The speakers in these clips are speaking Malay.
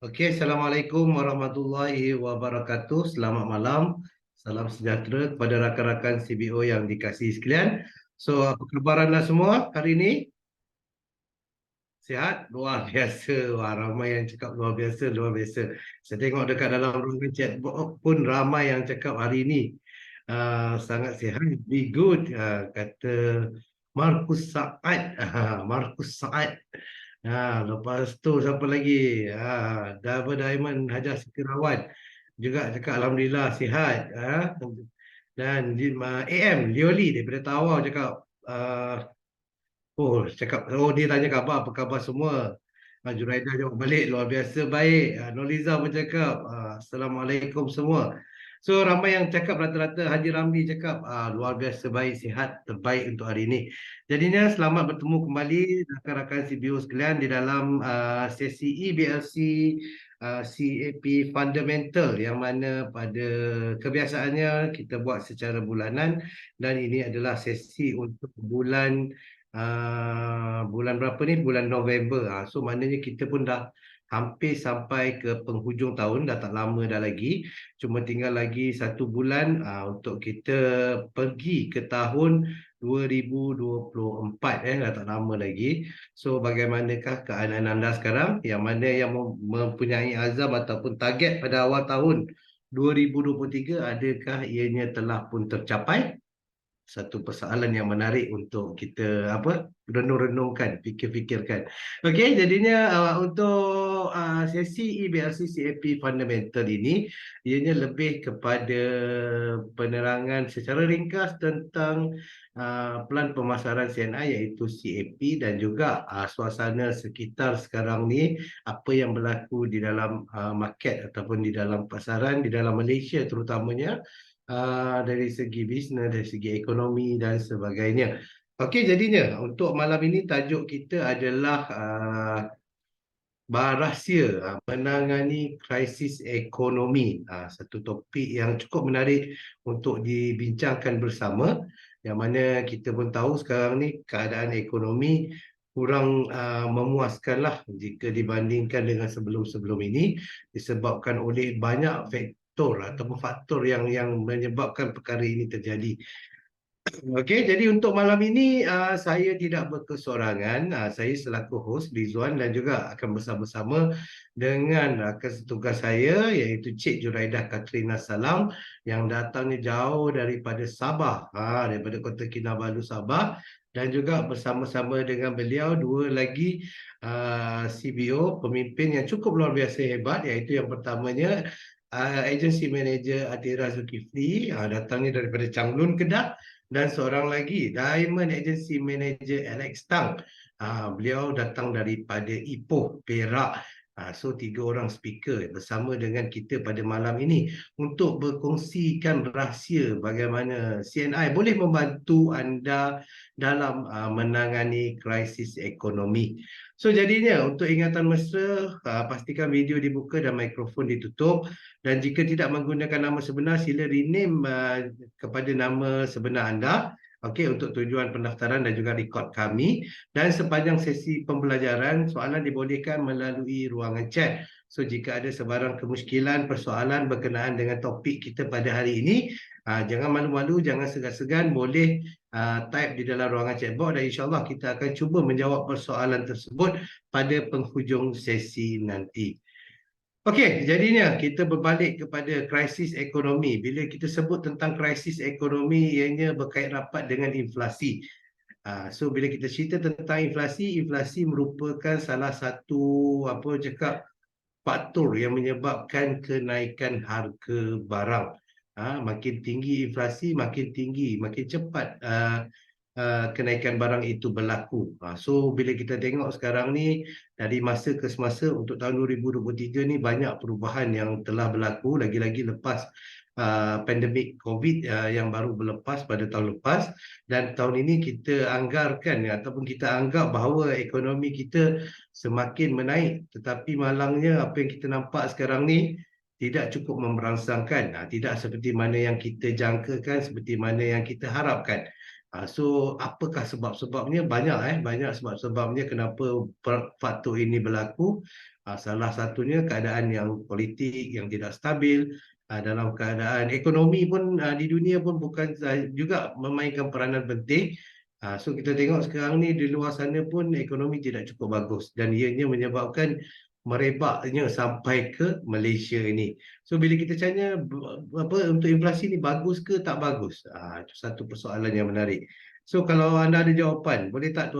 Okey, Assalamualaikum warahmatullahi wabarakatuh. Selamat malam. Salam sejahtera kepada rakan-rakan CBO yang dikasihi sekalian. So, apa khabar anda semua hari ini? Sihat? Luar biasa. Wah, ramai yang cakap luar biasa, luar biasa. Saya tengok dekat dalam ruangan chat pun ramai yang cakap hari ini sangat sihat. Be good, kata Markus Saad. Markus Saad. Lepas tu siapa lagi? Dava Diamond Hajar Sitirawan juga cakap Alhamdulillah sihat. Dan AM Lioli daripada Tawau cakap ah, cakap dia tanya khabar, apa khabar semua. Juraida jawab balik luar biasa baik. Noliza pun cakap Assalamualaikum semua. So ramai yang cakap rata-rata Haji Ramli cakap luar biasa baik, sihat, terbaik untuk hari ini. Jadinya selamat bertemu kembali rakan-rakan CBO sekalian di dalam sesi EBLC CAP Fundamental yang mana pada kebiasaannya kita buat secara bulanan dan ini adalah sesi untuk bulan berapa ni? Bulan November. So maknanya kita pun dah hampir sampai ke penghujung tahun, dah tak lama dah lagi. Cuma tinggal lagi 1 bulan untuk kita pergi ke tahun 2024, dah tak lama lagi. So bagaimanakah keadaan anda sekarang? Yang mana yang mempunyai azam ataupun target pada awal tahun 2023, adakah ianya telah pun tercapai? Satu persoalan yang menarik untuk kita renung-renungkan, fikir-fikirkan. Okey, jadinya untuk sesi EBLC CAP Fundamental ini ianya lebih kepada penerangan secara ringkas tentang pelan pemasaran CNI iaitu CAP dan juga suasana sekitar sekarang ni, apa yang berlaku di dalam market ataupun di dalam pasaran di dalam Malaysia terutamanya, dari segi bisnes, dari segi ekonomi dan sebagainya. Okey, jadinya untuk malam ini tajuk kita adalah berahsia menangani krisis ekonomi. Satu topik yang cukup menarik untuk dibincangkan bersama, yang mana kita pun tahu sekarang ni keadaan ekonomi kurang memuaskanlah jika dibandingkan dengan sebelum-sebelum ini, disebabkan oleh banyak faktor ataupun faktor yang menyebabkan perkara ini terjadi. Okey, jadi untuk malam ini saya tidak berkesorangan. Saya selaku host Rizwan dan juga akan bersama-sama dengan rakan setugas saya iaitu Cik Juraidah Katrina Salam yang datangnya jauh daripada Sabah, daripada Kota Kinabalu Sabah, dan juga bersama-sama dengan beliau dua lagi CBO pemimpin yang cukup luar biasa hebat, iaitu yang pertamanya Agency Manager Atira Zulkifli, datangnya daripada Changlun, Kedah, dan seorang lagi Diamond Agency Manager Alex Tang. Beliau datang daripada Ipoh, Perak. So 3 orang speaker bersama dengan kita pada malam ini untuk berkongsikan rahsia bagaimana CNI boleh membantu anda dalam menangani krisis ekonomi. So jadinya untuk ingatan mesra, pastikan video dibuka dan mikrofon ditutup, dan jika tidak menggunakan nama sebenar, sila rename kepada nama sebenar anda. Okey, untuk tujuan pendaftaran dan juga rekod kami. Dan sepanjang sesi pembelajaran, soalan dibolehkan melalui ruangan chat. So jika ada sebarang kemusykilan, persoalan berkenaan dengan topik kita pada hari ini, jangan malu-malu, jangan segan-segan, boleh type di dalam ruangan chat box dan insyaAllah kita akan cuba menjawab persoalan tersebut pada penghujung sesi nanti. Okey, jadinya kita berbalik kepada krisis ekonomi. Bila kita sebut tentang krisis ekonomi, ianya berkait rapat dengan inflasi. So bila kita cerita tentang inflasi, inflasi merupakan salah satu faktor yang menyebabkan kenaikan harga barang. Makin tinggi inflasi, makin tinggi, makin cepat kenaikan barang itu berlaku. So bila kita tengok sekarang ni dari masa ke semasa untuk tahun 2023 ni banyak perubahan yang telah berlaku, lagi-lagi lepas pandemik COVID yang baru berlepas pada tahun lepas, dan tahun ini kita anggarkan ataupun kita anggap bahawa ekonomi kita semakin menaik, tetapi malangnya apa yang kita nampak sekarang ni tidak cukup memberangsangkan, tidak seperti mana yang kita jangkakan, seperti mana yang kita harapkan. So apakah sebab-sebabnya? Banyak sebab-sebabnya kenapa faktor ini berlaku. Salah satunya keadaan yang politik yang tidak stabil, dalam keadaan ekonomi pun di dunia pun bukan juga memainkan peranan penting. So kita tengok sekarang ni di luar sana pun ekonomi tidak cukup bagus dan ianya menyebabkan merebaknya sampai ke Malaysia ini. So bila kita tanya apa untuk inflasi ni bagus ke tak bagus? Itu satu persoalan yang menarik. So kalau anda ada jawapan, boleh tak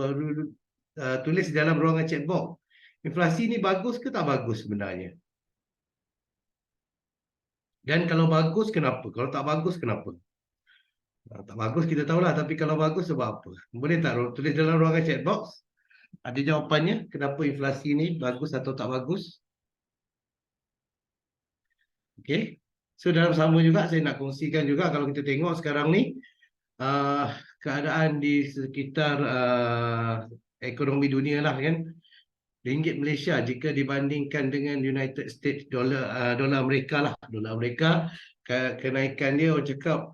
tulis dalam ruangan chat box. Inflasi ni bagus ke tak bagus sebenarnya? Dan kalau bagus kenapa? Kalau tak bagus kenapa? Tak bagus kita tahulah, tapi kalau bagus sebab apa? Boleh tak tulis dalam ruangan chat box? Ada jawapannya kenapa inflasi ni bagus atau tak bagus? Okey. So dalam sama juga saya nak kongsikan juga kalau kita tengok sekarang ni keadaan di sekitar ekonomi dunia lah kan. Ringgit Malaysia jika dibandingkan dengan United States dolar Amerika lah. Dolar Amerika kenaikan dia orang cakap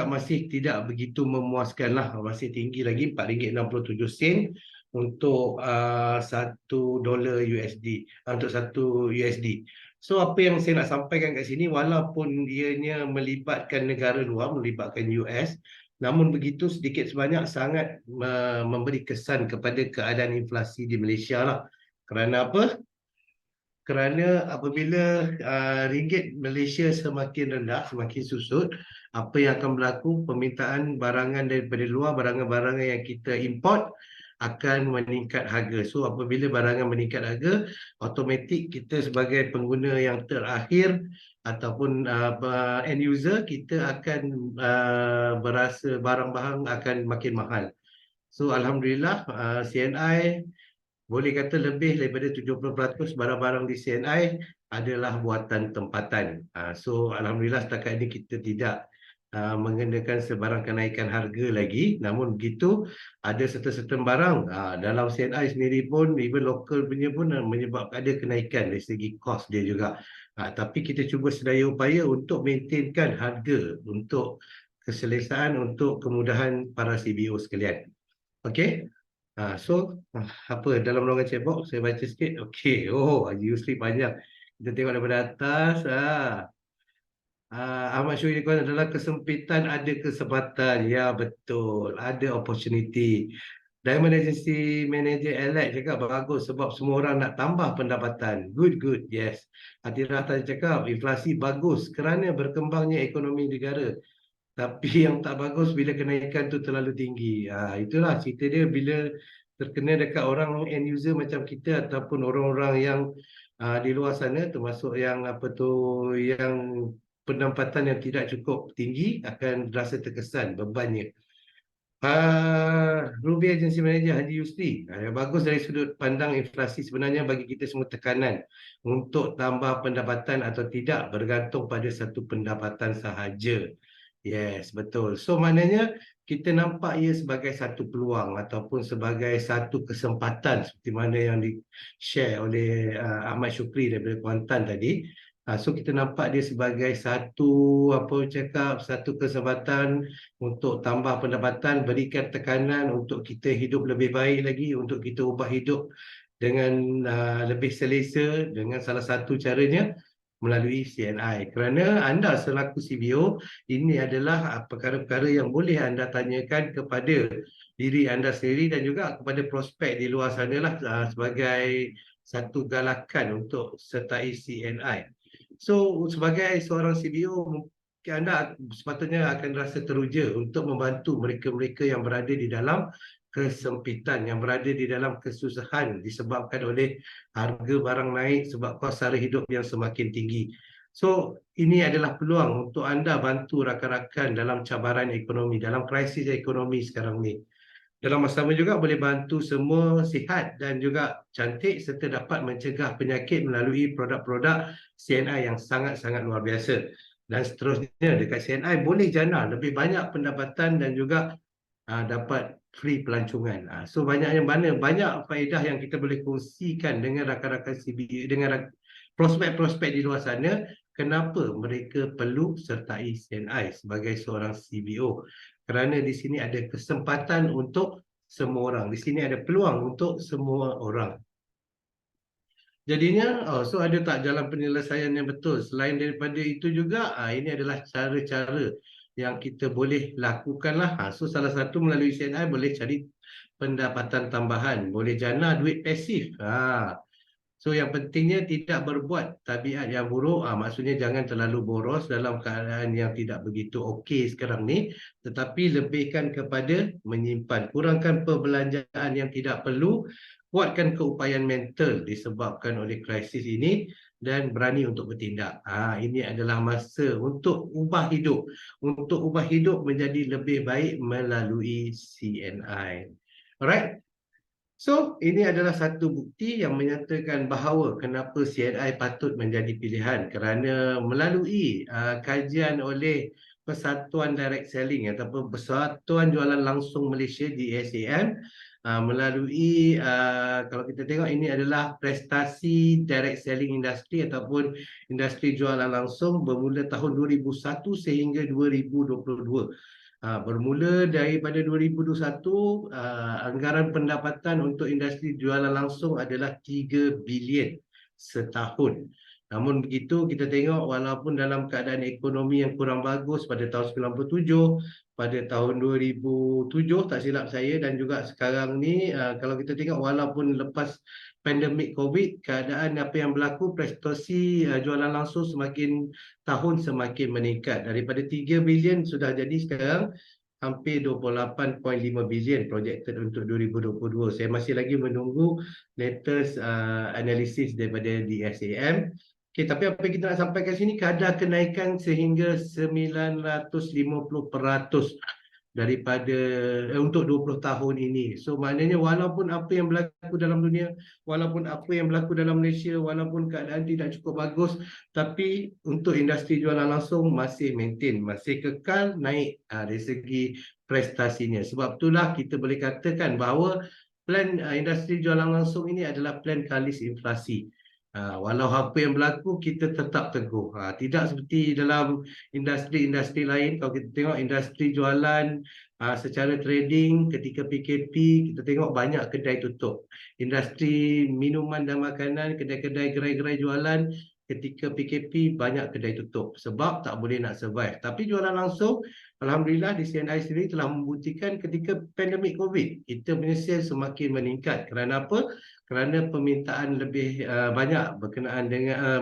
masih tidak begitu memuaskan lah. Masih tinggi lagi RM4.67 untuk $1 USD, untuk $1 USD. So apa yang saya nak sampaikan kat sini, walaupun ianya melibatkan negara luar, melibatkan US, namun begitu sedikit sebanyak sangat memberi kesan kepada keadaan inflasi di Malaysia lah. Kerana apa? Kerana apabila ringgit Malaysia semakin rendah, semakin susut, apa yang akan berlaku? Permintaan barangan daripada luar, barangan-barangan yang kita import akan meningkat harga. So apabila barangan meningkat harga, automatik kita sebagai pengguna yang terakhir ataupun end user, kita akan berasa barang-barang akan makin mahal. So alhamdulillah CNI boleh kata lebih daripada 70% barang-barang di CNI adalah buatan tempatan. So alhamdulillah setakat ini kita tidak mengenakan sebarang kenaikan harga lagi. Namun begitu ada serta-serta barang dalam CNI sendiri pun, even lokal punya pun menyebabkan ada kenaikan dari segi kos dia juga. Tapi kita cuba sedaya upaya untuk maintainkan harga untuk keselesaan, untuk kemudahan para CBO sekalian. Okey. Apa dalam ruangan chat box saya baca sikit. Okey. Haji Yusri panjang. Kita tengok daripada atas. Ahmad Syuri adalah kesempitan ada kesempatan. Ya betul. Ada opportunity. Diamond Agency Manager Elect cakap bagus sebab semua orang nak tambah pendapatan. Good. Yes. Atirah tadi cakap inflasi bagus kerana berkembangnya ekonomi negara. Tapi yang tak bagus bila kenaikan tu terlalu tinggi. Itulah cerita dia bila terkena dekat orang end user macam kita ataupun orang-orang yang di luar sana, termasuk yang yang pendapatan yang tidak cukup tinggi akan rasa terkesan bebannya. Ruby Agency Manager Haji Yusri, yang bagus dari sudut pandang inflasi sebenarnya bagi kita semua tekanan untuk tambah pendapatan atau tidak bergantung pada satu pendapatan sahaja. Yes, betul. So maknanya kita nampak ia sebagai satu peluang ataupun sebagai satu kesempatan seperti mana yang di-share oleh Ahmad Syukri daripada Kuantan tadi. So kita nampak dia sebagai satu kesempatan untuk tambah pendapatan, berikan tekanan untuk kita hidup lebih baik lagi, untuk kita ubah hidup dengan lebih selesa, dengan salah satu caranya melalui CNI. Kerana anda selaku CBO, ini adalah perkara-perkara yang boleh anda tanyakan kepada diri anda sendiri dan juga kepada prospek di luar sana lah sebagai satu galakan untuk sertai CNI. So sebagai seorang CBO, anda sepatutnya akan rasa teruja untuk membantu mereka-mereka yang berada di dalam kesempitan, yang berada di dalam kesusahan disebabkan oleh harga barang naik sebab kos sara hidup yang semakin tinggi. So ini adalah peluang untuk anda bantu rakan-rakan dalam cabaran ekonomi, dalam krisis ekonomi sekarang ni. Dalam masa sama juga boleh bantu semua sihat dan juga cantik serta dapat mencegah penyakit melalui produk-produk CNI yang sangat-sangat luar biasa. Dan seterusnya dekat CNI boleh jana lebih banyak pendapatan dan juga dapat free pelancongan. So banyak faedah yang kita boleh kongsikan dengan rakan-rakan CBO, dengan prospek-prospek di luar sana kenapa mereka perlu sertai CNI sebagai seorang CBO. Kerana di sini ada kesempatan untuk semua orang. Di sini ada peluang untuk semua orang. Jadinya, so ada tak jalan penyelesaian yang betul? Selain daripada itu juga, ini adalah cara-cara yang kita boleh lakukanlah. So salah satu melalui CNI boleh cari pendapatan tambahan, boleh jana duit pasif. So yang pentingnya tidak berbuat tabiat yang buruk. Maksudnya jangan terlalu boros dalam keadaan yang tidak begitu okey sekarang ni, tetapi lebihkan kepada menyimpan. Kurangkan perbelanjaan yang tidak perlu, kuatkan keupayaan mental disebabkan oleh krisis ini dan berani untuk bertindak. Ini adalah masa untuk ubah hidup. Untuk ubah hidup menjadi lebih baik melalui CNI. Alright. So, ini adalah satu bukti yang menyatakan bahawa kenapa CNI patut menjadi pilihan kerana melalui kajian oleh Persatuan Direct Selling ataupun Persatuan Jualan Langsung Malaysia di SAM, melalui kalau kita tengok ini adalah prestasi direct selling industri ataupun industri jualan langsung bermula tahun 2001 sehingga 2022. Bermula daripada 2021, anggaran pendapatan untuk industri jualan langsung adalah 3 bilion setahun. Namun begitu, kita tengok walaupun dalam keadaan ekonomi yang kurang bagus pada tahun 97, pada tahun 2007 tak silap saya, dan juga sekarang ni, kalau kita tengok walaupun lepas pandemik COVID, keadaan apa yang berlaku, prestasi jualan langsung semakin tahun semakin meningkat. Daripada 3 bilion sudah jadi sekarang hampir 28.5 bilion projected untuk 2022. Saya masih lagi menunggu latest analisis daripada DSAM. Okay, tapi apa yang kita nak sampaikan sini, kadar kenaikan sehingga 950% daripada untuk 20 tahun ini. So maknanya walaupun apa yang berlaku dalam dunia, walaupun apa yang berlaku dalam Malaysia, walaupun keadaan tidak cukup bagus, tapi untuk industri jualan langsung masih maintain, masih kekal naik dari segi prestasinya. Sebab itulah kita boleh katakan bahawa plan industri jualan langsung ini adalah plan kalis inflasi. Walau apa yang berlaku, kita tetap teguh. Tidak seperti dalam industri-industri lain. Kalau kita tengok industri jualan secara trading ketika PKP, kita tengok banyak kedai tutup. Industri minuman dan makanan, kedai-kedai gerai-gerai jualan ketika PKP banyak kedai tutup sebab tak boleh nak survive. Tapi jualan langsung, Alhamdulillah di CNI sendiri telah membuktikan ketika pandemik COVID, kita punya sales semakin meningkat. Kerana apa? Kerana permintaan lebih banyak berkenaan dengan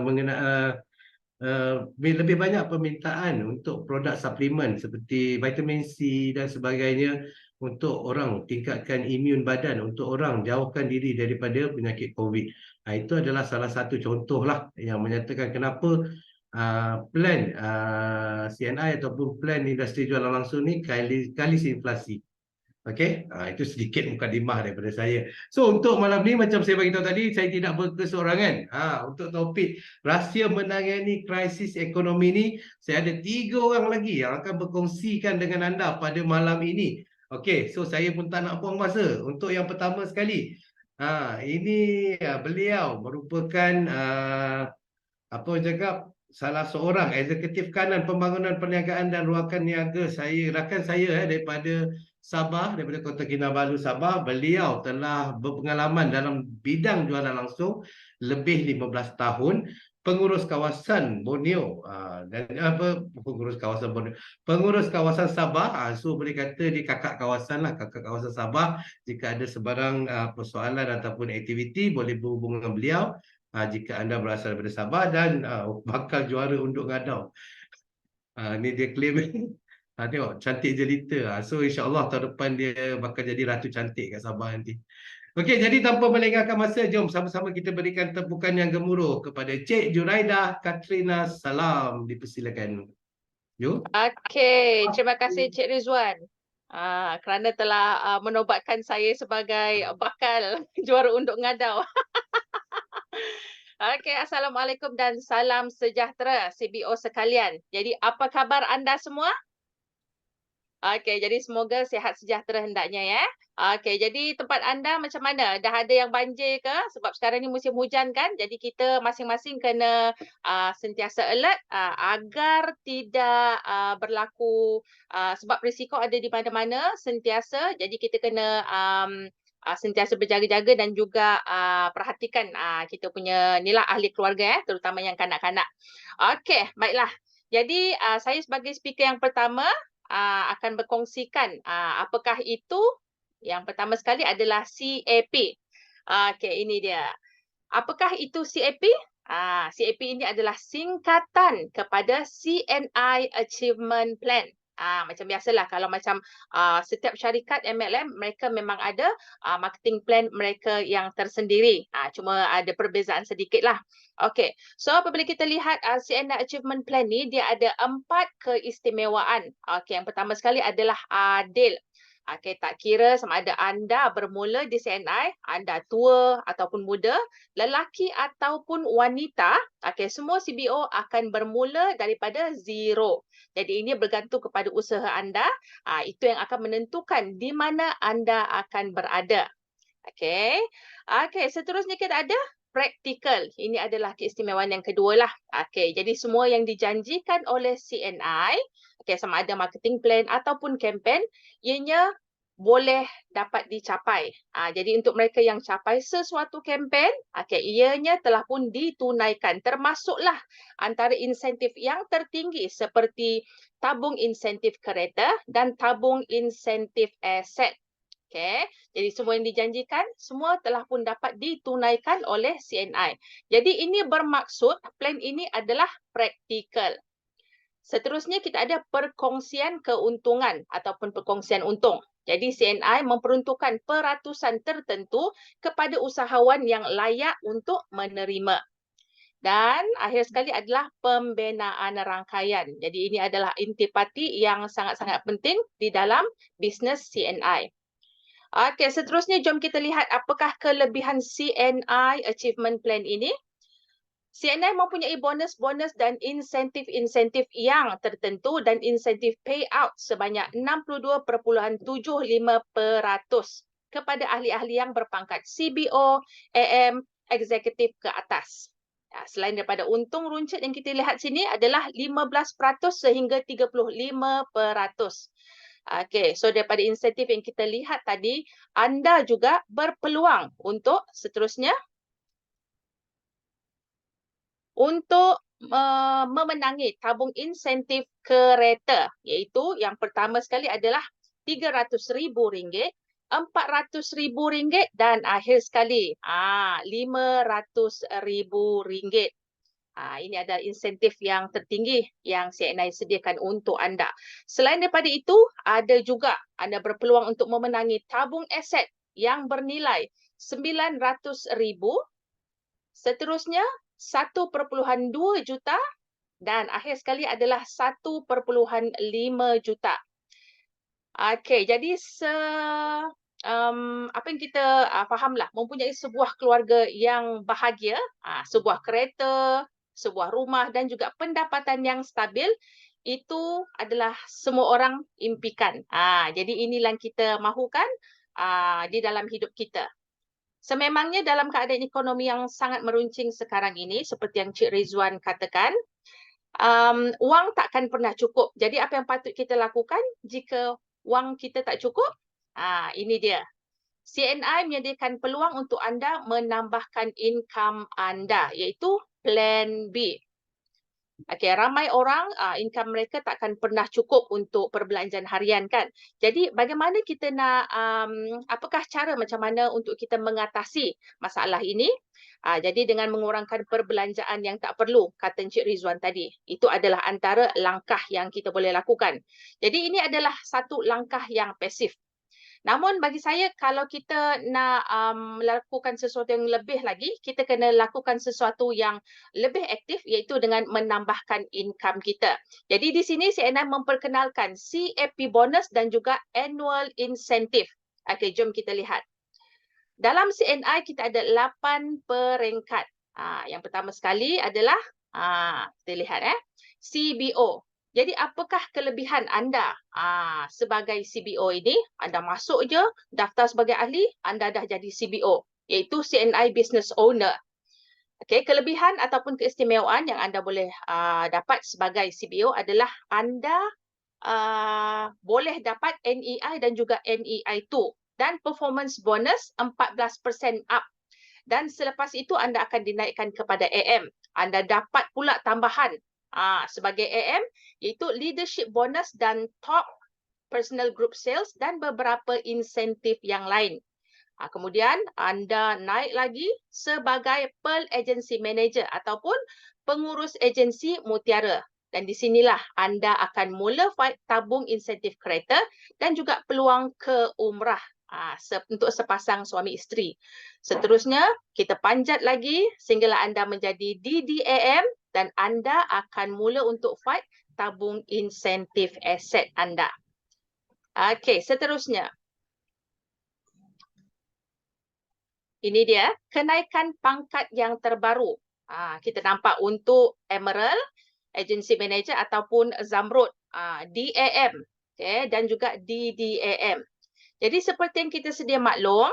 lebih banyak permintaan untuk produk suplemen seperti vitamin C dan sebagainya untuk orang tingkatkan imun badan, untuk orang jauhkan diri daripada penyakit COVID. Itu adalah salah satu contoh lah yang menyatakan kenapa plan CNI ataupun plan industri jualan langsung ni kalis inflasi. Okey, itu sedikit mukadimah daripada saya. So untuk malam ni macam saya bagi tahu tadi, saya tidak berkeseorangan. Untuk topik rahsia menangani krisis ekonomi ni, saya ada 3 orang lagi yang akan berkongsikan dengan anda pada malam ini. Okey, so saya pun tak nak buang masa. Untuk yang pertama sekali, ini beliau merupakan apa orang cakap, salah seorang eksekutif kanan pembangunan perniagaan dan ruakan niaga saya, rakan saya daripada Sabah, daripada Kota Kinabalu, Sabah. Beliau telah berpengalaman dalam bidang jualan langsung lebih 15 tahun. Pengurus kawasan Borneo dan pengurus kawasan Borneo, pengurus kawasan Sabah. So boleh kata dia kakak kawasan lah, kakak kawasan Sabah. Jika ada sebarang persoalan ataupun aktiviti, boleh berhubung dengan beliau. Jika anda berasal daripada Sabah dan bakal juara Unduk Ngadau. Ni dia claim. Tengok, cantik jelita. So insyaAllah tahun depan dia bakal jadi ratu cantik kat Sabah nanti. Okey, jadi tanpa melengahkan masa, jom sama-sama kita berikan tepukan yang gemuruh kepada Cik Juraidah Katrina Salam. Dipersilakan. Jom. Okey, terima kasih Cik Rizwan. Kerana telah menobatkan saya sebagai bakal juara Unduk Ngadau. Okey, Assalamualaikum dan salam sejahtera CBO sekalian. Jadi apa khabar anda semua? Okey, jadi semoga sihat sejahtera hendaknya ya. Okey, jadi tempat anda macam mana? Dah ada yang banjir ke? Sebab sekarang ni musim hujan kan, jadi kita masing-masing kena sentiasa alert agar tidak berlaku sebab risiko ada di mana-mana sentiasa. Jadi kita kena sentiasa berjaga-jaga dan juga perhatikan kita punya ni lah ahli keluarga terutama yang kanak-kanak. Okey, baiklah. Jadi saya sebagai speaker yang pertama akan berkongsikan apakah itu. Yang pertama sekali adalah CAP. Okey, ini dia. Apakah itu CAP? CAP ini adalah singkatan kepada CNI Achievement Plan. Macam biasalah kalau macam setiap syarikat MLM mereka memang ada marketing plan mereka yang tersendiri. Cuma ada perbezaan sedikitlah. Okey. So apabila kita lihat CNI Achievement Plan ni dia ada 4 keistimewaan. Okey, yang pertama sekali adalah adil. Okey, tak kira sama ada anda bermula di CNI, anda tua ataupun muda, lelaki ataupun wanita, okey, semua CBO akan bermula daripada zero. Jadi ini bergantung kepada usaha anda. Itu yang akan menentukan di mana anda akan berada. Okey. Okey, seterusnya kita ada praktikal. Ini adalah keistimewaan yang kedua lah. Okey, jadi semua yang dijanjikan oleh CNI, okey, sama ada marketing plan ataupun kempen, ianya boleh dapat dicapai. Jadi untuk mereka yang capai sesuatu kempen, okey, ianya telah pun ditunaikan. Termasuklah antara insentif yang tertinggi seperti tabung insentif kereta dan tabung insentif aset. Okey, jadi semua yang dijanjikan, semua telah pun dapat ditunaikan oleh CNI. Jadi ini bermaksud plan ini adalah praktikal. Seterusnya kita ada perkongsian keuntungan ataupun perkongsian untung. Jadi CNI memperuntukkan peratusan tertentu kepada usahawan yang layak untuk menerima. Dan akhir sekali adalah pembinaan rangkaian. Jadi ini adalah intipati yang sangat-sangat penting di dalam bisnes CNI. Okey, seterusnya jom kita lihat apakah kelebihan CNI Achievement Plan ini. CNI mempunyai bonus-bonus dan insentif-insentif yang tertentu dan insentif payout sebanyak 62.75% kepada ahli-ahli yang berpangkat CBO, AM, eksekutif ke atas. Selain daripada untung runcit yang kita lihat sini adalah 15% sehingga 35%. Okey, so daripada insentif yang kita lihat tadi, anda juga berpeluang untuk seterusnya untuk memenangi tabung insentif kereta, iaitu yang pertama sekali adalah RM300,000, RM400,000 dan akhir sekali RM500,000. Ini adalah insentif yang tertinggi yang CNI sediakan untuk anda. Selain daripada itu, ada juga anda berpeluang untuk memenangi tabung aset yang bernilai RM900,000, seterusnya RM1.2 juta dan akhir sekali adalah RM1.5 juta. Okey, jadi apa yang kita fahamlah, mempunyai sebuah keluarga yang bahagia, sebuah kereta, sebuah rumah dan juga pendapatan yang stabil, itu adalah semua orang impikan. Jadi inilah yang kita mahukan di dalam hidup kita. Sememangnya dalam keadaan ekonomi yang sangat meruncing sekarang ini, seperti yang Cik Rizwan katakan, wang takkan pernah cukup. Jadi apa yang patut kita lakukan jika wang kita tak cukup? Ini dia. CNI menyediakan peluang untuk anda menambahkan income anda, iaitu Plan B. Okey, ramai orang income mereka takkan pernah cukup untuk perbelanjaan harian kan. Jadi bagaimana kita nak, apakah cara macam mana untuk kita mengatasi masalah ini? Jadi dengan mengurangkan perbelanjaan yang tak perlu, kata Encik Rizwan tadi. Itu adalah antara langkah yang kita boleh lakukan. Jadi ini adalah satu langkah yang pasif. Namun bagi saya kalau kita nak melakukan sesuatu yang lebih lagi, kita kena lakukan sesuatu yang lebih aktif iaitu dengan menambahkan income kita. Jadi di sini CNI memperkenalkan CAP bonus dan juga annual incentive. Okey, jom kita lihat. Dalam CNI kita ada 8 peringkat. Yang pertama sekali adalah kita lihat CBO. Jadi apakah kelebihan anda sebagai CBO ini? Anda masuk je, daftar sebagai ahli, anda dah jadi CBO, iaitu CNI Business Owner. Okey, kelebihan ataupun keistimewaan yang anda boleh dapat sebagai CBO adalah anda boleh dapat NEI dan juga NEI2 dan performance bonus 14% up. Dan selepas itu anda akan dinaikkan kepada AM. Anda dapat pula tambahan sebagai AM iaitu leadership bonus dan top personal group sales dan beberapa insentif yang lain. Kemudian anda naik lagi sebagai Pearl Agency Manager ataupun pengurus agensi Mutiara. Dan di sinilah anda akan mula tabung insentif kereta dan juga peluang ke umrah untuk sepasang suami isteri. Seterusnya, kita panjat lagi sehinggalah anda menjadi DDAM dan anda akan mula untuk fight tabung insentif aset anda. Okey, seterusnya. Ini dia kenaikan pangkat yang terbaru. Kita nampak untuk Emerald, Agency Manager ataupun Zamrud, DAM, okay, dan juga DDAM. Jadi seperti yang kita sedia maklum,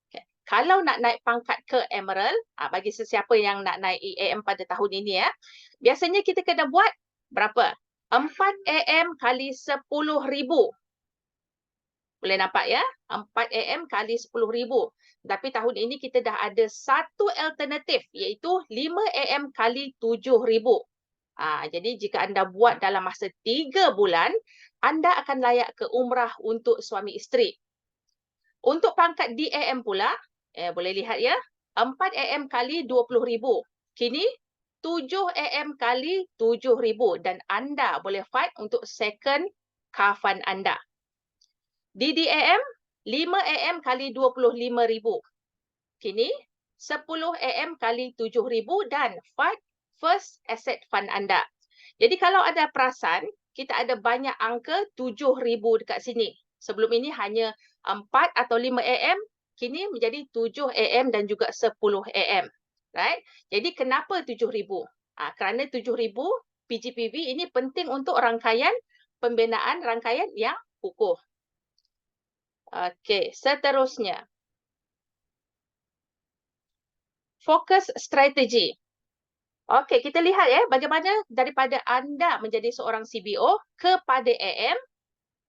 okay, kalau nak naik pangkat ke Emerald, bagi sesiapa yang nak naik EAM pada tahun ini, biasanya kita kena buat berapa? 4 AM kali 10,000. Boleh nampak ya? 4 AM kali 10,000. Tapi tahun ini kita dah ada satu alternatif iaitu 5 AM kali 7,000. Jadi jika anda buat dalam masa 3 bulan, anda akan layak ke umrah untuk suami isteri. Untuk pangkat DAM pula, boleh lihat ya, 4 AM kali 20,000. Kini 7 AM kali 7,000 dan anda boleh fight untuk second kafan anda. DDAM 5 AM kali 25,000. Kini 10 AM kali 7,000 dan fight first asset fund anda. Jadi kalau ada perasan, kita ada banyak angka 7,000 dekat sini. Sebelum ini hanya 4 atau 5 AM, kini menjadi 7 AM dan juga 10 AM. Right? Jadi kenapa 7,000? Kerana 7,000 PGPV ini penting untuk rangkaian pembinaan rangkaian yang kukuh. Okey, seterusnya. Fokus strategi. Okey, kita lihat ya bagaimana daripada anda menjadi seorang CBO kepada AM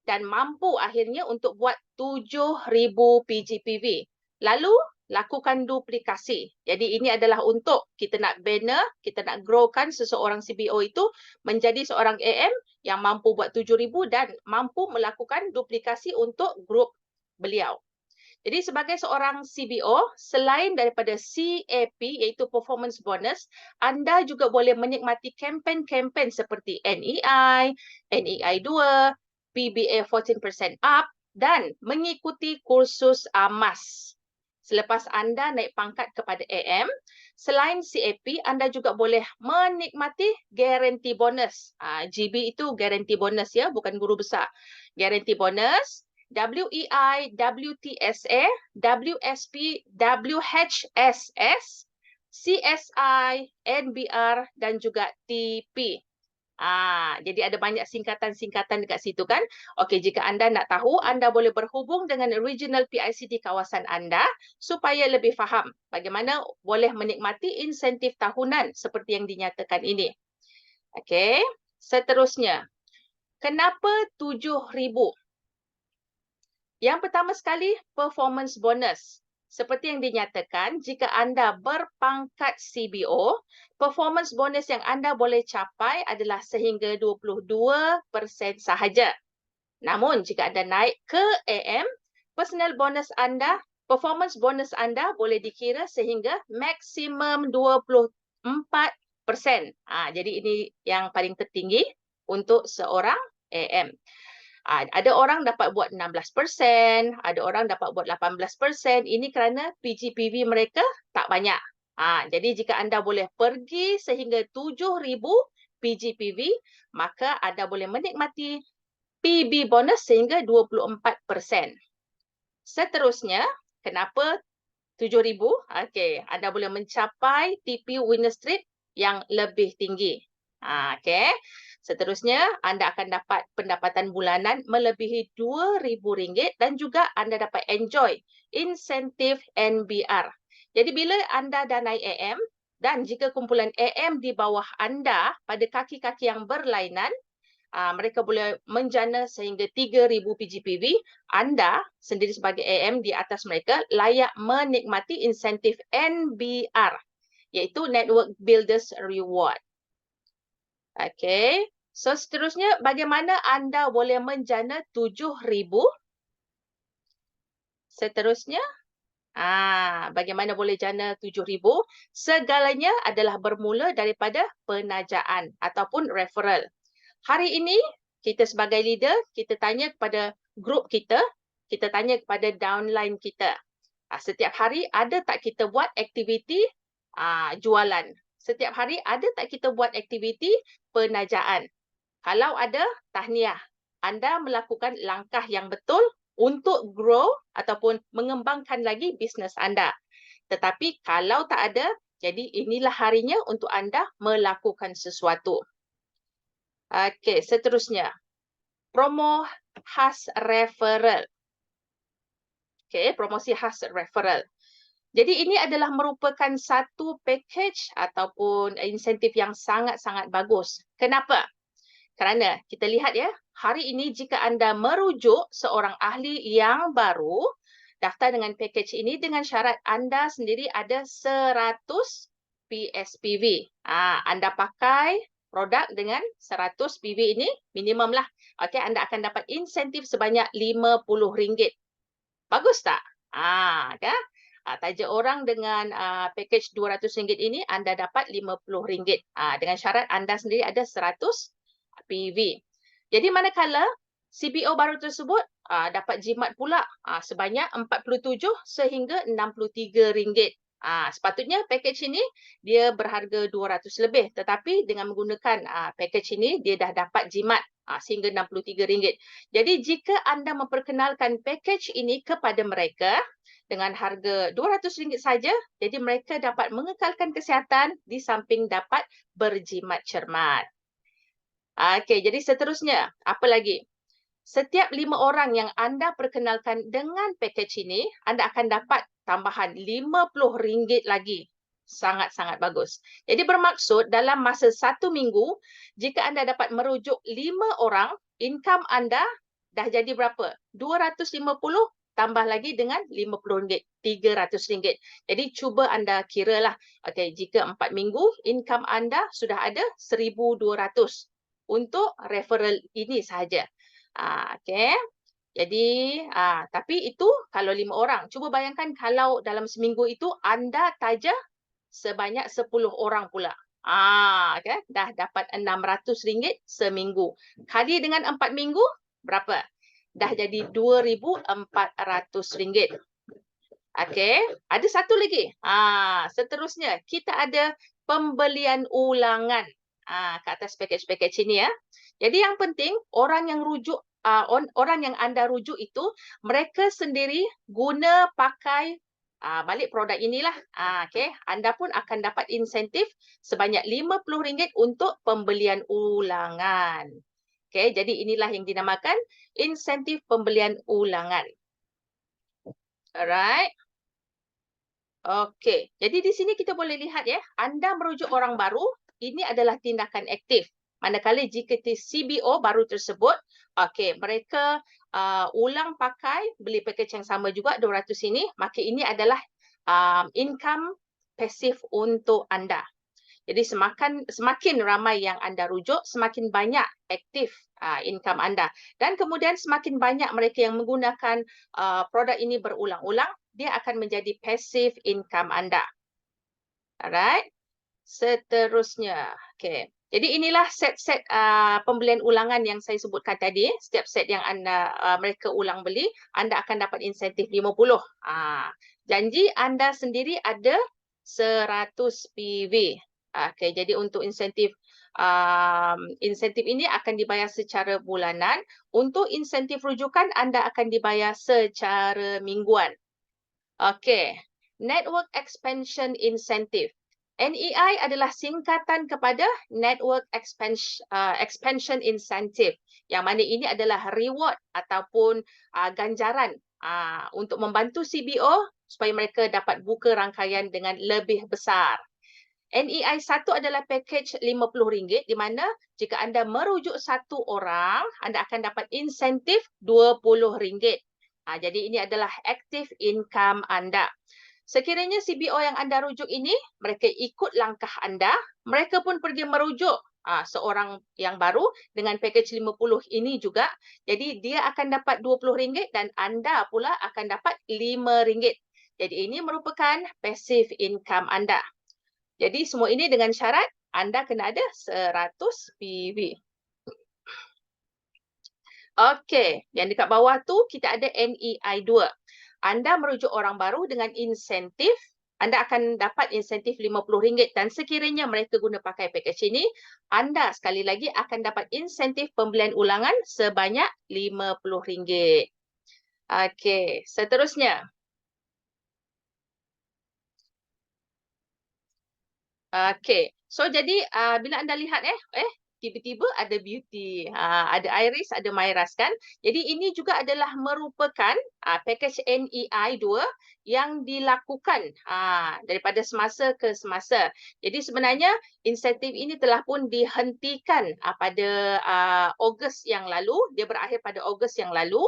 dan mampu akhirnya untuk buat 7,000 PGPV. Lalu lakukan duplikasi. Jadi ini adalah untuk kita nak bina, kita nak growkan seseorang CBO itu menjadi seorang AM yang mampu buat 7,000 dan mampu melakukan duplikasi untuk grup beliau. Jadi sebagai seorang CBO, selain daripada CAP iaitu performance bonus, anda juga boleh menikmati kempen-kempen seperti NEI, NEI2, PBA 14% up dan mengikuti kursus AMAS. Selepas anda naik pangkat kepada AM, selain CAP, anda juga boleh menikmati guarantee bonus. GB itu guarantee bonus ya, bukan guru besar. Guarantee bonus, WEI, WTSA, WSP, WHSS, CSI, NBR dan juga TP. Jadi ada banyak singkatan-singkatan dekat situ kan. Okey, jika anda nak tahu, anda boleh berhubung dengan regional PIC di kawasan anda supaya lebih faham bagaimana boleh menikmati insentif tahunan seperti yang dinyatakan ini. Okey, seterusnya. Kenapa 7,000? Yang pertama sekali, performance bonus. Seperti yang dinyatakan, jika anda berpangkat CBO, performance bonus yang anda boleh capai adalah sehingga 22% sahaja. Namun, jika anda naik ke AM, personal bonus anda, performance bonus anda boleh dikira sehingga maksimum 24%. Jadi ini yang paling tertinggi untuk seorang AM. Ada orang dapat buat 16%, ada orang dapat buat 18%. Ini kerana PGPV mereka tak banyak. Jadi jika anda boleh pergi sehingga 7,000 PGPV, maka anda boleh menikmati PB bonus sehingga 24%. Seterusnya, kenapa 7,000? Okey, anda boleh mencapai TP winner streak yang lebih tinggi. Okey. Seterusnya, anda akan dapat pendapatan bulanan melebihi RM2,000 dan juga anda dapat enjoy insentif NBR. Jadi bila anda dah naik AM dan jika kumpulan AM di bawah anda pada kaki-kaki yang berlainan, mereka boleh menjana sehingga 3,000 PGPV, anda sendiri sebagai AM di atas mereka layak menikmati insentif NBR, iaitu Network Builders Reward. Okey. So seterusnya, bagaimana anda boleh menjana 7,000? Seterusnya, bagaimana boleh jana 7,000? Segalanya adalah bermula daripada penajaan ataupun referral. Hari ini, kita sebagai leader, kita tanya kepada grup kita tanya kepada downline kita. Setiap hari ada tak kita buat aktiviti jualan? Setiap hari ada tak kita buat aktiviti penajaan? Kalau ada, tahniah. Anda melakukan langkah yang betul untuk grow ataupun mengembangkan lagi bisnes anda. Tetapi kalau tak ada, jadi inilah harinya untuk anda melakukan sesuatu. Okey, seterusnya. Promo khas referral. Okey, promosi khas referral. Jadi ini adalah merupakan satu package ataupun insentif yang sangat-sangat bagus. Kenapa? Kerana kita lihat ya, hari ini jika anda merujuk seorang ahli yang baru, daftar dengan package ini dengan syarat anda sendiri ada 100 PSPV. Anda pakai produk dengan 100 PV ini minimum lah. Okey, anda akan dapat insentif sebanyak RM50. Bagus tak? Kan? Taja orang dengan package RM200 ini, anda dapat RM50. Dengan syarat anda sendiri ada 100 PV. Jadi manakala CBO baru tersebut dapat jimat pula sebanyak 47 sehingga RM63. Sepatutnya package ini dia berharga 200 lebih, tetapi dengan menggunakan package ini dia dah dapat jimat sehingga RM63. Jadi jika anda memperkenalkan package ini kepada mereka dengan harga RM200 saja, jadi mereka dapat mengekalkan kesihatan di samping dapat berjimat cermat. Okey, jadi seterusnya, apa lagi? Setiap 5 orang yang anda perkenalkan dengan package ini, anda akan dapat tambahan RM50 lagi. Sangat-sangat bagus. Jadi bermaksud dalam masa 1 minggu, jika anda dapat merujuk 5 orang, income anda dah jadi berapa? 250 tambah lagi dengan RM50, RM300. Jadi cuba anda kiralah. Okey, jika 4 minggu, income anda sudah ada RM1,200 untuk referral ini sahaja. Okey. Jadi, tapi itu kalau 5 orang. Cuba bayangkan kalau dalam seminggu itu anda taja sebanyak 10 orang pula. Okay. Dah dapat RM600 seminggu. Kali dengan 4 minggu, berapa? Dah jadi RM2,400. Okey. Ada satu lagi. Seterusnya, kita ada pembelian ulangan ke atas package-package ini ya. Jadi yang penting orang yang rujuk orang yang anda rujuk itu mereka sendiri guna pakai balik produk inilah. Okey, anda pun akan dapat insentif sebanyak RM50 untuk pembelian ulangan. Okey, jadi inilah yang dinamakan insentif pembelian ulangan. Alright. Okey, jadi di sini kita boleh lihat ya, anda merujuk orang baru, ini adalah tindakan aktif. Manakala jika CBO baru tersebut, okey, mereka ulang pakai, beli package yang sama juga 200 ini, maka ini adalah income pasif untuk anda. Jadi semakin ramai yang anda rujuk, semakin banyak aktif income anda. Dan kemudian semakin banyak mereka yang menggunakan produk ini berulang-ulang, dia akan menjadi passive income anda. Alright. Seterusnya. Okay. Jadi inilah set-set pembelian ulangan yang saya sebutkan tadi. Setiap set yang mereka ulang beli, anda akan dapat insentif 50. Janji anda sendiri ada 100 PV. Okay, jadi untuk insentif ini akan dibayar secara bulanan. Untuk insentif rujukan anda akan dibayar secara mingguan. Okay, network expansion incentive. NEI adalah singkatan kepada Network Expansion Incentive, yang mana ini adalah reward ataupun ganjaran untuk membantu CBO supaya mereka dapat buka rangkaian dengan lebih besar. NEI 1 adalah pakej RM50, di mana jika anda merujuk satu orang, anda akan dapat insentif RM20. Jadi ini adalah active income anda. Sekiranya CBO yang anda rujuk ini, mereka ikut langkah anda, mereka pun pergi merujuk seorang yang baru dengan pakej 50 ini juga. Jadi dia akan dapat RM20 dan anda pula akan dapat RM5. Jadi ini merupakan passive income anda. Jadi semua ini dengan syarat anda kena ada 100 PV. Okey, yang dekat bawah tu kita ada NEI 2. Anda merujuk orang baru dengan insentif, anda akan dapat insentif RM50 dan sekiranya mereka guna pakai pakej ini, anda sekali lagi akan dapat insentif pembelian ulangan sebanyak RM50. Okey, seterusnya. Okey. So jadi bila anda lihat tiba-tiba ada Beauty, ada Iris, ada Myras kan. Jadi ini juga adalah merupakan pakej NEI 2 yang dilakukan daripada semasa ke semasa. Jadi sebenarnya insentif ini telah pun dihentikan pada Ogos yang lalu, dia berakhir pada Ogos yang lalu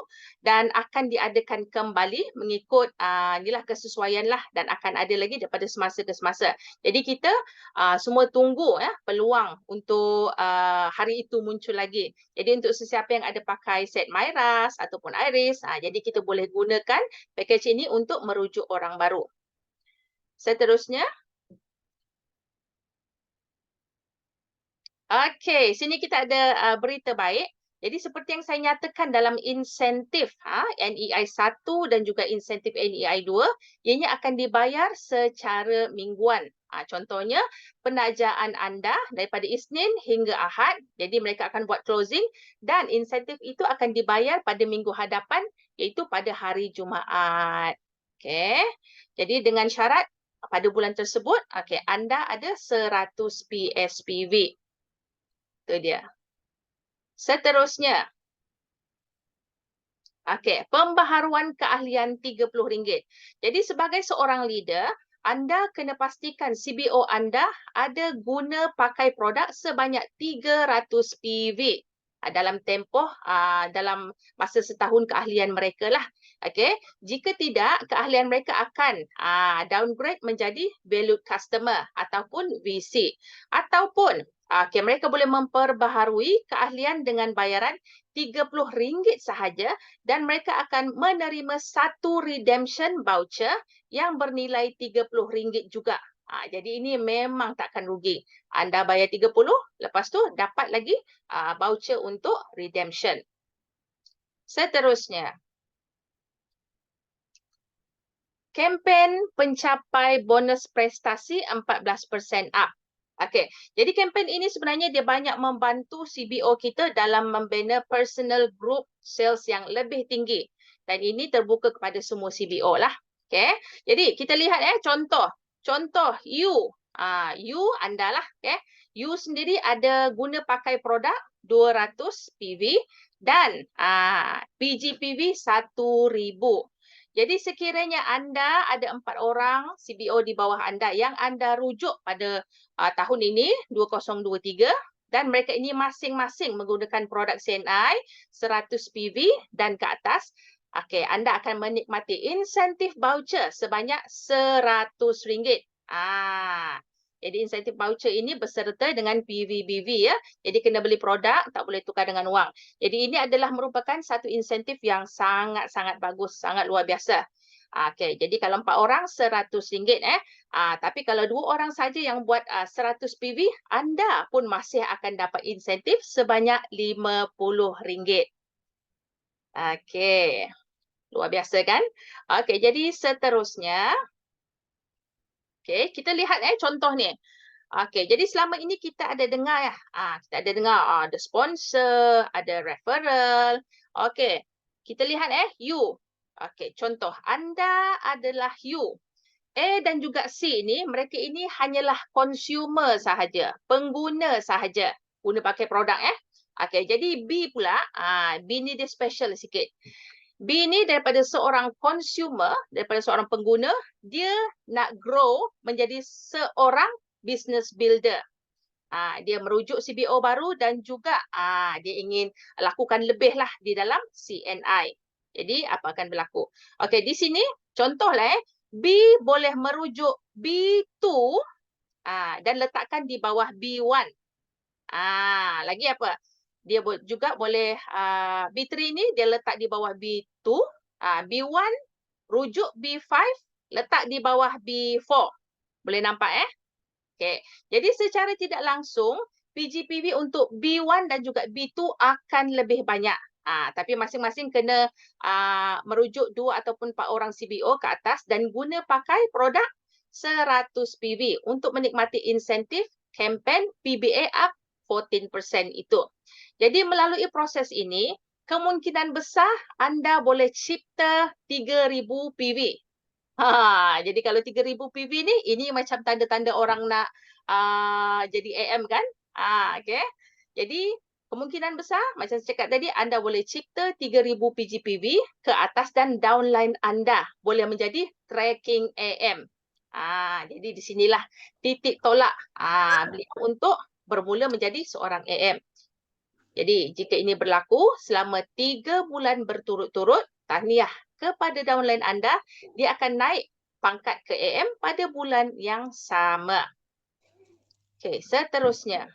dan akan diadakan kembali mengikut inilah kesesuaianlah dan akan ada lagi daripada semasa ke semasa. Jadi kita semua tunggu peluang untuk hari itu muncul lagi. Jadi untuk sesiapa yang ada pakai set Myras ataupun Iris, jadi kita boleh gunakan pakej ini untuk merujuk orang baru. Seterusnya. Okey, sini kita ada berita baik. Jadi seperti yang saya nyatakan dalam insentif NEI 1 dan juga insentif NEI 2, ianya akan dibayar secara mingguan. Contohnya, penajaan anda daripada Isnin hingga Ahad, jadi mereka akan buat closing dan insentif itu akan dibayar pada minggu hadapan, iaitu pada hari Jumaat. Okey. Jadi dengan syarat pada bulan tersebut, anda ada 100 PSPV. Itu dia. Seterusnya. Okey, pembaharuan keahlian RM30. Jadi sebagai seorang leader, anda kena pastikan CBO anda ada guna pakai produk sebanyak 300 PV dalam tempoh dalam masa setahun keahlian mereka lah. Okey, jika tidak, keahlian mereka akan downgrade menjadi valued customer ataupun VC. Ataupun mereka boleh memperbaharui keahlian dengan bayaran RM30 sahaja dan mereka akan menerima satu redemption voucher yang bernilai RM30 juga. Jadi ini memang takkan rugi. Anda bayar 30, lepas tu dapat lagi voucher untuk redemption. Seterusnya. Kempen pencapai bonus prestasi 14% up. Okey, jadi kempen ini sebenarnya dia banyak membantu CBO kita dalam membina personal group sales yang lebih tinggi. Dan ini terbuka kepada semua CBO lah. Okey, jadi kita lihat contoh. Contoh you. You anda lah. You sendiri ada guna pakai produk 200 PV dan PGPV 1,000. Jadi sekiranya anda ada 4 orang CBO di bawah anda yang anda rujuk pada tahun ini 2023 dan mereka ini masing-masing menggunakan produk CNI 100 PV dan ke atas, anda akan menikmati insentif voucher sebanyak RM100. Jadi insentif voucher ini berserta dengan PV-BV ya. Jadi kena beli produk, tak boleh tukar dengan wang. Jadi ini adalah merupakan satu insentif yang sangat-sangat bagus, sangat luar biasa. Jadi kalau 4 orang RM100. Tapi kalau 2 orang saja yang buat 100 PV, anda pun masih akan dapat insentif sebanyak RM50. Luar biasa kan? Jadi seterusnya. Kita lihat contoh ni. Jadi selama ini kita ada dengar kita ada dengar ada sponsor, ada referral. Kita lihat you. Contoh anda adalah you. A dan juga C ini, mereka ini hanyalah consumer sahaja, pengguna sahaja. Guna pakai produk Okey, jadi B pula, B ni dia special sikit. B ni daripada seorang consumer, daripada seorang pengguna, dia nak grow menjadi seorang business builder. Dia merujuk CBO baru dan juga dia ingin lakukan lebih lah di dalam CNI. Jadi apa akan berlaku? Okey, di sini contohlah B boleh merujuk B2 dan letakkan di bawah B1. Lagi apa? Dia juga boleh B3 ni dia letak di bawah B2, B1 rujuk B5 letak di bawah B4. Boleh nampak Okey. Jadi secara tidak langsung PGPV untuk B1 dan juga B2 akan lebih banyak. Tapi masing-masing kena merujuk 2 ataupun 4 orang CBO ke atas dan guna pakai produk 100 PV untuk menikmati insentif kempen PBA up 14% itu. Jadi melalui proses ini, kemungkinan besar anda boleh cipta 3,000 PV. Jadi kalau 3,000 PV ni, ini macam tanda-tanda orang nak jadi AM kan? Okey. Jadi kemungkinan besar, macam saya cakap tadi, anda boleh cipta 3,000 PGPV ke atas dan downline anda boleh menjadi tracking AM. Jadi di sinilah titik tolak beliau untuk bermula menjadi seorang AM. Jadi jika ini berlaku selama 3 bulan berturut-turut, tahniah kepada downline anda, dia akan naik pangkat ke AM pada bulan yang sama. Okey, seterusnya.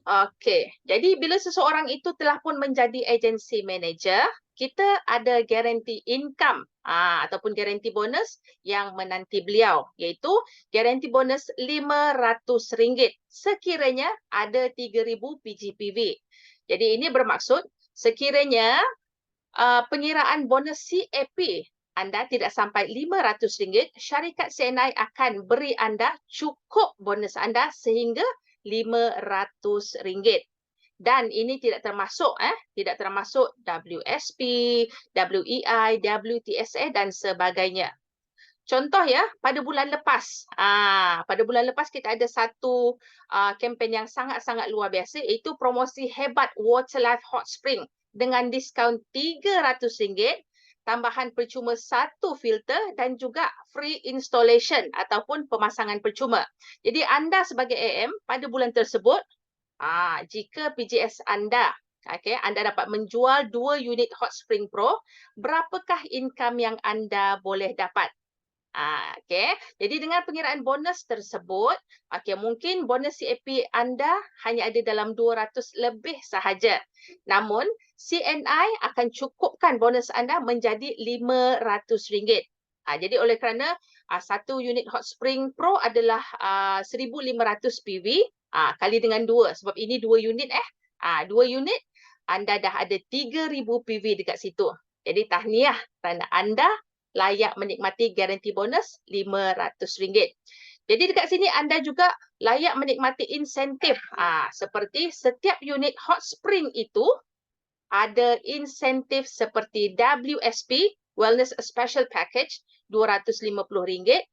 Okey, jadi bila seseorang itu telah pun menjadi agency manager, kita ada guarantee income ataupun guarantee bonus yang menanti beliau, iaitu guarantee bonus RM500 sekiranya ada 3,000 PGPV. Jadi ini bermaksud sekiranya pengiraan bonus CAP anda tidak sampai RM500, syarikat CNI akan beri anda cukup bonus anda sehingga RM500. Dan ini tidak termasuk WSP, WEI, WTSA dan sebagainya. Contoh pada bulan lepas. Pada bulan lepas kita ada satu kempen yang sangat-sangat luar biasa, iaitu promosi hebat Waterlife Hot Spring dengan diskaun RM300, tambahan percuma 1 filter dan juga free installation ataupun pemasangan percuma. Jadi anda sebagai AM pada bulan tersebut, jika PJS anda, anda dapat menjual 2 unit Hot Spring Pro, berapakah income yang anda boleh dapat? Jadi dengan pengiraan bonus tersebut, mungkin bonus CAP anda hanya ada dalam 200 lebih sahaja. Namun, CNI akan cukupkan bonus anda menjadi RM500. Jadi oleh kerana satu unit Hot Spring Pro adalah 1,500 PV, kali dengan 2. Sebab ini 2 unit 2 unit, anda dah ada 3,000 PV dekat situ. Jadi tahniah kerana anda layak menikmati guarantee bonus RM500. Jadi dekat sini anda juga layak menikmati insentif. Seperti setiap unit Hot Spring itu ada insentif seperti WSP, Wellness Special Package, RM250,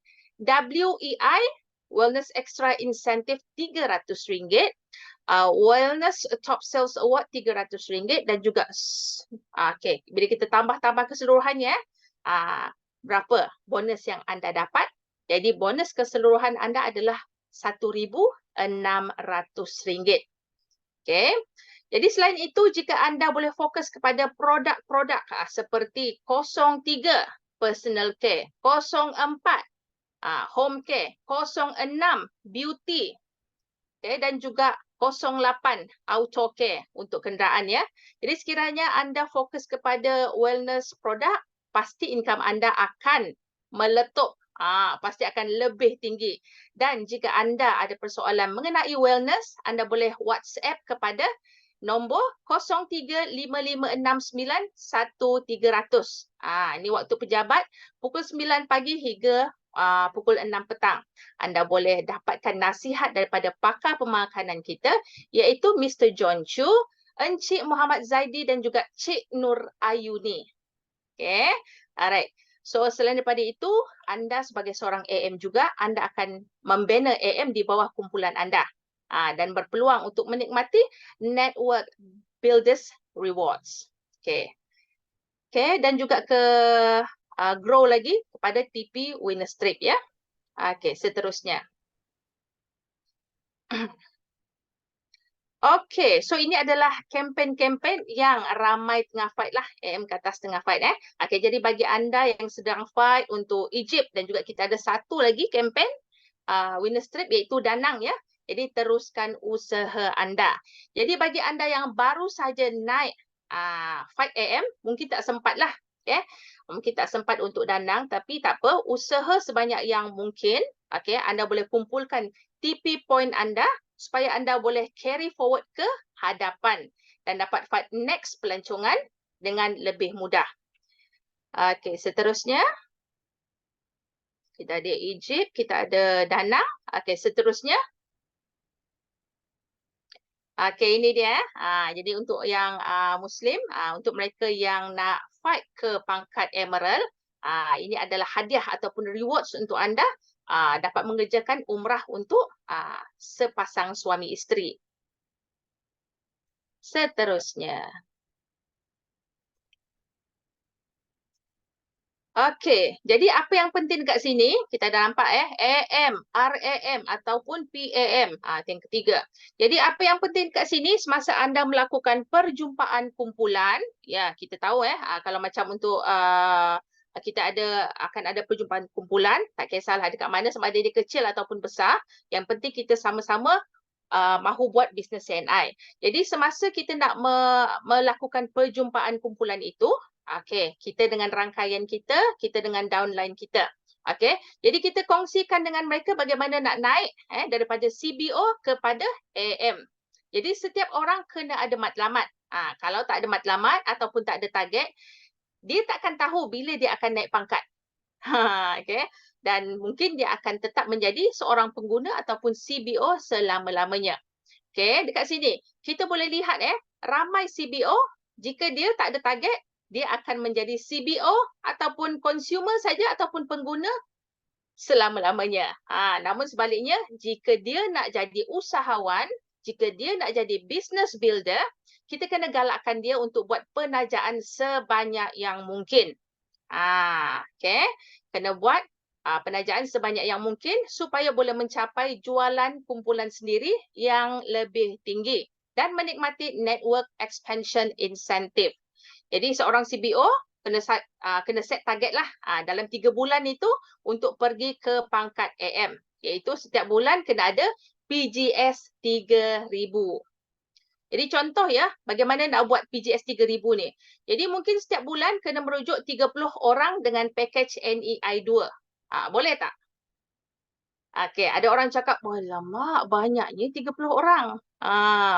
WEI, Wellness Extra Incentive RM300, Wellness Top Sales Award RM300 dan juga bila kita tambah-tambah keseluruhannya, berapa bonus yang anda dapat. Jadi bonus keseluruhan anda adalah RM1,600. Jadi selain itu, jika anda boleh fokus kepada produk-produk seperti 03 personal care, 04 home care, 06 beauty, dan juga 08 auto care untuk kenderaan Jadi sekiranya anda fokus kepada wellness produk, pasti income anda akan meletup. Pasti akan lebih tinggi. Dan jika anda ada persoalan mengenai wellness, anda boleh WhatsApp kepada nombor 0355691300. Ini waktu pejabat pukul 9 pagi hingga pukul 6 petang. Anda boleh dapatkan nasihat daripada pakar pemakanan kita, iaitu Mr. John Chu, Encik Muhammad Zaidi dan juga Cik Nur Ayuni. Alright. So selain daripada itu, anda sebagai seorang AM juga, anda akan membina AM di bawah kumpulan anda. Dan berpeluang untuk menikmati network builders rewards. Okay. Okay, dan juga ke grow lagi kepada TP winner strip ya. Okay, seterusnya. Okay, so ini adalah kempen-kempen yang ramai tengah fight lah. AM ke atas tengah fight. Okay, jadi bagi anda yang sedang fight untuk Egypt dan juga kita ada satu lagi kempen winner strip iaitu Danang ya. Jadi teruskan usaha anda. Jadi bagi anda yang baru saja naik fight AM, mungkin tak sempat lah. Okay? Mungkin tak sempat untuk Danang, tapi tak apa. Usaha sebanyak yang mungkin. Okay? Anda boleh kumpulkan TP point anda supaya anda boleh carry forward ke hadapan dan dapat fight next pelancongan dengan lebih mudah. Okay, seterusnya. Kita ada Egypt, kita ada Danang. Okay, seterusnya. Okay, ini dia. Jadi untuk yang Muslim, untuk mereka yang nak fight ke pangkat Emerald, ini adalah hadiah ataupun rewards untuk anda dapat mengerjakan umrah untuk sepasang suami isteri. Seterusnya. Okey, jadi apa yang penting dekat sini, kita dah nampak AM, RAM ataupun PAM. Itu yang ketiga. Jadi apa yang penting dekat sini semasa anda melakukan perjumpaan kumpulan, ya kita tahu kalau macam untuk kita akan ada perjumpaan kumpulan, tak kisahlah dekat mana sama ada dia kecil ataupun besar, yang penting kita sama-sama mahu buat bisnes CNI. Jadi semasa kita nak melakukan perjumpaan kumpulan itu, okey, kita dengan rangkaian kita, kita dengan downline kita. Okey, jadi kita kongsikan dengan mereka bagaimana nak naik daripada CBO kepada AM. Jadi setiap orang kena ada matlamat. Kalau tak ada matlamat ataupun tak ada target, dia takkan tahu bila dia akan naik pangkat. Okey. Dan mungkin dia akan tetap menjadi seorang pengguna ataupun CBO selama-lamanya. Okey, dekat sini kita boleh lihat ramai CBO jika dia tak ada target, dia akan menjadi CBO ataupun consumer saja ataupun pengguna selama-lamanya. Namun sebaliknya, jika dia nak jadi usahawan, jika dia nak jadi business builder, kita kena galakkan dia untuk buat penajaan sebanyak yang mungkin. Okay. Kena buat penajaan sebanyak yang mungkin supaya boleh mencapai jualan kumpulan sendiri yang lebih tinggi dan menikmati network expansion incentive. Jadi seorang CBO kena set target lah dalam 3 bulan itu untuk pergi ke pangkat AM. Iaitu setiap bulan kena ada PGS 3,000. Jadi contoh bagaimana nak buat PGS 3,000 ni. Jadi mungkin setiap bulan kena merujuk 30 orang dengan package NEI 2. Boleh tak? Okey, ada orang cakap, "Alamak, banyaknya 30 orang."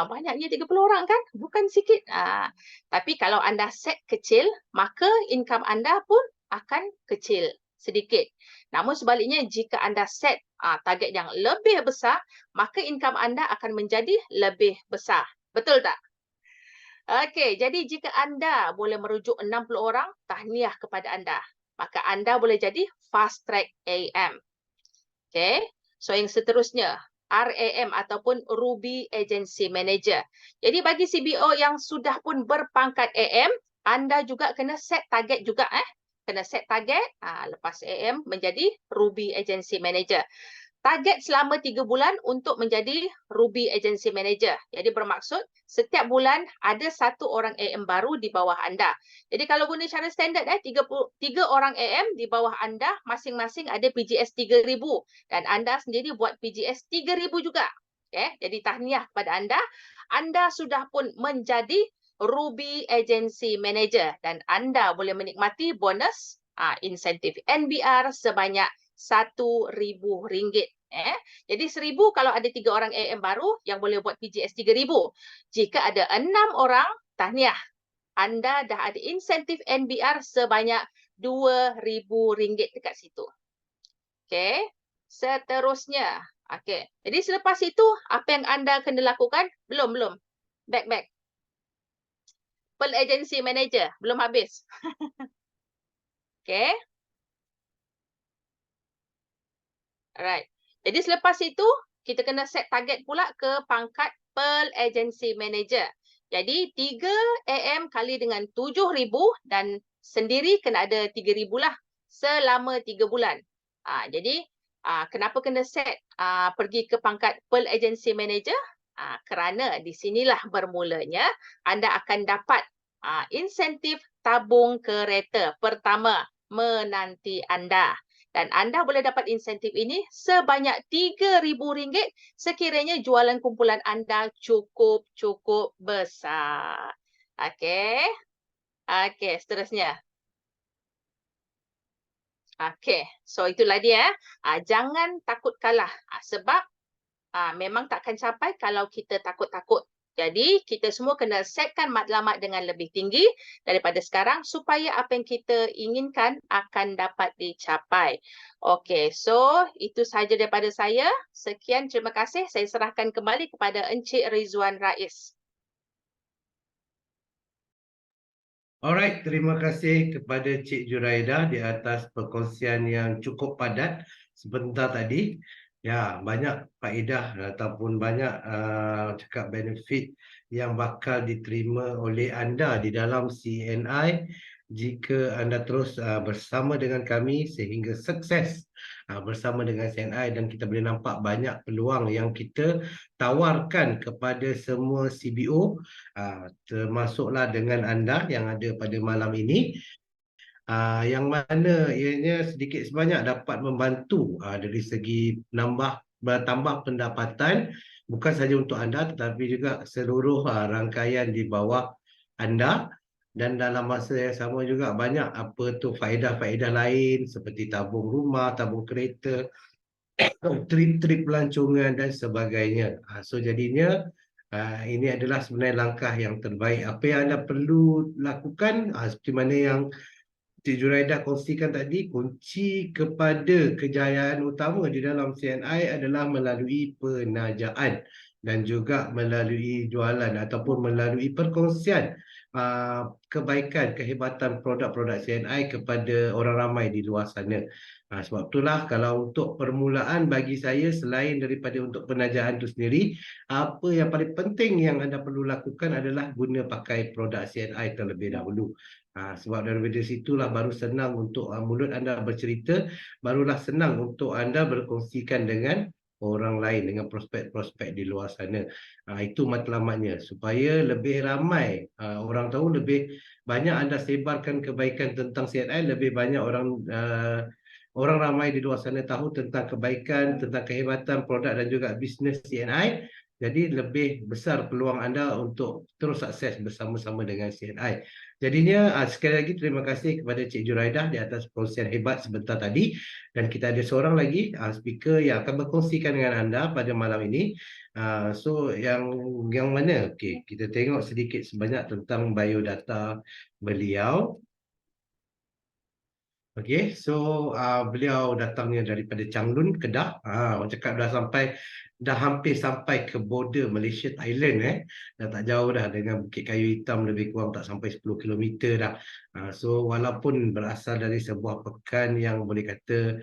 Banyaknya 30 orang kan? Bukan sikit. Tapi kalau anda set kecil, maka income anda pun akan kecil sedikit. Namun sebaliknya, jika anda set target yang lebih besar, maka income anda akan menjadi lebih besar. Betul tak? Okey, jadi jika anda boleh merujuk 60 orang, tahniah kepada anda. Maka anda boleh jadi fast track AM. Okey, so yang seterusnya, RAM ataupun Ruby Agency Manager. Jadi bagi CBO yang sudah pun berpangkat AM, anda juga kena set target juga. Kena set target, lepas AM menjadi Ruby Agency Manager. Target selama 3 bulan untuk menjadi Ruby Agency Manager. Jadi bermaksud setiap bulan ada satu orang AM baru di bawah anda. Jadi kalau guna cara standard 3 orang AM di bawah anda masing-masing ada PGS 3,000 dan anda sendiri buat PGS 3,000 juga. Jadi tahniah kepada anda. Anda sudah pun menjadi Ruby Agency Manager dan anda boleh menikmati bonus insentif NBR sebanyak RM1,000. Jadi 1,000 kalau ada 3 orang AM baru yang boleh buat PGS 3,000. Jika ada 6 orang, tahniah. Anda dah ada insentif NBR sebanyak RM2,000 dekat situ. Okey. Seterusnya. Okey. Jadi selepas itu, apa yang anda kena lakukan? Belum. Back. Pearl Agency Manager. Belum habis. Okey. Alright. Jadi selepas itu, kita kena set target pula ke pangkat Pearl Agency Manager. Jadi 3 AM kali dengan 7,000 dan sendiri kena ada 3,000 lah selama 3 bulan. Jadi kenapa kena set pergi ke pangkat Pearl Agency Manager? Kerana di sinilah bermulanya anda akan dapat insentif tabung kereta pertama menanti anda. Dan anda boleh dapat insentif ini sebanyak RM3,000 sekiranya jualan kumpulan anda cukup besar. Okey. Okey, seterusnya. Okey, so itulah dia. Jangan takut kalah. Sebab memang takkan capai kalau kita takut-takut. Jadi, kita semua kena setkan matlamat dengan lebih tinggi daripada sekarang supaya apa yang kita inginkan akan dapat dicapai. Okey, so itu sahaja daripada saya. Sekian, terima kasih. Saya serahkan kembali kepada Encik Rizwan Rais. Alright, terima kasih kepada Cik Juraidah di atas perkongsian yang cukup padat sebentar tadi. Ya, banyak faedah ataupun banyak cakap benefit yang bakal diterima oleh anda di dalam CNI jika anda terus bersama dengan kami sehingga sukses bersama dengan CNI, dan kita boleh nampak banyak peluang yang kita tawarkan kepada semua CBO, termasuklah dengan anda yang ada pada malam ini. Yang mana ianya sedikit sebanyak dapat membantu dari segi bertambah pendapatan bukan saja untuk anda tetapi juga seluruh rangkaian di bawah anda, dan dalam masa yang sama juga banyak faedah-faedah lain seperti tabung rumah, tabung kereta, trip-trip pelancongan dan sebagainya. So jadinya ini adalah sebenarnya langkah yang terbaik. Apa yang anda perlu lakukan seperti mana yang Cik Juraidah kongsikan tadi, kunci kepada kejayaan utama di dalam CNI adalah melalui penajaan dan juga melalui jualan ataupun melalui perkongsian kebaikan, kehebatan produk-produk CNI kepada orang ramai di luar sana. Sebab itulah kalau untuk permulaan bagi saya, selain daripada untuk penajaan itu sendiri, apa yang paling penting yang anda perlu lakukan adalah guna pakai produk CNI terlebih dahulu. Sebab daripada situlah baru senang untuk mulut anda bercerita, barulah senang untuk anda berkongsikan dengan orang lain, dengan prospek-prospek di luar sana. Itu matlamatnya, supaya lebih ramai orang tahu, lebih banyak anda sebarkan kebaikan tentang CNI, lebih banyak orang ramai di luar sana tahu tentang kebaikan, tentang kehebatan produk dan juga bisnes CNI. Jadi lebih besar peluang anda untuk terus sukses bersama-sama dengan CNI. Jadinya sekali lagi terima kasih kepada Cik Juraidah di atas perkongsian hebat sebentar tadi, dan kita ada seorang lagi speaker yang akan berkongsikan dengan anda pada malam ini. So yang mana? Okey, kita tengok sedikit sebanyak tentang biodata beliau. Okey, so beliau datangnya daripada Changlun, Kedah. Orang cakap dah hampir sampai ke border Malaysia Thailand. Dah tak jauh dah, dengan Bukit Kayu Hitam lebih kurang tak sampai 10 kilometer dah. So walaupun berasal dari sebuah pekan yang boleh kata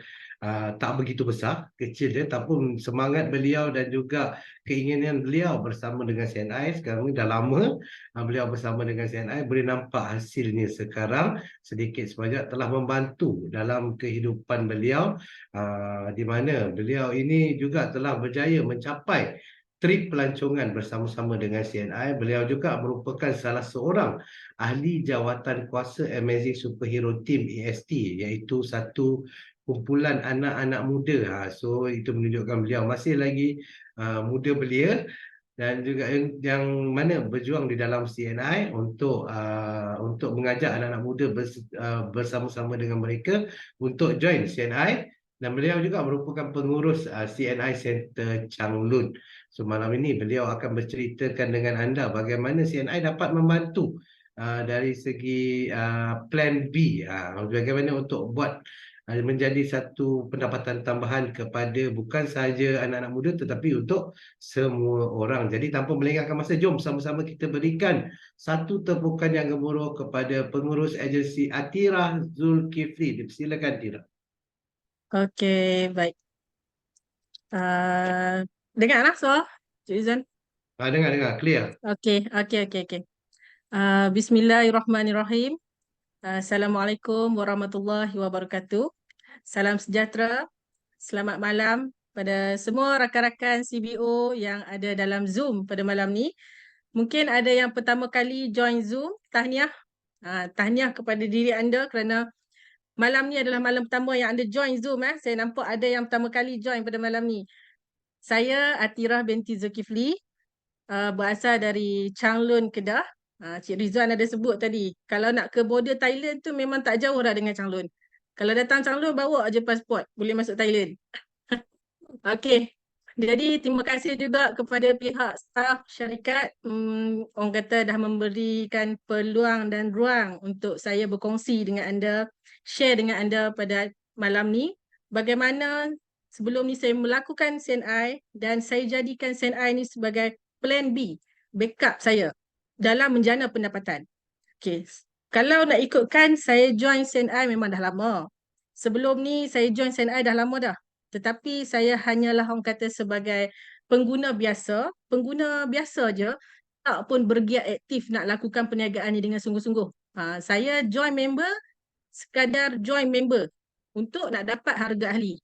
tak begitu besar, kecil dia, tapi semangat beliau dan juga keinginan beliau bersama dengan CNI sekarang ni dah lama. Beliau bersama dengan CNI boleh nampak hasilnya sekarang sedikit sebanyak telah membantu dalam kehidupan beliau, di mana beliau ini juga telah berjaya mencapai trip pelancongan bersama-sama dengan CNI. Beliau juga merupakan salah seorang ahli jawatan kuasa Amazing Superhero Team AST, iaitu satu kumpulan anak-anak muda. So itu menunjukkan beliau masih lagi muda belia, dan juga yang mana berjuang di dalam CNI untuk mengajak anak-anak muda bersama-sama dengan mereka untuk join CNI, dan beliau juga merupakan pengurus CNI Center Changlun. So malam ini beliau akan berceritakan dengan anda bagaimana CNI dapat membantu dari segi plan B, bagaimana untuk buat menjadi satu pendapatan tambahan kepada bukan sahaja anak-anak muda tetapi untuk semua orang. Jadi tanpa melengahkan masa, jom sama-sama kita berikan satu tepukan yang gemuruh kepada pengurus agensi Atira Zulkifli. Silakan Tira. Okey, baik. Dengar lah soal, Cik Izan. Dengar, clear. Okey. Bismillahirrahmanirrahim. Assalamualaikum warahmatullahi wabarakatuh. Salam sejahtera. Selamat malam pada semua rakan-rakan CBO yang ada dalam Zoom pada malam ni. Mungkin ada yang pertama kali join Zoom, tahniah. Tahniah kepada diri anda kerana malam ni adalah malam pertama yang anda join Zoom. Saya nampak ada yang pertama kali join pada malam ni. Saya Atirah binti Zulkifli, berasal dari Changlun, Kedah. Cik Rizwan ada sebut tadi, kalau nak ke border Thailand tu memang tak jauh dah dengan Changlun. Kalau datang Changlun, bawa aje pasport, boleh masuk Thailand. Okey. Jadi terima kasih juga kepada pihak staf syarikat, orang kata dah memberikan peluang dan ruang untuk saya berkongsi dengan anda, share dengan anda pada malam ni. Bagaimana sebelum ni saya melakukan CNI dan saya jadikan CNI ni sebagai plan B, backup saya dalam menjana pendapatan. Okey. Kalau nak ikutkan, saya join CNI memang dah lama. Sebelum ni saya join CNI dah lama dah. Tetapi saya hanyalah orang kata sebagai pengguna biasa je, tak pun bergiat aktif nak lakukan perniagaan ni dengan sungguh-sungguh. Saya join member, sekadar join member untuk nak dapat harga ahli.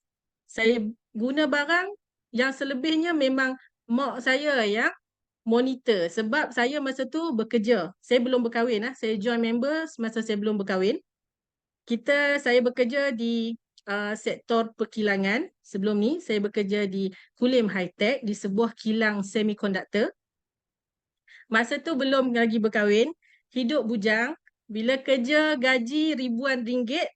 Saya guna barang, yang selebihnya memang mak saya yang monitor sebab saya masa tu bekerja. Saya belum berkahwin. Saya join member semasa saya belum berkahwin. Saya bekerja di sektor perkilangan. Sebelum ni saya bekerja di Kulim High Tech di sebuah kilang semikonduktor. Masa tu belum lagi berkahwin, hidup bujang. Bila kerja gaji ribuan ringgit,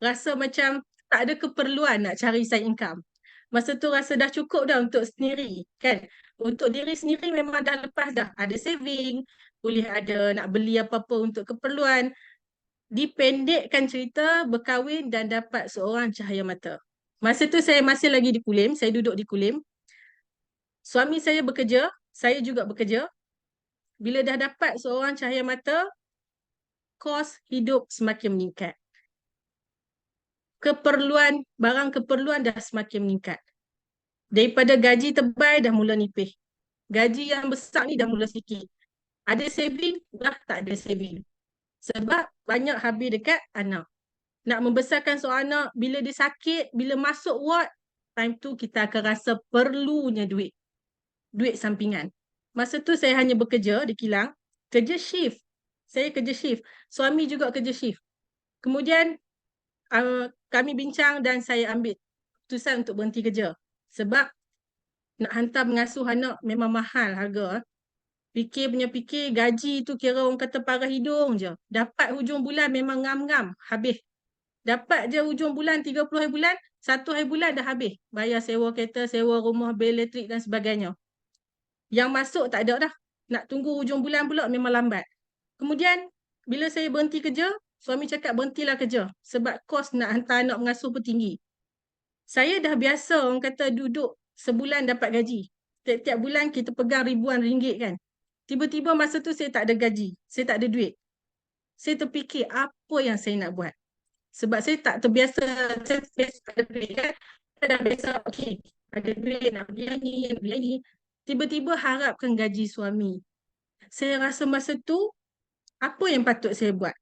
rasa macam tak ada keperluan nak cari side income. Masa tu rasa dah cukup dah untuk sendiri, kan? Untuk diri sendiri memang dah lepas dah. Ada saving, boleh ada nak beli apa-apa untuk keperluan. Dipendekkan cerita, berkahwin dan dapat seorang cahaya mata. Masa tu saya masih lagi di Kulim, saya duduk di Kulim. Suami saya bekerja, saya juga bekerja. Bila dah dapat seorang cahaya mata, kos hidup semakin meningkat. Barang keperluan dah semakin meningkat. Daripada gaji tebal dah mula nipis. Gaji yang besar ni dah mula sikit. Ada saving, dah tak ada saving. Sebab banyak habis dekat anak. Nak membesarkan seorang anak, bila dia sakit, bila masuk ward, time tu kita akan rasa perlunya duit. Duit sampingan. Masa tu saya hanya bekerja di kilang, kerja shift. Saya kerja shift. Suami juga kerja shift. Kemudian kami bincang dan saya ambil keputusan untuk berhenti kerja. Sebab nak hantar mengasuh anak memang mahal harga. Fikir gaji tu kira orang kata parah hidung je. Dapat hujung bulan memang ngam-ngam, habis. Dapat je hujung bulan 30 hari bulan, 1 hari bulan dah habis. Bayar sewa kereta, sewa rumah, bil elektrik dan sebagainya. Yang masuk tak ada dah. Nak tunggu hujung bulan pula memang lambat. Kemudian bila saya berhenti kerja, suami cakap berhentilah kerja. Sebab kos nak hantar anak mengasuh pun tinggi. Saya dah biasa orang kata duduk sebulan dapat gaji. Tiap-tiap bulan kita pegang ribuan ringgit kan. Tiba-tiba masa tu saya tak ada gaji. Saya tak ada duit. Saya terfikir apa yang saya nak buat. Sebab saya tak terbiasa, saya tak ada duit kan. Saya dah biasa, okey, ada duit nak beli ni. Tiba-tiba harapkan gaji suami. Saya rasa masa tu, apa yang patut saya buat?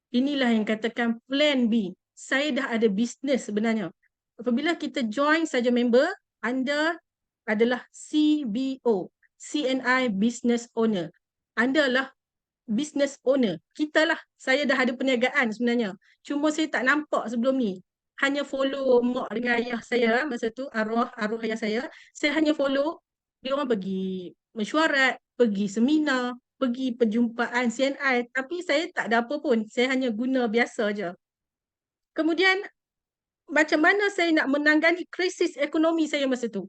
Inilah yang katakan plan B. Saya dah ada bisnes sebenarnya. Apabila kita join saja member, anda adalah CBO, CNI Business Owner. Anda adalah business owner. Kita lah, saya dah ada perniagaan sebenarnya. Cuma saya tak nampak sebelum ni. Hanya follow mak dengan ayah saya masa tu, arwah ayah saya. Saya hanya follow, dia orang pergi mesyuarat, pergi seminar, pergi perjumpaan CNI. Tapi saya tak ada apa pun. Saya hanya guna biasa je. Kemudian, macam mana saya nak menangani krisis ekonomi saya masa tu?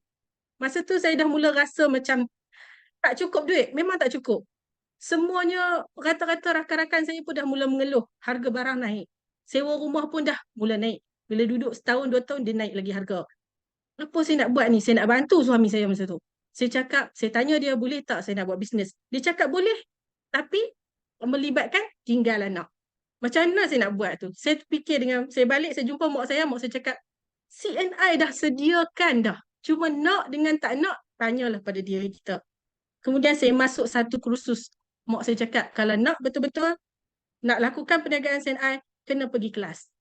Masa tu saya dah mula rasa macam tak cukup duit. Memang tak cukup. Semuanya rata-rata rakan-rakan saya pun dah mula mengeluh. Harga barang naik. Sewa rumah pun dah mula naik. Bila duduk setahun, 2 tahun, dia naik lagi harga. Apa saya nak buat ni? Saya nak bantu suami saya masa tu. Saya cakap, saya tanya dia, boleh tak saya nak buat bisnes? Dia cakap boleh. Tapi melibatkan tinggal anak. Macam mana saya nak buat tu? Saya fikir saya balik, saya jumpa mak saya cakap, CNI dah sediakan dah Cuma nak dengan tak nak, tanyalah pada diri kita. Kemudian saya masuk satu kursus. Mak saya cakap, kalau nak betul-betul nak lakukan perniagaan CNI, kena pergi kelas.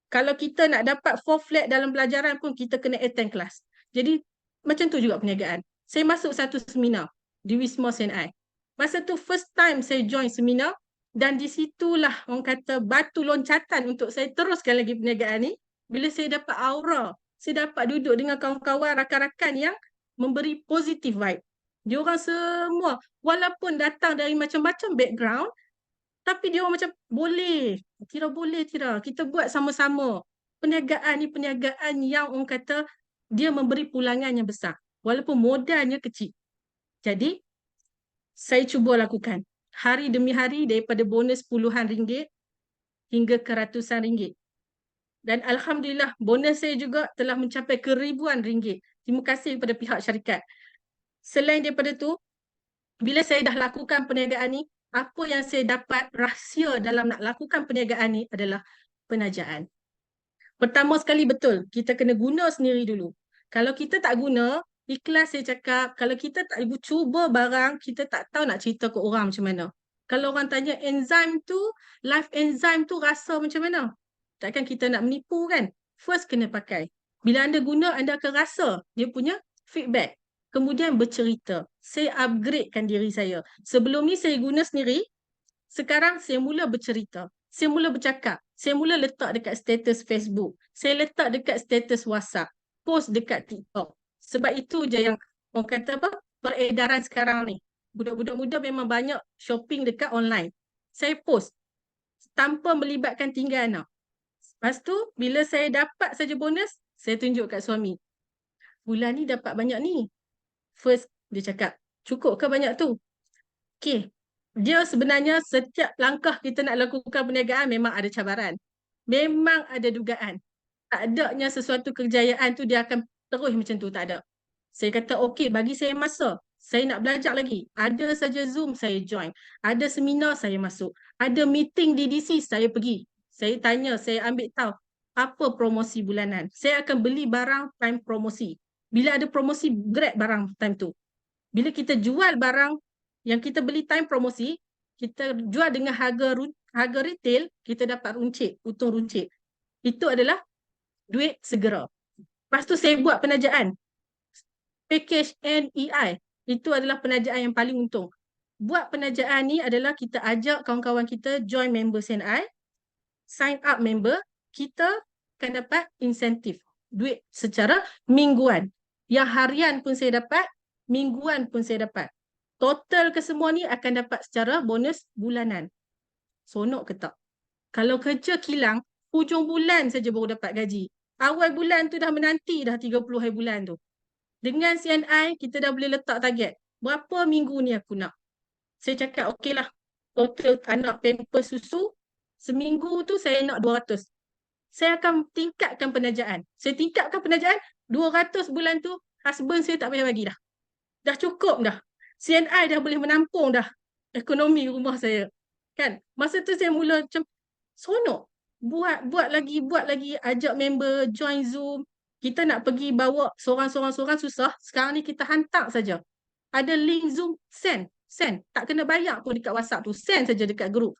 Kalau kita nak dapat 4 flat dalam pelajaran pun, kita kena attend kelas. Jadi, macam tu juga perniagaan. Saya masuk satu seminar di Wisma CNI. Masa tu first time saya join seminar, dan di situlah orang kata batu loncatan untuk saya teruskan lagi perniagaan ni. Bila saya dapat aura, saya dapat duduk dengan kawan-kawan, rakan-rakan yang memberi positive vibe. Diorang semua, walaupun datang dari macam-macam background, tapi dia orang macam boleh, Tira boleh Tira, kita buat sama-sama. Perniagaan ni perniagaan yang orang kata dia memberi pulangan yang besar, walaupun modalnya kecil. Jadi, saya cuba lakukan. Hari demi hari daripada bonus puluhan ringgit hingga ke ratusan ringgit. Dan Alhamdulillah, bonus saya juga telah mencapai ke ribuan ringgit. Terima kasih kepada pihak syarikat. Selain daripada tu, bila saya dah lakukan perniagaan ni, apa yang saya dapat rahsia dalam nak lakukan perniagaan ni adalah penajaan. Pertama sekali betul, kita kena guna sendiri dulu. Kalau kita tak guna, ikhlas saya cakap, kalau kita tak ibu cuba barang, kita tak tahu nak cerita ke orang macam mana. Kalau orang tanya enzim tu, live enzyme tu rasa macam mana? Takkan kita nak menipu kan? First kena pakai. Bila anda guna, anda akan rasa dia punya feedback. Kemudian bercerita. Saya upgradekan diri saya. Sebelum ni saya guna sendiri, sekarang saya mula bercerita. Saya mula bercakap. Saya mula letak dekat status Facebook. Saya letak dekat status WhatsApp. Post dekat TikTok. Sebab itu je yang orang kata apa? Peredaran sekarang ni. Budak-budak muda memang banyak shopping dekat online. Saya post tanpa melibatkan tinggal anak. Lepas tu, bila saya dapat saja bonus, saya tunjuk kat suami. Bulan ni dapat banyak ni. First, dia cakap, cukup ke banyak tu? Okay. Dia sebenarnya setiap langkah kita nak lakukan perniagaan memang ada cabaran. Memang ada dugaan. Tak adanya sesuatu kejayaan tu dia akan terus macam tu, tak ada. Saya kata, okey, bagi saya masa. Saya nak belajar lagi. Ada saja Zoom, saya join. Ada seminar, saya masuk. Ada meeting DDC, saya pergi. Saya tanya, saya ambil tahu apa promosi bulanan. Saya akan beli barang time promosi. Bila ada promosi, grab barang time tu. Bila kita jual barang yang kita beli time promosi, kita jual dengan harga retail, kita dapat runcit, untung runcit. Itu adalah duit segera. Lepas tu saya buat penajaan. Package NEI, itu adalah penajaan yang paling untung. Buat penajaan ni adalah kita ajak kawan-kawan kita join member CNI, sign up member, kita akan dapat insentif. Duit secara mingguan. Yang harian pun saya dapat, mingguan pun saya dapat. Total kesemua ni akan dapat secara bonus bulanan. Sonok ke tak? Kalau kerja kilang, hujung bulan saja baru dapat gaji. Awal bulan tu dah menanti dah 30 hari bulan tu. Dengan CNI, kita dah boleh letak target. Berapa minggu ni aku nak? Saya cakap, okey lah. Total anak pampers susu, seminggu tu saya nak 200. Saya akan tingkatkan penajaan. Saya tingkatkan penajaan, 200 bulan tu, husband saya tak payah bagi dah. Dah cukup dah. CNI dah boleh menampung dah ekonomi rumah saya. Kan? Masa tu saya mula macam sonok. Buat lagi, ajak member, join Zoom. Kita nak pergi bawa seorang-seorang susah. Sekarang ni kita hantar saja. Ada link Zoom, send. Tak kena bayar pun dekat WhatsApp tu. Send saja dekat grup.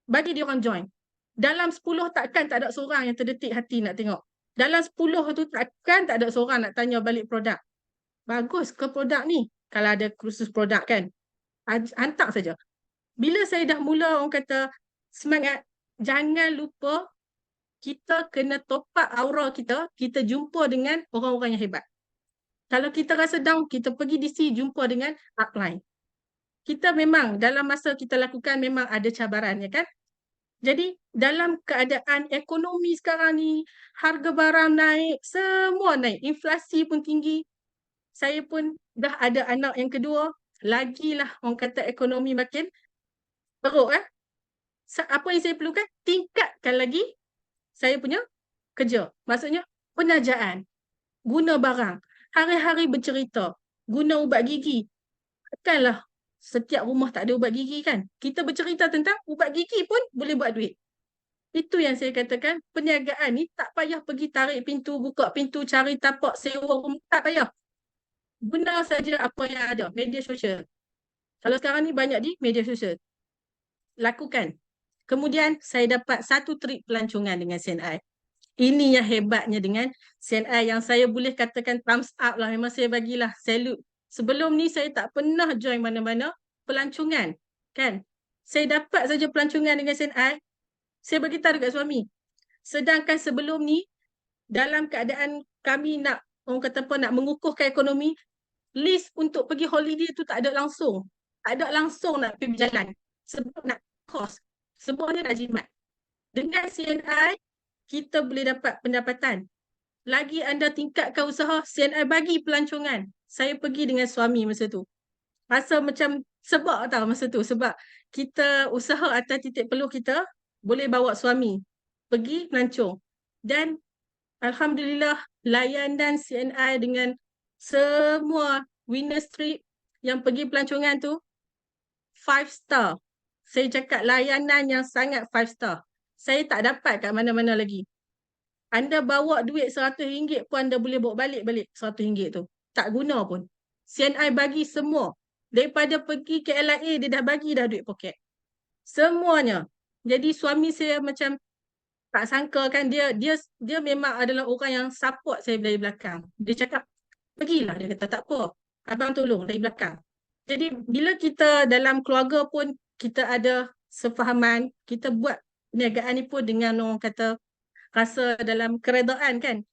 Bagi dia orang join. Dalam 10 takkan tak ada seorang yang terdetik hati nak tengok. Dalam 10 tu takkan tak ada seorang nak tanya balik produk. Bagus ke produk ni? Kalau ada kursus produk kan. Hantar saja. Bila saya dah mula orang kata semangat, jangan lupa kita kena top up aura kita, kita jumpa dengan orang-orang yang hebat. Kalau kita rasa down, kita pergi DC jumpa dengan upline. Kita memang dalam masa kita lakukan memang ada cabaran, ya kan? Jadi dalam keadaan ekonomi sekarang ni, harga barang naik, semua naik, inflasi pun tinggi. Saya pun dah ada anak yang kedua, lagilah orang kata ekonomi makin teruk. Apa yang saya perlukan? Tingkatkan lagi saya punya kerja. Maksudnya penajaan, guna barang, hari-hari bercerita, guna ubat gigi. Takkanlah setiap rumah tak ada ubat gigi kan? Kita bercerita tentang ubat gigi pun boleh buat duit. Itu yang saya katakan, perniagaan ni tak payah pergi tarik pintu, buka pintu, cari tapak, sewa rumah, tak payah. Benar saja apa yang ada, media sosial. Kalau sekarang ni banyak di media sosial. Lakukan. Kemudian saya dapat satu trip pelancongan dengan CNI. Ini yang hebatnya dengan CNI yang saya boleh katakan thumbs up lah. Memang saya bagilah salute. Sebelum ni saya tak pernah join mana-mana pelancongan. Kan? Saya dapat saja pelancongan dengan CNI. Saya beritahu dekat suami. Sedangkan sebelum ni, dalam keadaan kami nak, orang kata apa, nak mengukuhkan ekonomi, list untuk pergi holiday tu tak ada langsung. Tak ada langsung nak pergi berjalan. Sebab nak kos. Semuanya nak jimat. Dengan CNI, kita boleh dapat pendapatan. Lagi anda tingkatkan usaha, CNI bagi pelancongan. Saya pergi dengan suami masa tu. Rasa macam sebab tau masa tu. Sebab kita usaha atas titik peluh kita, boleh bawa suami pergi pelancong. Dan Alhamdulillah, layanan CNI dengan semua winners trip yang pergi pelancongan tu 5 star. Saya cakap layanan yang sangat 5 star. Saya tak dapat kat mana-mana lagi. Anda bawa duit RM100 pun anda boleh bawa balik RM100 tu. Tak guna pun. CNI bagi semua. Daripada pergi ke LIA, dia dah bagi dah duit poket. Semuanya. Jadi suami saya macam tak sangka kan, dia memang adalah orang yang support saya dari belakang. Dia cakap, pergilah. Dia kata, tak apa. Abang tolong dari belakang. Jadi bila kita dalam keluarga pun kita ada sefahaman, kita buat perniagaan ni pun dengan orang kata rasa dalam keredaan kan.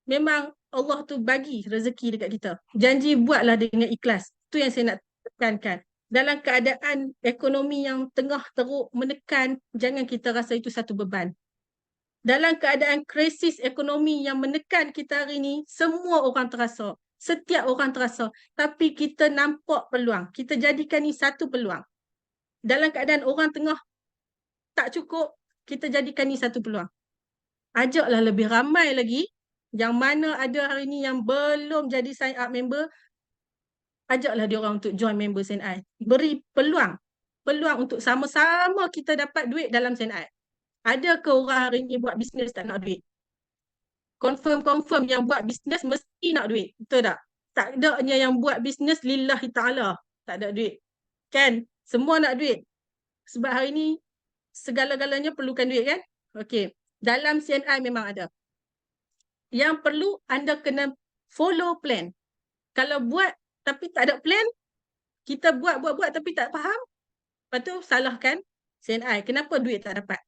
Memang Allah tu bagi rezeki dekat kita. Janji buatlah dengan ikhlas. Tu yang saya nak tekankan. Dalam keadaan ekonomi yang tengah teruk menekan, jangan kita rasa itu satu beban. Dalam keadaan krisis ekonomi yang menekan kita hari ini, semua orang terasa. Setiap orang terasa. Tapi kita nampak peluang. Kita jadikan ni satu peluang. Dalam keadaan orang tengah tak cukup, kita jadikan ni satu peluang. Ajaklah lebih ramai lagi yang mana ada hari ni yang belum jadi sign up member, ajaklah dia orang untuk join member CNI. Beri peluang. Peluang untuk sama-sama kita dapat duit dalam CNI. Ada ke orang hari ni buat bisnes tak nak duit? Confirm yang buat bisnes mesti nak duit. Betul tak? Tak adanya yang buat bisnes lillahi ta'ala. Tak ada duit. Kan? Semua nak duit. Sebab hari ni segala-galanya perlukan duit kan? Okey. Dalam CNI memang ada. Yang perlu anda kena follow plan. Kalau buat tapi tak ada plan, kita buat tapi tak faham, lepas tu salahkan CNI. Kenapa duit tak dapat?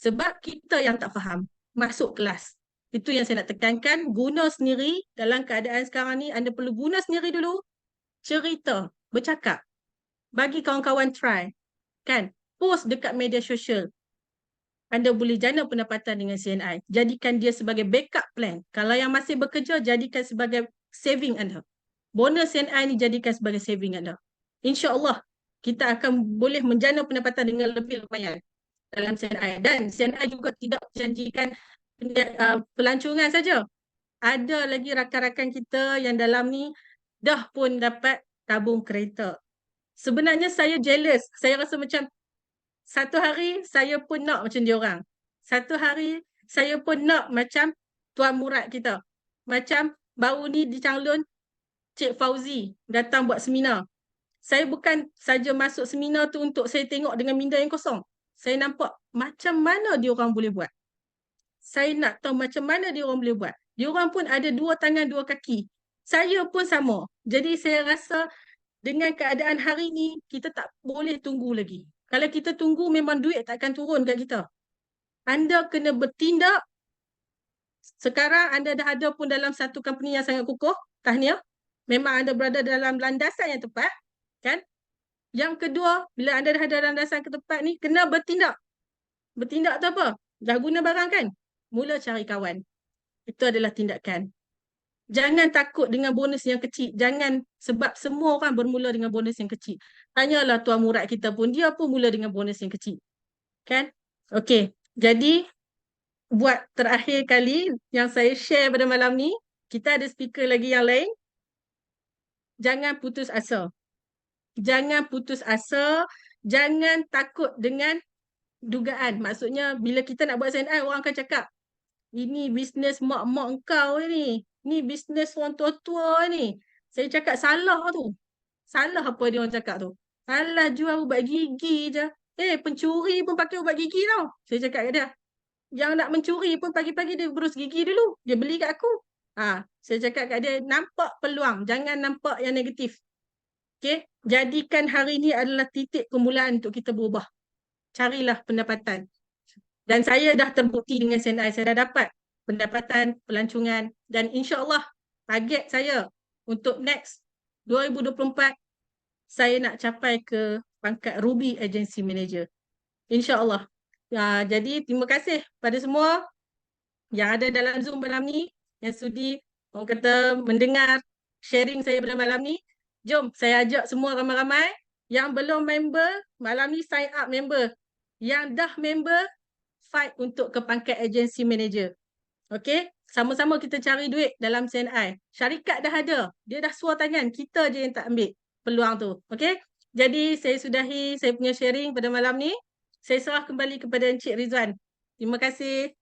Sebab kita yang tak faham. Masuk kelas. Itu yang saya nak tekankan. Guna sendiri dalam keadaan sekarang ni. Anda perlu guna sendiri dulu. Cerita. Bercakap. Bagi kawan-kawan try. Kan? Post dekat media sosial. Anda boleh jana pendapatan dengan CNI. Jadikan dia sebagai backup plan. Kalau yang masih bekerja, jadikan sebagai saving anda. Bonus CNI ni jadikan sebagai saving anda. InsyaAllah, kita akan boleh menjana pendapatan dengan lebih lumayan dalam CNI. Dan CNI juga tidak janjikan pelancongan saja. Ada lagi rakan-rakan kita yang dalam ni dah pun dapat tabung kereta. Sebenarnya saya jealous. Saya rasa macam satu hari saya pun nak macam dia orang. Satu hari saya pun nak macam Tuan Murad kita. Macam baru ni di Changlun, Cik Fauzi datang buat seminar. Saya bukan saja masuk seminar tu untuk saya tengok dengan minda yang kosong. Saya nampak macam mana dia orang boleh buat. Saya nak tahu macam mana dia orang boleh buat. Dia orang pun ada 2 tangan, 2 kaki. Saya pun sama. Jadi saya rasa dengan keadaan hari ni, kita tak boleh tunggu lagi. Kalau kita tunggu, memang duit tak akan turun kat kita. Anda kena bertindak. Sekarang anda dah ada pun dalam satu company yang sangat kukuh. Tahniah. Memang anda berada dalam landasan yang tepat. Kan? Yang kedua, bila anda dah ada landasan ke tepat ni, kena bertindak. Bertindak tu apa? Dah guna barang kan? Mula cari kawan. Itu adalah tindakan. Jangan takut dengan bonus yang kecil. Jangan, sebab semua orang bermula dengan bonus yang kecil. Tanyalah Tuan Murad kita pun, dia pun mula dengan bonus yang kecil. Kan? Okey. Jadi, buat terakhir kali yang saya share pada malam ni, kita ada speaker lagi yang lain. Jangan putus asa. Jangan putus asa. Jangan takut dengan dugaan. Maksudnya bila kita nak buat SNI, orang akan cakap, ini bisnes mak-mak engkau ni. Ni bisnes orang tua-tua ni. Saya cakap salah tu. Salah apa dia orang cakap tu. Salah jual ubat gigi je. Pencuri pun pakai ubat gigi tau. Saya cakap kat dia. Yang nak mencuri pun pagi-pagi dia berus gigi dulu. Dia beli kat aku. Saya cakap kat dia, nampak peluang. Jangan nampak yang negatif. Okay? Jadikan hari ni adalah titik permulaan untuk kita berubah. Carilah pendapatan. Dan saya dah terbukti dengan SNI, saya dah dapat pendapatan, pelancongan dan insya-Allah target saya untuk next 2024 saya nak capai ke pangkat Ruby Agency Manager. InsyaAllah. Jadi terima kasih pada semua yang ada dalam Zoom malam ni, yang sudi orang kata mendengar sharing saya pada malam ni. Jom saya ajak semua ramai-ramai yang belum member, malam ni sign up member. Yang dah member, fight untuk ke pangkat agency manager. Okey, sama-sama kita cari duit dalam CNI. Syarikat dah ada, dia dah suar tangan, kita je yang tak ambil peluang tu. Okey, jadi saya sudahi saya punya sharing pada malam ni. Saya serah kembali kepada Encik Rizwan. Terima kasih.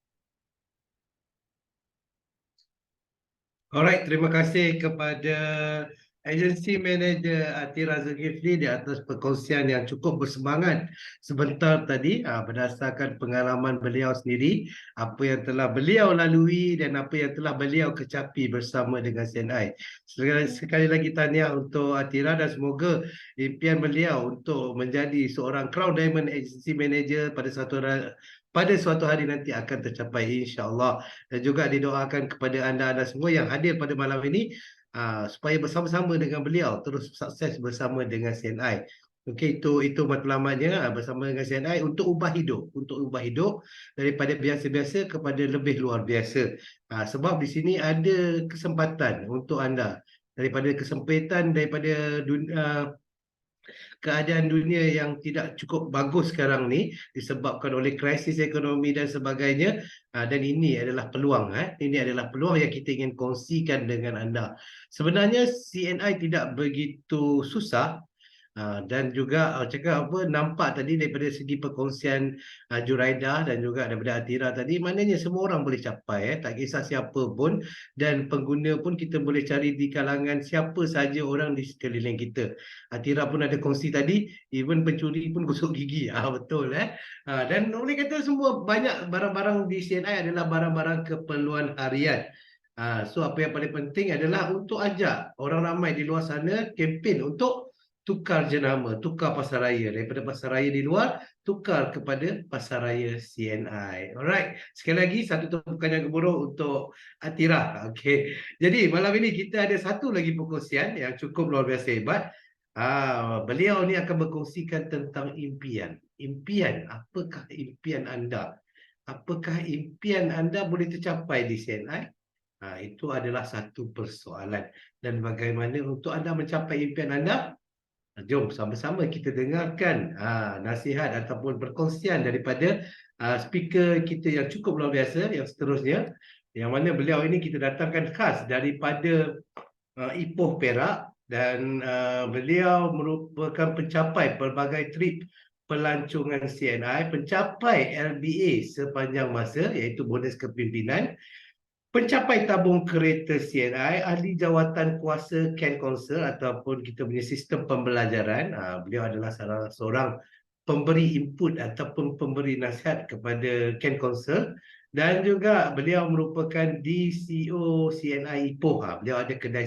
Alright, terima kasih kepada Agency Manager Atira Zulkifli di atas perkongsian yang cukup bersemangat sebentar tadi berdasarkan pengalaman beliau sendiri, apa yang telah beliau lalui dan apa yang telah beliau kecapi bersama dengan CNI. Sekali lagi tahniah untuk Atira dan semoga impian beliau untuk menjadi seorang Crown Diamond Agency Manager pada suatu hari nanti akan tercapai insya-Allah. Dan juga didoakan kepada anda-anda semua yang hadir pada malam ini supaya bersama-sama dengan beliau terus sukses bersama dengan CNI. Okey, itu matlamatnya bersama dengan CNI untuk ubah hidup daripada biasa-biasa kepada lebih luar biasa. Sebab di sini ada kesempatan untuk anda daripada kesempitan, daripada keadaan dunia yang tidak cukup bagus sekarang ni disebabkan oleh krisis ekonomi dan sebagainya, dan ini adalah peluang ini adalah peluang yang kita ingin kongsikan dengan anda. Sebenarnya CNI tidak begitu susah. Dan juga cakap apa, nampak tadi daripada segi perkongsian Juraidah dan juga daripada Atira tadi, maknanya semua orang boleh capai, tak kisah siapa pun, dan pengguna pun kita boleh cari di kalangan siapa saja orang di sekeliling kita. Atira pun ada kongsi tadi, even pencuri pun gosok gigi. Betul dan boleh kata semua banyak barang-barang di CNI adalah barang-barang keperluan harian. So apa yang paling penting adalah untuk ajak orang ramai di luar sana kempen untuk tukar jenama, tukar pasaraya. Daripada pasaraya di luar, tukar kepada pasaraya CNI. Alright. Sekali lagi, satu tepukan yang gemuruh untuk Atira. Okey. Jadi, malam ini kita ada satu lagi perkongsian yang cukup luar biasa hebat. Beliau ni akan berkongsikan tentang impian. Impian, apakah impian anda? Apakah impian anda boleh tercapai di CNI? Itu adalah satu persoalan. Dan bagaimana untuk anda mencapai impian anda? Jom sama-sama kita dengarkan nasihat ataupun perkongsian daripada speaker kita yang cukup luar biasa yang seterusnya, yang mana beliau ini kita datangkan khas daripada Ipoh Perak, dan beliau merupakan pencapai pelbagai trip pelancongan CNI, pencapai LBA sepanjang masa iaitu bonus kepimpinan, pencapai tabung kereta CNI, ahli jawatan kuasa Ken Council ataupun kita punya sistem pembelajaran. Beliau adalah salah seorang pemberi input ataupun pemberi nasihat kepada Ken Council, dan juga beliau merupakan DCO CNI Ipoh. Beliau ada kedai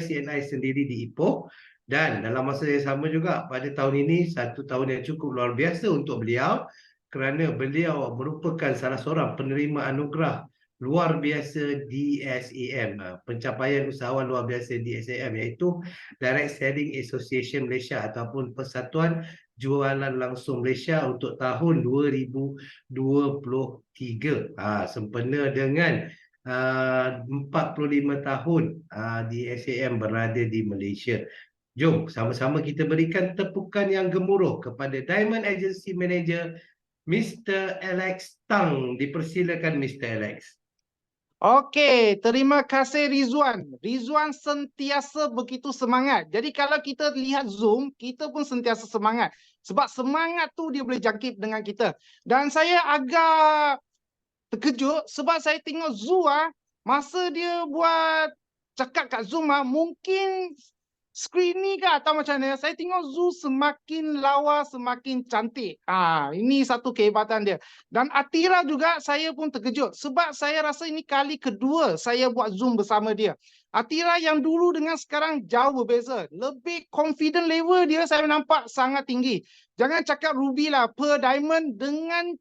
CNI sendiri di Ipoh, dan dalam masa yang sama juga pada tahun ini satu tahun yang cukup luar biasa untuk beliau, kerana beliau merupakan salah seorang penerima anugerah luar biasa DSAM, pencapaian usahawan luar biasa DSAM, iaitu Direct Selling Association Malaysia ataupun Persatuan Jualan Langsung Malaysia untuk tahun 2023, sempena dengan 45 tahun DSAM berada di Malaysia. Jom sama-sama kita berikan tepukan yang gemuruh kepada Diamond Agency Manager Mr. Alex Tang. Dipersilakan Mr. Alex. Okey, terima kasih Rizwan. Rizwan sentiasa begitu semangat. Jadi kalau kita lihat Zoom, kita pun sentiasa semangat. Sebab semangat tu dia boleh jangkit dengan kita. Dan saya agak terkejut sebab saya tengok Zul masa dia buat cakap kat Zoom mungkin skrin ni ke atau macam mana, saya tengok Zul semakin lawa, semakin cantik. Ini satu kehebatan dia. Dan Atira juga saya pun terkejut sebab saya rasa ini kali kedua saya buat Zoom bersama dia. Atira yang dulu dengan sekarang jauh berbeza. Lebih confident level dia saya nampak sangat tinggi. Jangan cakap Ruby lah, per diamond dengan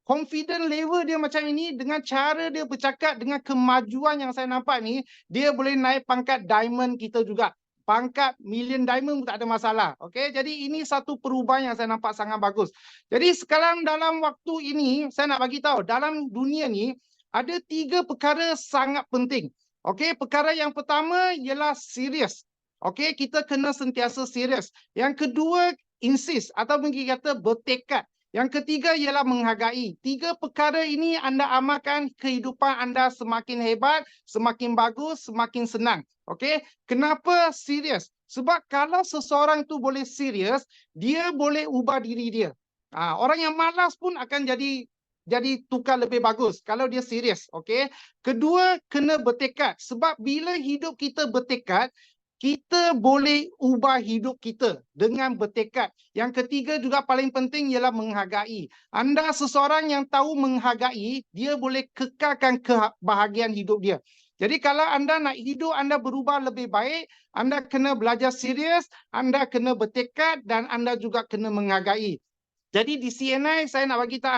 confident level dia macam ini, dengan cara dia bercakap, dengan kemajuan yang saya nampak ni, dia boleh naik pangkat diamond kita juga. Pangkat million diamond pun tak ada masalah. Okey, jadi ini satu perubahan yang saya nampak sangat bagus. Jadi sekarang dalam waktu ini, saya nak bagi tahu, dalam dunia ni, ada 3 perkara sangat penting. Okey, perkara yang pertama ialah serius. Okey, kita kena sentiasa serius. Yang kedua, insist ataupun kita kata bertekad. Yang ketiga ialah menghargai. 3 perkara ini anda amalkan, kehidupan anda semakin hebat, semakin bagus, semakin senang. Okey? Kenapa serius? Sebab kalau seseorang tu boleh serius, dia boleh ubah diri dia. Orang yang malas pun akan jadi tukar lebih bagus kalau dia serius. Okey? Kedua, kena bertekad. Sebab bila hidup kita bertekad, kita boleh ubah hidup kita dengan bertekad. Yang ketiga juga paling penting ialah menghargai. Anda seseorang yang tahu menghargai, dia boleh kekalkan kebahagiaan hidup dia. Jadi kalau anda nak hidup anda berubah lebih baik, anda kena belajar serius, anda kena bertekad dan anda juga kena menghargai. Jadi di CNI saya nak bagi tahu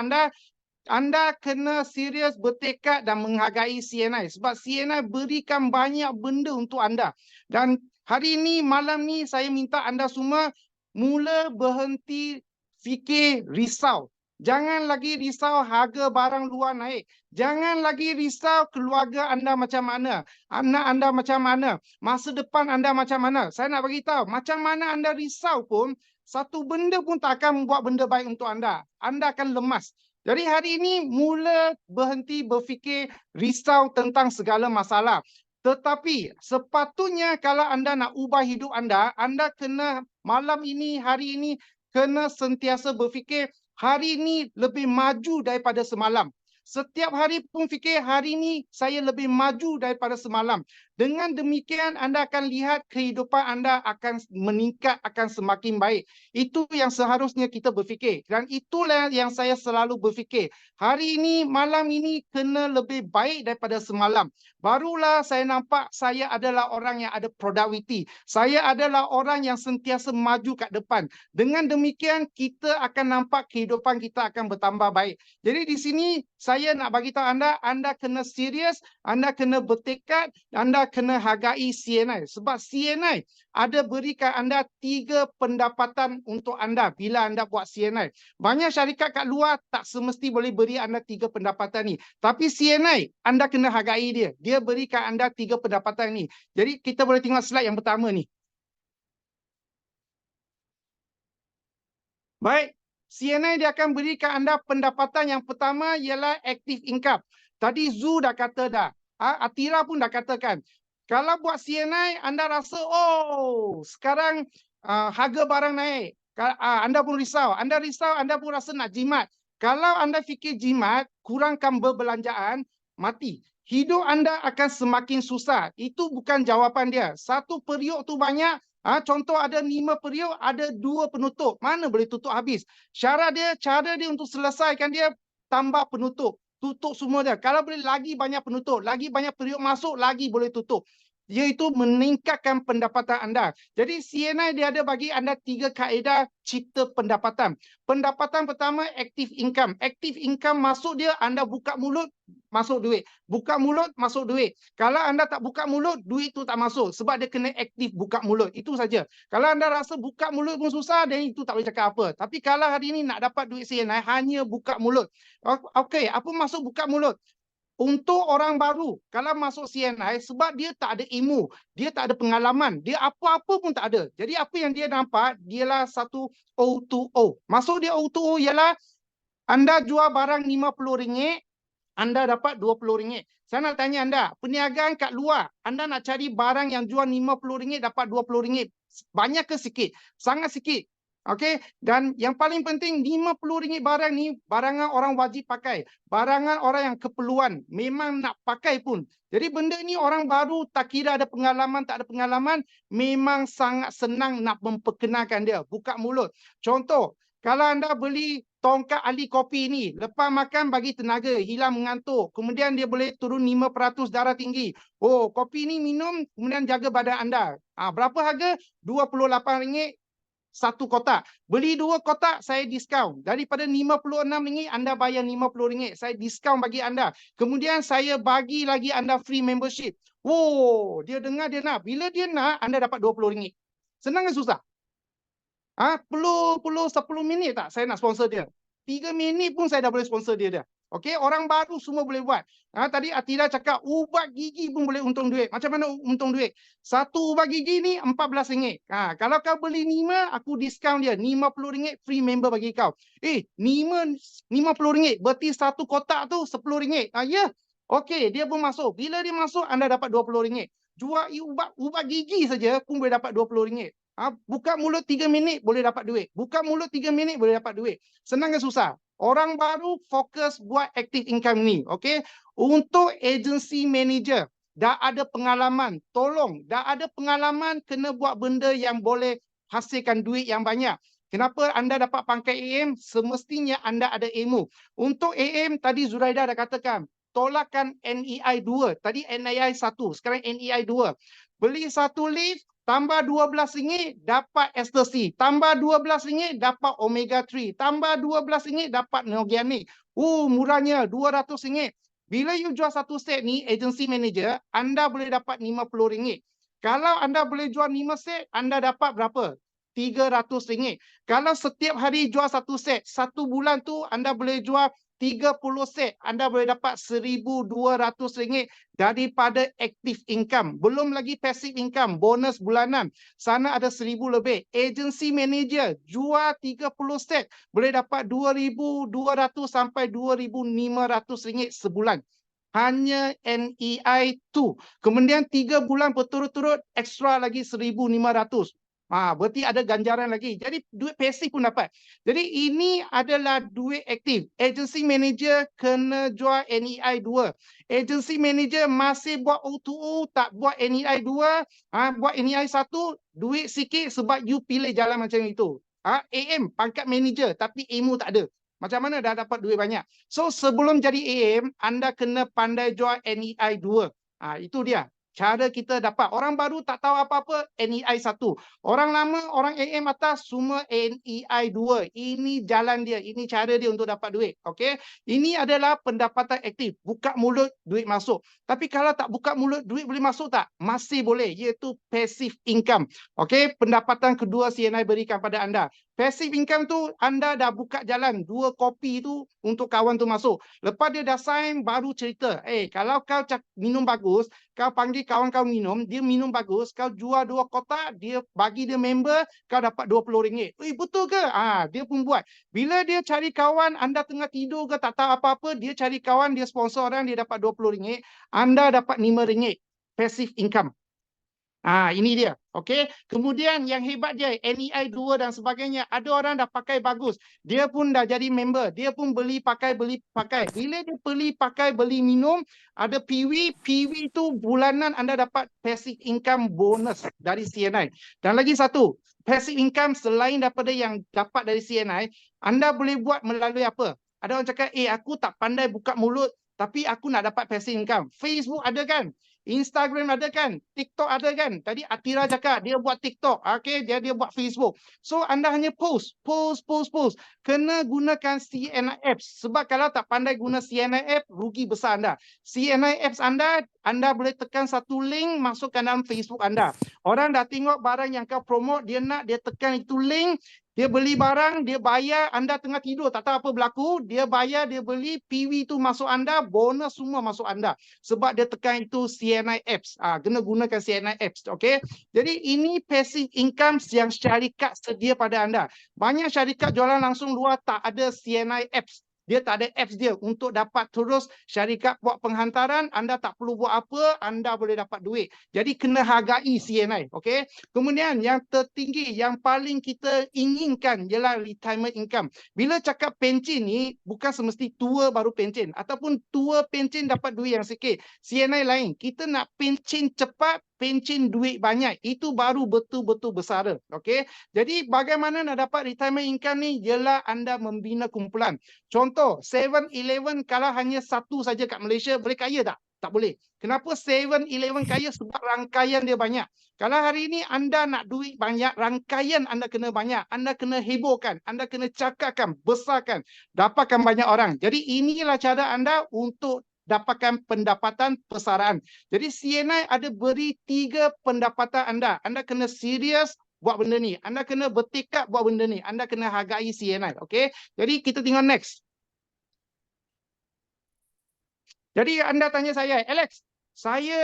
anda kena serius, bertekad dan menghargai CNI. Sebab CNI berikan banyak benda untuk anda. Dan hari ini, malam ni saya minta anda semua mula berhenti fikir risau. Jangan lagi risau harga barang luar naik. Jangan lagi risau keluarga anda macam mana. Anak anda macam mana. Masa depan anda macam mana. Saya nak bagi tahu, macam mana anda risau pun, satu benda pun tak akan membuat benda baik untuk anda. Anda akan lemas. Jadi hari ini mula berhenti berfikir risau tentang segala masalah. Tetapi sepatutnya kalau anda nak ubah hidup anda kena malam ini, hari ini, kena sentiasa berfikir hari ini lebih maju daripada semalam. Setiap hari pun fikir hari ini saya lebih maju daripada semalam. Dengan demikian anda akan lihat kehidupan anda akan meningkat, akan semakin baik. Itu yang seharusnya kita berfikir. Dan itulah yang saya selalu berfikir. Hari ini, malam ini kena lebih baik daripada semalam. Barulah saya nampak saya adalah orang yang ada productivity. Saya adalah orang yang sentiasa maju kat depan. Dengan demikian kita akan nampak kehidupan kita akan bertambah baik. Jadi di sini saya nak bagi tahu anda kena serius, anda kena bertekad, anda kena hargai CNI. Sebab CNI ada berikan anda 3 pendapatan untuk anda bila anda buat CNI. Banyak syarikat kat luar tak semesti boleh beri anda 3 pendapatan ni. Tapi CNI, anda kena hargai dia. Dia berikan anda 3 pendapatan ni. Jadi kita boleh tengok slide yang pertama ni. Baik, CNI dia akan berikan anda pendapatan yang pertama ialah active income. Tadi Zul dah kata dah. Atira pun dah katakan. Kalau buat CNI, anda rasa, sekarang harga barang naik. Anda pun risau. Anda risau, anda pun rasa nak jimat. Kalau anda fikir jimat, kurangkan berbelanjaan, mati. Hidup anda akan semakin susah. Itu bukan jawapan dia. Satu periuk tu banyak, contoh ada 5 periuk, ada 2 penutup. Mana boleh tutup habis? Cara dia untuk selesaikan dia, tambah penutup. Tutup semua dia. Kalau boleh lagi banyak penutup, lagi banyak periuk masuk, lagi boleh tutup. Iaitu meningkatkan pendapatan anda. Jadi CNI dia ada bagi anda 3 kaedah cipta pendapatan. Pendapatan pertama, active income. Active income masuk dia, anda buka mulut, masuk duit. Buka mulut, masuk duit. Kalau anda tak buka mulut, duit tu tak masuk. Sebab dia kena aktif buka mulut. Itu saja. Kalau anda rasa buka mulut pun susah, dan itu tak boleh cakap apa. Tapi kalau hari ini nak dapat duit CNI, hanya buka mulut. Okey, apa maksud buka mulut? Untuk orang baru, kalau masuk CNI, sebab dia tak ada ilmu, dia tak ada pengalaman, dia apa-apa pun tak ada. Jadi apa yang dia nampak, dialah satu O2O. Maksud dia O2O ialah anda jual barang RM50, anda dapat RM20. Saya nak tanya anda, perniagaan kat luar, anda nak cari barang yang jual RM50 dapat RM20. Banyak ke sikit? Sangat sikit. Okey, dan yang paling penting RM50 barang ni barangan orang wajib pakai. Barangan orang yang keperluan, memang nak pakai pun. Jadi benda ni orang baru tak kira ada pengalaman, tak ada pengalaman, memang sangat senang nak memperkenalkan dia. Buka mulut. Contoh, kalau anda beli tongkat ahli kopi ni, lepas makan bagi tenaga, hilang mengantuk. Kemudian dia boleh turun 5% darah tinggi. Oh, kopi ni minum, kemudian jaga badan anda. Berapa harga? RM28 satu kotak. Beli 2 kotak, saya diskaun. Daripada RM56, anda bayar RM50. Saya diskaun bagi anda. Kemudian saya bagi lagi anda free membership. Oh, dia dengar dia nak. Bila dia nak, anda dapat RM20. Senang ke susah? Perlu 10 minit tak saya nak sponsor dia? 3 minit pun saya dah boleh sponsor dia dah. Okey, orang baru semua boleh buat. Tadi Atira cakap ubat gigi pun boleh untung duit. Macam mana untung duit? Satu ubat gigi ni RM14. Kalau kau beli 5, aku diskaun dia RM50 free member bagi kau. RM50. Berarti satu kotak tu RM10. Ya. Okey, dia pun masuk. Bila dia masuk, anda dapat RM20. Jual ubat gigi saja pun boleh dapat RM20. Buka mulut 3 minit boleh dapat duit. Buka mulut 3 minit boleh dapat duit. Senang ke susah? Orang baru fokus buat active income ni. Okay? Untuk agency manager, dah ada pengalaman. Tolong, dah ada pengalaman kena buat benda yang boleh hasilkan duit yang banyak. Kenapa anda dapat pangkat AM? Semestinya anda ada ilmu. Untuk AM, tadi Zuraida dah katakan, tolakkan NEI 2. Tadi NEI 1, sekarang NEI 2. Beli satu lift, tambah RM12 dapat ekstasi. Tambah RM12 dapat omega 3. Tambah RM12 dapat organik. Murahnya RM200. Bila you jual satu set ni, agency manager, anda boleh dapat RM50. Kalau anda boleh jual 5 set, anda dapat berapa? RM300. Kalau setiap hari jual satu set, satu bulan tu anda boleh jual 30 set, anda boleh dapat RM1,200 daripada active income. Belum lagi passive income, bonus bulanan. Sana ada 1,000 lebih. Agency manager jual 30 set, boleh dapat RM2,200 sampai RM2,500 sebulan. Hanya NEI 2. Kemudian 3 bulan berturut-turut, extra lagi RM1,500. Berarti ada ganjaran lagi. Jadi duit pasif pun dapat. Jadi ini adalah duit aktif. Agency manager kena jual NEI 2. Agency manager masih buat O2O, tak buat NEI 2, buat NEI 1, duit sikit sebab you pilih jalan macam itu. AM, pangkat manager, tapi ilmu tak ada. Macam mana dah dapat duit banyak? So sebelum jadi AM, anda kena pandai jual NEI 2. Itu dia. Cara kita dapat. Orang baru tak tahu apa-apa, NEI 1. Orang lama, orang AM atas, semua NEI 2. Ini jalan dia. Ini cara dia untuk dapat duit. Okay? Ini adalah pendapatan aktif. Buka mulut, duit masuk. Tapi kalau tak buka mulut, duit boleh masuk tak? Masih boleh. Iaitu passive income. Okay? Pendapatan kedua CNI berikan pada anda. Passive income tu, anda dah buka jalan. 2 kopi tu untuk kawan tu masuk. Lepas dia dah sign, baru cerita. Kalau kau minum bagus, kau panggil kawan kau minum, dia minum bagus, kau jual 2 kotak, dia bagi dia member, kau dapat RM20. Betul ke? Dia pun buat. Bila dia cari kawan, anda tengah tidur ke tak tahu apa-apa, dia cari kawan, dia sponsor orang, dia dapat RM20, anda dapat RM5. Passive income. Ini dia. Okey. Kemudian yang hebat dia, NEI 2 dan sebagainya. Ada orang dah pakai bagus. Dia pun dah jadi member. Dia pun beli pakai. Bila dia beli pakai, beli minum, ada PW. PW tu bulanan anda dapat passive income bonus dari CNI. Dan lagi satu, passive income selain daripada yang dapat dari CNI, anda boleh buat melalui apa? Ada orang cakap, aku tak pandai buka mulut, tapi aku nak dapat passive income. Facebook ada kan? Instagram ada kan? TikTok ada kan? Tadi Atira cakap dia buat TikTok. Okay, dia buat Facebook. So anda hanya post. Kena gunakan CNI apps. Sebab kalau tak pandai guna CNI app, rugi besar anda. CNI apps anda boleh tekan satu link, masukkan dalam Facebook anda. Orang dah tengok barang yang kau promote, dia tekan itu link, dia beli barang, dia bayar, anda tengah tidur, tak tahu apa berlaku, dia bayar, dia beli, PW tu masuk anda, bonus semua masuk anda. Sebab dia tekan itu CNI apps. Kena gunakan CNI apps. Okay? Jadi ini passive income yang syarikat sedia pada anda. Banyak syarikat jualan langsung luar tak ada CNI apps. dia tak ada apps dia untuk dapat terus syarikat buat penghantaran, anda tak perlu buat apa, anda boleh dapat duit. Jadi kena hargai CNI, okey. Kemudian yang tertinggi, yang paling kita inginkan ialah retirement income. Bila cakap pencen ni, bukan semesti tua baru pencen ataupun tua pencen dapat duit yang sikit. CNI lain, kita nak pencen cepat, pencen duit banyak. Itu baru betul-betul bersara, okey. Jadi bagaimana nak dapat retirement income ni ialah anda membina kumpulan. Contoh, 7-Eleven kalau hanya satu saja kat Malaysia, boleh kaya tak? Tak boleh. Kenapa 7-Eleven kaya? Sebab rangkaian dia banyak. Kalau hari ini anda nak duit banyak, rangkaian anda kena banyak. Anda kena hebohkan, anda kena cakapkan, besarkan, dapatkan banyak orang. Jadi inilah cara anda untuk dapatkan pendapatan persaraan. Jadi CNI ada beri 3 pendapatan anda. Anda kena serius buat benda ni. Anda kena bertekad buat benda ni. Anda kena hargai CNI. Okey. Jadi kita tengok next. Jadi anda tanya saya, Alex, saya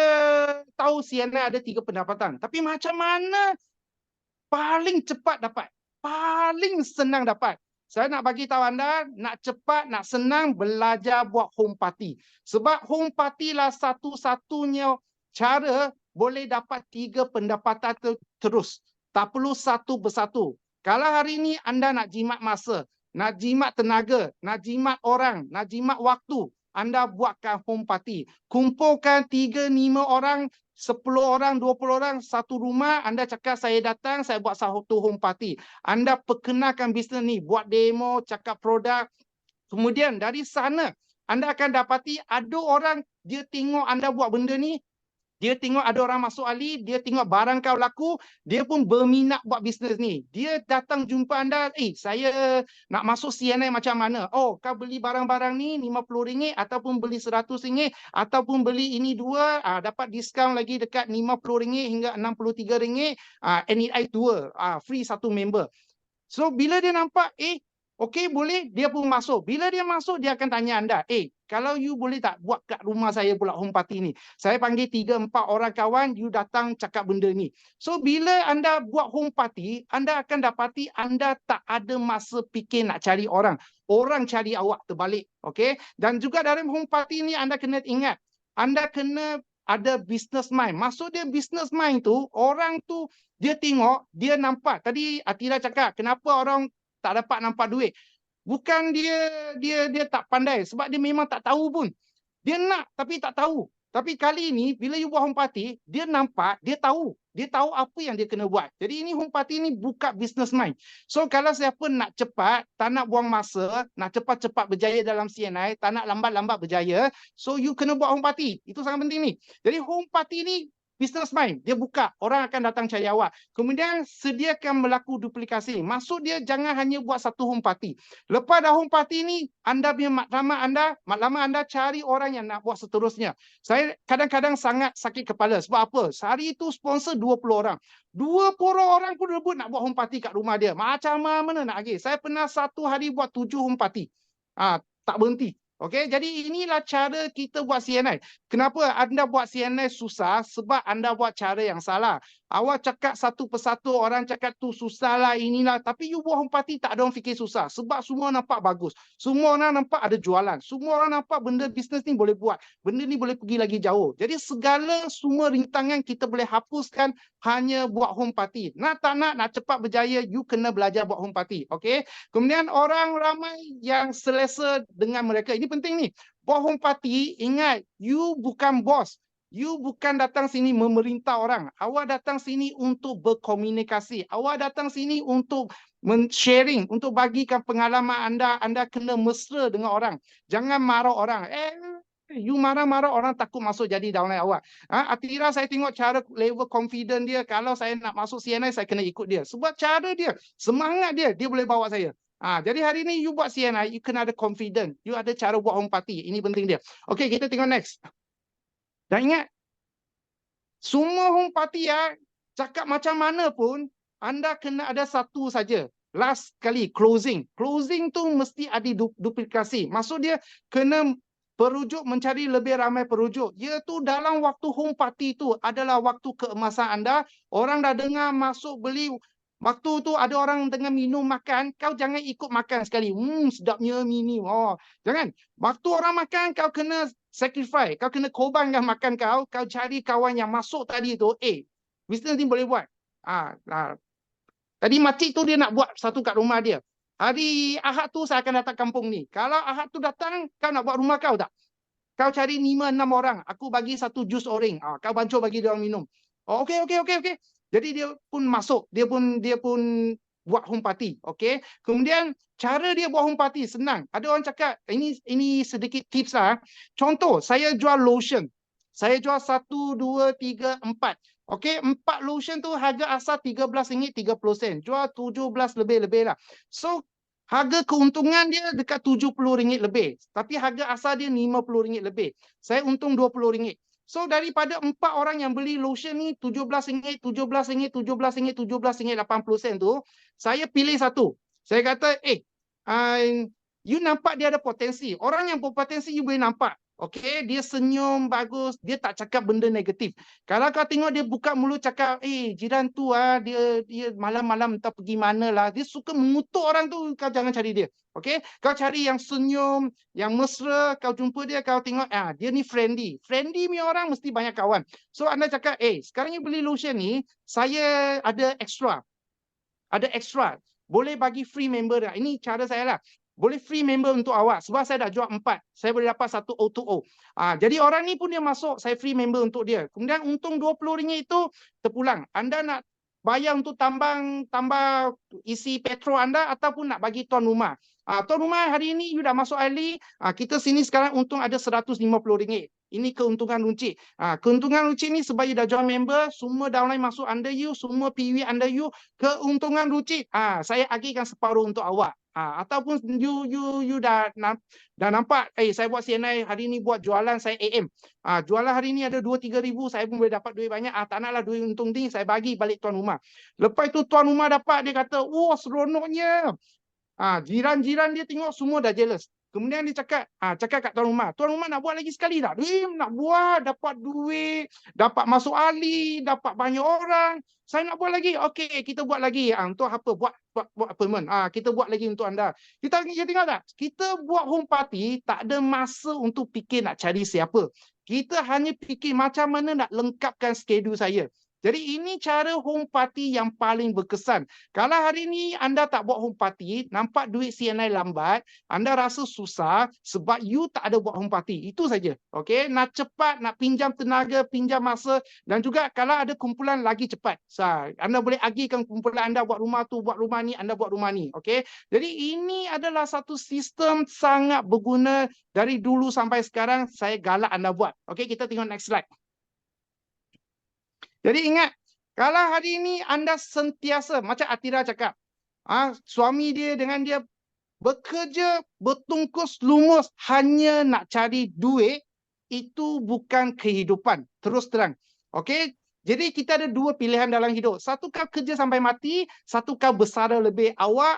tahu CNI ada 3 pendapatan. Tapi macam mana paling cepat dapat? Paling senang dapat? Saya nak bagi tahu anda, nak cepat, nak senang, belajar buat home party. Sebab home party lah satu-satunya cara boleh dapat 3 pendapatan terus. Tak perlu satu bersatu. Kalau hari ini anda nak jimat masa, nak jimat tenaga, nak jimat orang, nak jimat waktu, anda buatkan home party. Kumpulkan 3-5 orang, 10 orang, 20 orang, satu rumah, anda cakap saya datang, saya buat satu home party. Anda perkenalkan bisnes ni, buat demo, cakap produk. Kemudian dari sana, anda akan dapati ada orang, dia tengok anda buat benda ni, dia tengok ada orang masuk ahli, dia tengok barang kau laku, dia pun berminat buat bisnes ni. Dia datang jumpa anda, saya nak masuk CNI macam mana? Oh, kau beli barang-barang ni RM50 ataupun beli RM100 ataupun beli ini 2, dapat diskaun lagi dekat RM50 hingga RM63, NEI 2, free 1 member. So, bila dia nampak, okey boleh, dia pun masuk. Bila dia masuk, dia akan tanya anda, kalau you boleh tak buat kat rumah saya pula home party ni. Saya panggil 3-4 orang kawan, you datang cakap benda ni. So bila anda buat home party, anda akan dapati anda tak ada masa fikir nak cari orang. Orang cari awak terbalik. Okay? Dan juga dalam home party ni anda kena ingat, anda kena ada business mind. Maksud dia business mind tu, orang tu dia tengok, dia nampak. Tadi Atira cakap, kenapa orang tak dapat nampak duit? Bukan dia tak pandai, sebab dia memang tak tahu pun. Dia nak tapi tak tahu. Tapi kali ini bila you buat home party, dia nampak, dia tahu. Dia tahu apa yang dia kena buat. Jadi ini home party ni buka business mind. So kalau siapa nak cepat, tak nak buang masa, nak cepat-cepat berjaya dalam CNI, tak nak lambat-lambat berjaya, so you kena buat home party. Itu sangat penting ni. Jadi home party ni business mind, dia buka, orang akan datang cari awak. Kemudian sediakan berlaku duplikasi. Maksud dia jangan hanya buat satu home party. Lepas dah home party ni, anda punya matlamat anda cari orang yang nak buat seterusnya. Saya kadang-kadang sangat sakit kepala. Sebab apa? Sehari itu sponsor 20 orang. 20 orang pun rebut nak buat home party kat rumah dia. Macam mana nak lagi? Saya pernah satu hari buat 7 home party. Tak berhenti. Okey, jadi inilah cara kita buat CNI. Kenapa anda buat CNI susah? Sebab anda buat cara yang salah. Awak cakap satu persatu, orang cakap tu susah lah, inilah. Tapi you buat home party, tak ada orang fikir susah. Sebab semua nampak bagus. Semua orang nampak ada jualan. Semua orang nampak benda bisnes ni boleh buat. Benda ni boleh pergi lagi jauh. Jadi semua rintangan kita boleh hapuskan hanya buat home party. Nak tak nak cepat berjaya, you kena belajar buat home party. Okey. Kemudian orang ramai yang selesa dengan mereka. Ini penting ni. Buat home party, ingat, you bukan bos. You bukan datang sini memerintah orang. Awak datang sini untuk berkomunikasi. Awak datang sini untuk sharing, untuk bagikan pengalaman anda. Anda kena mesra dengan orang. Jangan marah orang. You marah-marah orang takut masuk jadi downline awak. Atira saya tengok cara level confident dia. Kalau saya nak masuk CNI, saya kena ikut dia. Sebab cara dia, semangat dia boleh bawa saya. Jadi hari ni you buat CNI, you kena ada confident. You ada cara buat home party. Ini penting dia. Okey, kita tengok next. Dan ingat, semua home party cakap macam mana pun, anda kena ada satu saja. Last kali, closing. Closing tu mesti ada duplikasi. Maksud dia, kena perujuk mencari lebih ramai perujuk. Iaitu dalam waktu home party tu adalah waktu keemasan anda. Orang dah dengar, masuk, beli. Waktu tu ada orang tengah minum makan, kau jangan ikut makan sekali. Sedapnya mini. Oh, jangan. Waktu orang makan, kau kena sacrifice. Kau kena korbankan makan kau. Kau cari kawan yang masuk tadi tu. Bisnes ni boleh buat. Tadi makcik tu dia nak buat satu kat rumah dia. Hari Ahad tu saya akan datang kampung ni. Kalau Ahad tu datang, kau nak buat rumah kau tak? Kau cari 5-6 orang. Aku bagi satu jus orange. Kau bancuh bagi dia orang minum. Oh, okey. Jadi dia pun masuk. Dia pun buat home party. Okey. Kemudian cara dia buat home party senang. Ada orang cakap, ini sedikit tips lah. Contoh, saya jual lotion. Saya jual 1, 2, 3, 4. Okey, 4 lotion tu harga asal RM13.30. Jual 17 lebih lah. So, harga keuntungan dia dekat RM70 lebih. Tapi harga asal dia RM50 lebih. Saya untung RM20. So, daripada 4 orang yang beli lotion ni RM17, RM17, RM17, RM17.80 tu, saya pilih satu. Saya kata, you nampak dia ada potensi. Orang yang berpotensi, you boleh nampak. Okey, dia senyum bagus, dia tak cakap benda negatif. Kalau kau tengok dia buka mulut cakap, jiran tu dia malam-malam entah pergi mana lah, dia suka mengutuk orang tu, kau jangan cari dia. Okey, kau cari yang senyum, yang mesra, kau jumpa dia, kau tengok dia ni friendly. Friendly punya orang mesti banyak kawan. So anda cakap, sekarang you beli lotion ni, saya ada extra. Ada extra. Boleh bagi free member dah. Ini cara saya lah. Boleh free member untuk awak. Sebab saya dah jual 4. Saya boleh dapat satu O2O. Jadi orang ni pun dia masuk, saya free member untuk dia. Kemudian untung RM20 itu terpulang. Anda nak bayar untuk tambah isi petrol anda ataupun nak bagi tuan rumah. Tuan rumah hari ini you dah masuk ahli, kita sini sekarang untung ada RM150. Ini keuntungan runcit. Keuntungan runcit ni sebab you dah jual member, semua downline masuk under you, semua PV under you, keuntungan runcit. Saya agihkan separuh untuk awak. Ataupun you dah nampak, saya buat CNI hari ni buat jualan saya AM. Jualan hari ni ada 2-3 ribu, saya pun boleh dapat duit banyak. Tak naklah duit untung ni, saya bagi balik tuan rumah. Lepas tu tuan rumah dapat, dia kata, seronoknya. Jiran-jiran dia tengok semua dah jealous. Kemudian dia cakap kat tuan rumah nak buat lagi sekali tak? Nak buat, dapat duit, dapat masuk ahli, dapat banyak orang. Saya nak buat lagi. Okey, kita buat lagi. Untuk apa? Buat appointment. Kita buat lagi untuk anda. Kita tengok tak? Kita buat home party, tak ada masa untuk fikir nak cari siapa. Kita hanya fikir macam mana nak lengkapkan schedule saya. Jadi ini cara home party yang paling berkesan. Kalau hari ini anda tak buat home party, nampak duit CNI lambat, anda rasa susah sebab you tak ada buat home party. Itu saja. Okey, nak cepat, nak pinjam tenaga, pinjam masa dan juga kalau ada kumpulan lagi cepat. Anda boleh agihkan kumpulan anda buat rumah tu, buat rumah ni, anda buat rumah ni. Okey. Jadi ini adalah satu sistem sangat berguna dari dulu sampai sekarang. Saya galak anda buat. Okey, kita tengok next slide. Jadi ingat, kalau hari ini anda sentiasa, macam Atira cakap, suami dia dengan dia bekerja bertungkus lumus hanya nak cari duit, itu bukan kehidupan. Terus terang. Okey? Jadi kita ada dua pilihan dalam hidup. Satu kau kerja sampai mati, satu kau bersara lebih awal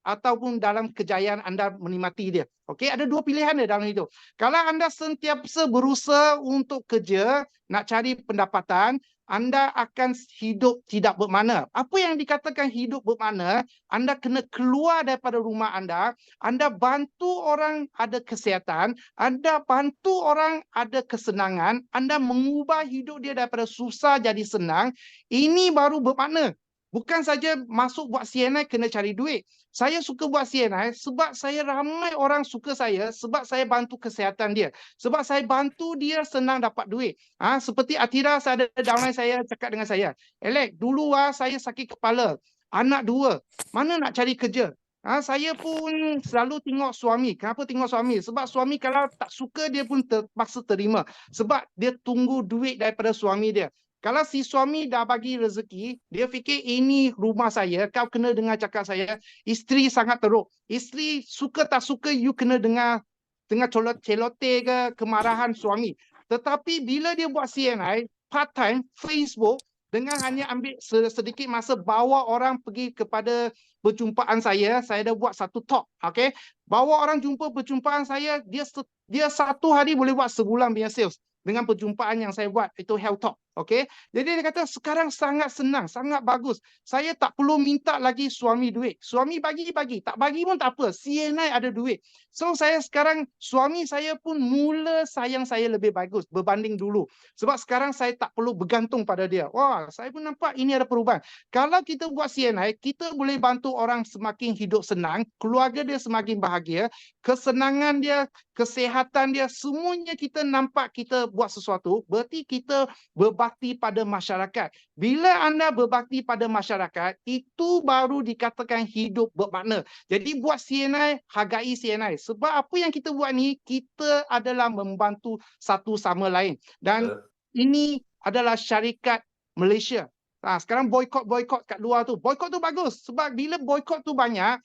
ataupun dalam kejayaan anda menikmati dia. Okey, ada dua pilihan dia dalam hidup. Kalau anda sentiasa berusaha untuk kerja, nak cari pendapatan, anda akan hidup tidak bermakna. Apa yang dikatakan hidup bermakna, anda kena keluar daripada rumah anda bantu orang ada kesihatan, anda bantu orang ada kesenangan, anda mengubah hidup dia daripada susah jadi senang. Ini baru bermakna. Bukan saja masuk buat CNI kena cari duit. Saya suka buat CNI sebab saya ramai orang suka saya sebab saya bantu kesihatan dia. Sebab saya bantu dia senang dapat duit. Seperti Atira, saya ada downline saya cakap dengan saya, Alex, dulu saya sakit kepala. Anak 2. Mana nak cari kerja? Saya pun selalu tengok suami. Kenapa tengok suami? Sebab suami kalau tak suka dia pun terpaksa terima. Sebab dia tunggu duit daripada suami dia. Kalau si suami dah bagi rezeki, dia fikir ini rumah saya, kau kena dengar cakap saya. Isteri sangat teruk. Isteri suka tak suka, you kena dengar celote ke kemarahan suami. Tetapi bila dia buat CNI, part-time, Facebook, dengan hanya ambil sedikit masa bawa orang pergi kepada perjumpaan saya dah buat satu talk. Okay? Bawa orang jumpa perjumpaan saya, dia satu hari boleh buat sebulan punya sales. Dengan perjumpaan yang saya buat, itu health talk. Okey. Jadi dia kata sekarang sangat senang, sangat bagus. Saya tak perlu minta lagi suami duit. Suami bagi, tak bagi pun tak apa. CNI ada duit. So saya sekarang suami saya pun mula sayang saya lebih bagus berbanding dulu. Sebab sekarang saya tak perlu bergantung pada dia. Wah, saya pun nampak ini ada perubahan. Kalau kita buat CNI, kita boleh bantu orang semakin hidup senang, keluarga dia semakin bahagia, kesenangan dia, kesihatan dia, semuanya kita nampak kita buat sesuatu, berarti kita berbakti pada masyarakat. Bila anda berbakti pada masyarakat, itu baru dikatakan hidup bermakna. Jadi buat CNI, hargai CNI. Sebab apa yang kita buat ni, kita adalah membantu satu sama lain. Dan ini adalah syarikat Malaysia. Sekarang boykot kat luar tu. Boykot tu bagus. Sebab bila boykot tu banyak,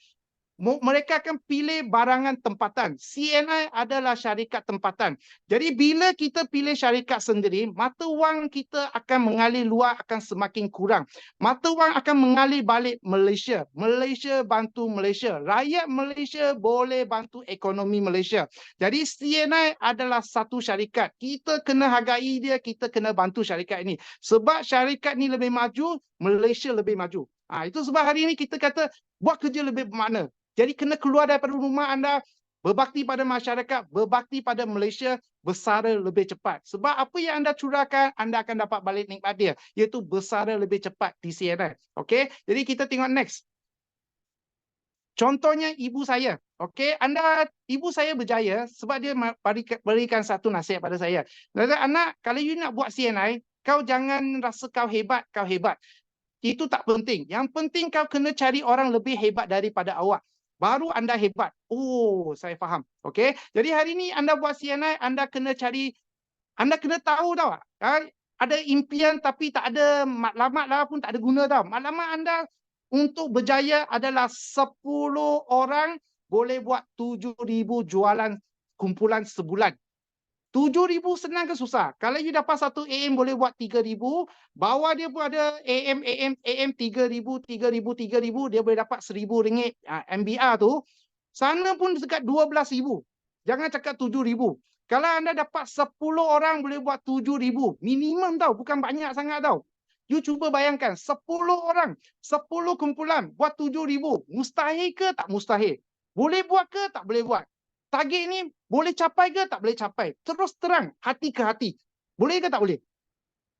mereka akan pilih barangan tempatan. CNI adalah syarikat tempatan. Jadi bila kita pilih syarikat sendiri, mata wang kita akan mengalir luar akan semakin kurang. Mata wang akan mengalir balik Malaysia. Malaysia bantu Malaysia. Rakyat Malaysia boleh bantu ekonomi Malaysia. Jadi CNI adalah satu syarikat. Kita kena hargai dia, kita kena bantu syarikat ini. Sebab syarikat ni lebih maju, Malaysia lebih maju. Itu sebab hari ini kita kata buat kerja lebih bermakna. Jadi kena keluar daripada rumah anda, berbakti pada masyarakat, berbakti pada Malaysia, bersara lebih cepat. Sebab apa yang anda curahkan, anda akan dapat balik nikmat dia, iaitu bersara lebih cepat di CNI. Okey, jadi kita tengok next. Contohnya ibu saya. Okey, ibu saya berjaya sebab dia berikan satu nasihat pada saya. Dia kata, anak, kalau you nak buat CNI, kau jangan rasa kau hebat. Itu tak penting. Yang penting kau kena cari orang lebih hebat daripada awak. Baru anda hebat. Oh, saya faham. Okey. Jadi hari ini anda buat CNI, anda kena tahu tau. Ada impian tapi tak ada matlamat lah pun tak ada guna tau. Matlamat anda untuk berjaya adalah 10 orang boleh buat 7,000 jualan kumpulan sebulan. 7,000 senang ke susah? Kalau you dapat satu AM boleh buat 3,000, bawah dia pun ada AM 3,000, dia boleh dapat RM1,000. MBR tu, sana pun dekat 12,000. Jangan cakap 7,000. Kalau anda dapat 10 orang boleh buat 7,000. Minimum tau, bukan banyak sangat tau. You cuba bayangkan, 10 orang, 10 kumpulan, buat 7,000. Mustahil ke tak mustahil? Boleh buat ke tak boleh buat? Target ni boleh capai ke tak boleh capai? Terus terang, hati ke hati. Boleh ke tak boleh?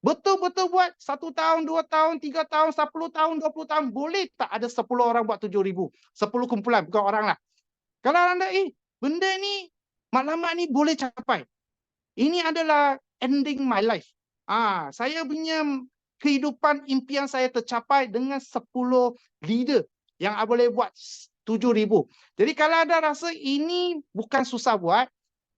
Betul-betul buat 1 tahun, 2 tahun, 3 tahun, 10 tahun, 20 tahun. Boleh tak ada 10 orang buat 7,000? 10 kumpulan, bukan orang lah. Kalau anda, benda ni, matlamat ni boleh capai. Ini adalah ending my life. Saya punya kehidupan impian saya tercapai dengan 10 leader yang boleh buat 7,000. Jadi kalau anda rasa ini bukan susah buat,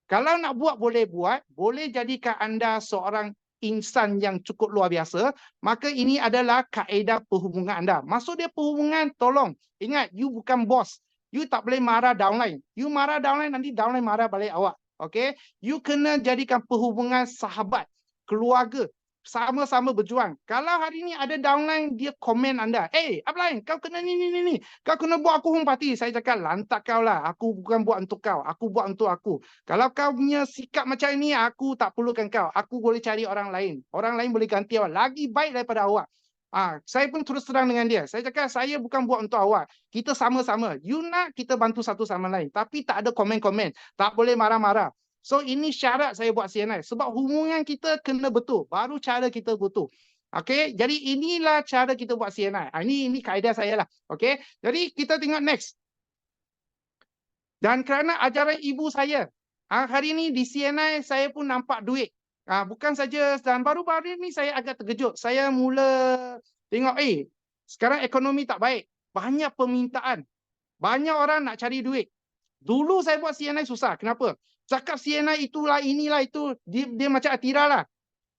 kalau nak buat, boleh jadikan anda seorang insan yang cukup luar biasa, maka ini adalah kaedah perhubungan anda. Maksud dia perhubungan, tolong. Ingat, you bukan bos. You tak boleh marah downline. You marah downline, nanti downline marah balik awak. Okay? You kena jadikan perhubungan sahabat, keluarga, sama-sama berjuang. Kalau hari ni ada downline, dia komen anda. Upline, kau kena ni. Kau kena buat aku home party. Saya cakap, lantak kau lah. Aku bukan buat untuk kau. Aku buat untuk aku. Kalau kau punya sikap macam ni, aku tak perlukan kau. Aku boleh cari orang lain. Orang lain boleh ganti awak. Lagi baik daripada awak. Saya pun terus terang dengan dia. Saya cakap, saya bukan buat untuk awak. Kita sama-sama. You nak, kita bantu satu sama lain. Tapi tak ada komen-komen. Tak boleh marah-marah. So ini syarat saya buat CNI. Sebab hubungan kita kena betul. Baru cara kita betul. Okey, jadi inilah cara kita buat CNI. Ini kaedah saya lah. Okey, jadi kita tengok next. Dan kerana ajaran ibu saya, hari ini di CNI saya pun nampak duit. Bukan saja, dan baru-baru ini saya agak terkejut. Saya mula tengok, sekarang ekonomi tak baik. Banyak permintaan. Banyak orang nak cari duit. Dulu saya buat CNI susah. Kenapa? Cakap CNI itulah, inilah, itu. Dia macam Atira lah.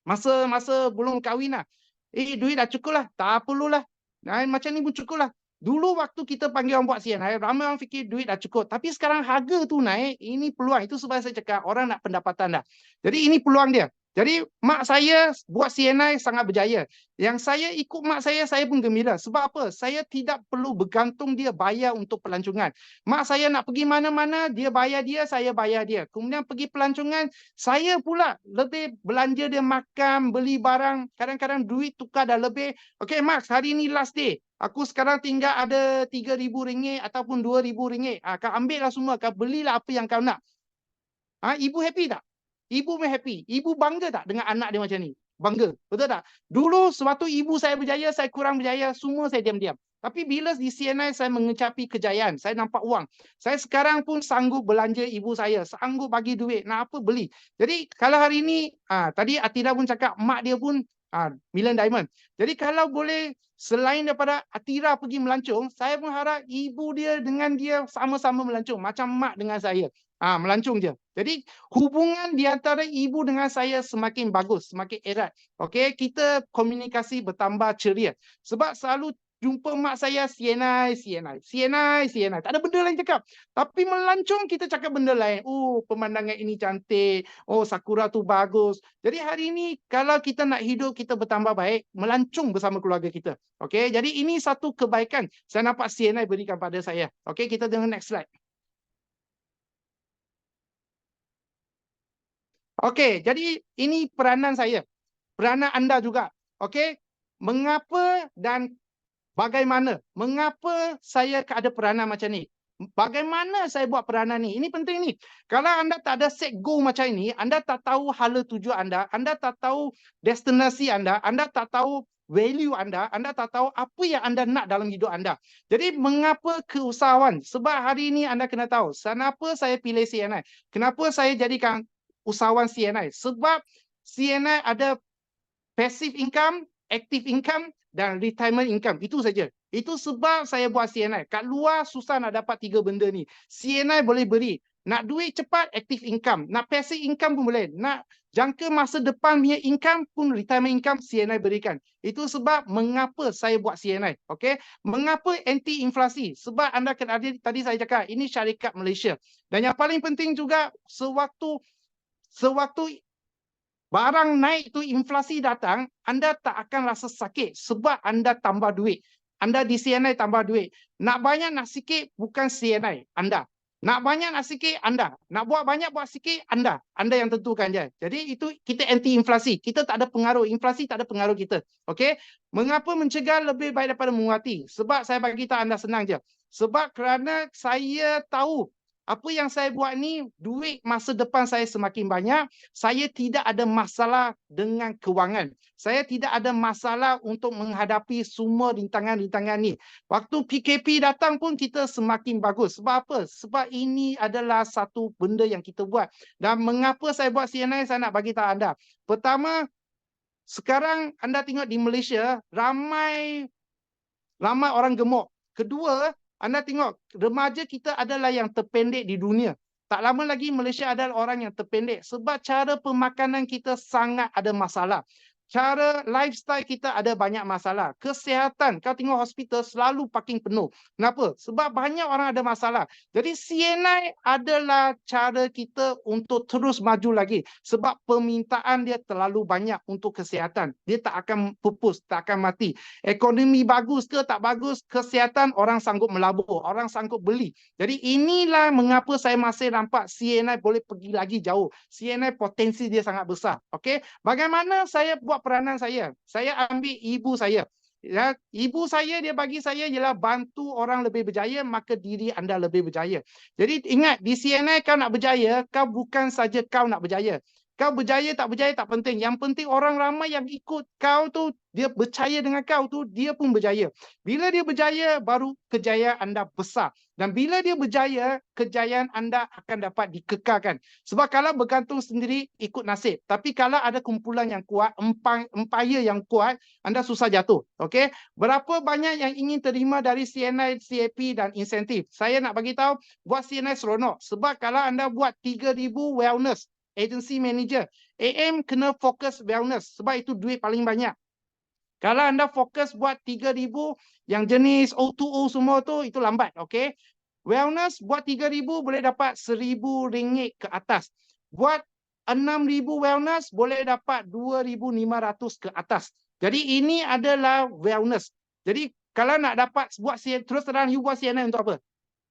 Masa belum kahwin lah. Duit dah cukup lah. Tak perlulah. Macam ni pun cukup lah. Dulu waktu kita panggil orang buat CNI, ramai orang fikir duit dah cukup. Tapi sekarang harga tu naik. Ini peluang. Itu sebab saya cakap orang nak pendapatan dah. Jadi ini peluang dia. Jadi mak saya buat CNI sangat berjaya. Yang saya ikut mak saya pun gembira. Sebab apa? Saya tidak perlu bergantung dia bayar untuk pelancongan. Mak saya nak pergi mana-mana, dia bayar dia, saya bayar dia. Kemudian pergi pelancongan, saya pula lebih belanja dia makan, beli barang. Kadang-kadang duit tukar dah lebih. Okay Max, hari ni last day. Aku sekarang tinggal ada RM3,000 ataupun RM2,000. Kau ambil lah semua, kau belilah apa yang kau nak. Ibu happy tak? Ibu happy. Ibu bangga tak dengan anak dia macam ni? Bangga. Betul tak? Dulu sewaktu ibu saya berjaya, saya kurang berjaya, semua saya diam-diam. Tapi bila di CNI saya mengecapi kejayaan, saya nampak uang. Saya sekarang pun sanggup belanja ibu saya, sanggup bagi duit, nak apa beli. Jadi kalau hari ini, tadi Atira pun cakap, mak dia pun Million Diamond. Jadi kalau boleh selain daripada Atira pergi melancong, saya pun harap ibu dia dengan dia sama-sama melancong. Macam mak dengan saya. Melancong je. Jadi hubungan di antara ibu dengan saya semakin bagus, semakin erat. Okey, kita komunikasi bertambah ceria. Sebab selalu jumpa mak saya CNI. Tak ada benda lain cakap. Tapi melancong kita cakap benda lain. Oh, pemandangan ini cantik. Oh, sakura tu bagus. Jadi hari ini kalau kita nak hidup kita bertambah baik, melancong bersama keluarga kita. Okey, jadi ini satu kebaikan saya nampak CNI berikan pada saya. Okey, kita tengok next slide. Okey, jadi ini peranan saya. Peranan anda juga. Okey, mengapa dan bagaimana? Mengapa saya ada peranan macam ni? Bagaimana saya buat peranan ni? Ini penting ni. Kalau anda tak ada set goal macam ini, anda tak tahu hala tujuan anda tak tahu destinasi anda tak tahu value anda tak tahu apa yang anda nak dalam hidup anda. Jadi mengapa keusahawan? Sebab hari ini anda kena tahu, kenapa saya pilih CNI? Kenapa saya jadikan usahawan CNI? Sebab CNI ada passive income, active income dan retirement income. Itu saja. Itu sebab saya buat CNI. Kat luar susah nak dapat 3 benda ni. CNI boleh beri. Nak duit cepat, active income. Nak passive income pun boleh. Nak jangka masa depan punya income pun, retirement income, CNI berikan. Itu sebab mengapa saya buat CNI. Okay? Mengapa anti inflasi? Sebab anda kena ada, tadi saya cakap, ini syarikat Malaysia. Dan yang paling penting juga, sewaktu barang naik tu, inflasi datang, anda tak akan rasa sakit sebab anda tambah duit. Anda di CNI tambah duit. Nak banyak nak sikit bukan CNI, anda. Nak banyak nak sikit anda. Nak buat banyak buat sikit anda. Anda yang tentukan je. Jadi itu kita anti inflasi. Kita tak ada pengaruh. Inflasi tak ada pengaruh kita. Okey? Mengapa mencegah lebih baik daripada mengubati? Sebab saya bagi tahu anda senang je. Sebab kerana saya tahu apa yang saya buat ni, duit masa depan saya semakin banyak. Saya tidak ada masalah dengan kewangan. Saya tidak ada masalah untuk menghadapi semua rintangan-rintangan ni. Waktu PKP datang pun kita semakin bagus. Sebab apa? Sebab ini adalah satu benda yang kita buat. Dan mengapa saya buat CNI, saya nak bagi tahu anda. Pertama, sekarang anda tengok di Malaysia, ramai orang gemuk. Kedua, anda tengok, remaja kita adalah yang terpendek di dunia. Tak lama lagi Malaysia adalah orang yang terpendek. Sebab cara pemakanan kita sangat ada masalah. Cara lifestyle kita ada banyak masalah. Kesihatan, kau tengok hospital selalu parking penuh. Kenapa? Sebab banyak orang ada masalah. Jadi CNI adalah cara kita untuk terus maju lagi. Sebab permintaan dia terlalu banyak untuk kesihatan. Dia tak akan pupus, tak akan mati. Ekonomi bagus ke tak bagus, kesihatan orang sanggup melabur, orang sanggup beli. Jadi inilah mengapa saya masih nampak CNI boleh pergi lagi jauh. CNI potensi dia sangat besar. Okey, bagaimana saya buat peranan saya? Saya ambil ibu saya. Ya, ibu saya dia bagi saya ialah bantu orang lebih berjaya, maka diri anda lebih berjaya. Jadi ingat, di CNI kau nak berjaya, kau bukan saja kau nak berjaya. Kau berjaya tak penting. Yang penting orang ramai yang ikut kau tu, dia percaya dengan kau tu, dia pun berjaya. Bila dia berjaya, baru kejayaan anda besar. Dan bila dia berjaya, kejayaan anda akan dapat dikekalkan. Sebab kalau bergantung sendiri, ikut nasib. Tapi kalau ada kumpulan yang kuat, empire yang kuat, anda susah jatuh. Okey? Berapa banyak yang ingin terima dari CNI, CAP dan insentif? Saya nak bagi tahu, buat CNI seronok. Sebab kalau anda buat 3,000 wellness, agency manager, AM kena fokus wellness sebab itu duit paling banyak. Kalau anda fokus buat 3,000 yang jenis O2O semua tu, itu lambat. Okay? Wellness buat 3,000 boleh dapat RM1,000 ke atas. Buat 6,000 wellness boleh dapat 2,500 ke atas. Jadi ini adalah wellness. Jadi kalau nak dapat buat terus terang you buat CNN untuk apa?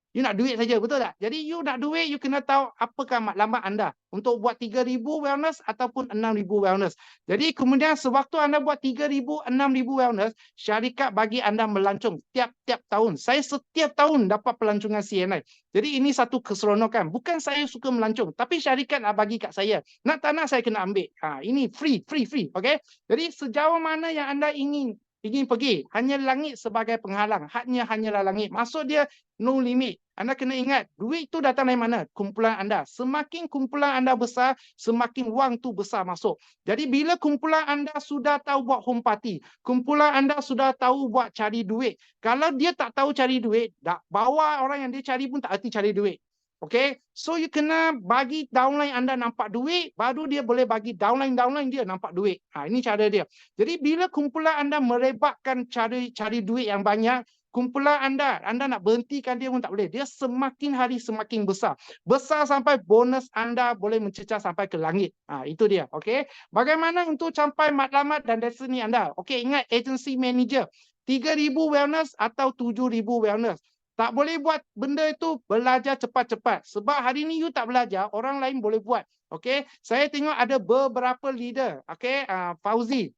You nak duit saja, betul tak? Jadi you nak duit, you kena tahu apakah matlamat anda untuk buat 3,000 wellness ataupun 6,000 wellness. Jadi kemudian sewaktu anda buat 3,000, 6,000 wellness, syarikat bagi anda melancong tiap-tiap tahun. Saya setiap tahun dapat pelancongan CNI. Jadi ini satu keseronokan. Bukan saya suka melancong, tapi syarikat nak bagi kat saya. Nak tak nak saya kena ambil. Ini free. Okay? Jadi sejauh mana yang anda ingin pergi, hanya langit sebagai penghalang. Haknya hanyalah langit. Maksud dia no limit. Anda kena ingat, duit itu datang dari mana? Kumpulan anda. Semakin kumpulan anda besar, semakin wang tu besar masuk. Jadi bila kumpulan anda sudah tahu buat home party, kumpulan anda sudah tahu buat cari duit. Kalau dia tak tahu cari duit, bawa orang yang dia cari pun tak erti cari duit. Okay, so you kena bagi downline anda nampak duit, baru dia boleh bagi downline dia nampak duit. Ini cara dia. Jadi bila kumpulan anda merebakkan cari duit yang banyak, kumpulan anda nak berhentikan dia pun tak boleh. Dia semakin hari semakin besar. Besar sampai bonus anda boleh mencecah sampai ke langit. Itu dia. Okay, bagaimana untuk capai matlamat dan destiny anda? Okay, ingat agency manager. 3,000 wellness atau 7,000 wellness. Tak boleh buat benda itu belajar cepat-cepat. Sebab hari ni you tak belajar, orang lain boleh buat. Okay? Saya tengok ada beberapa leader. Okay? Fauzi,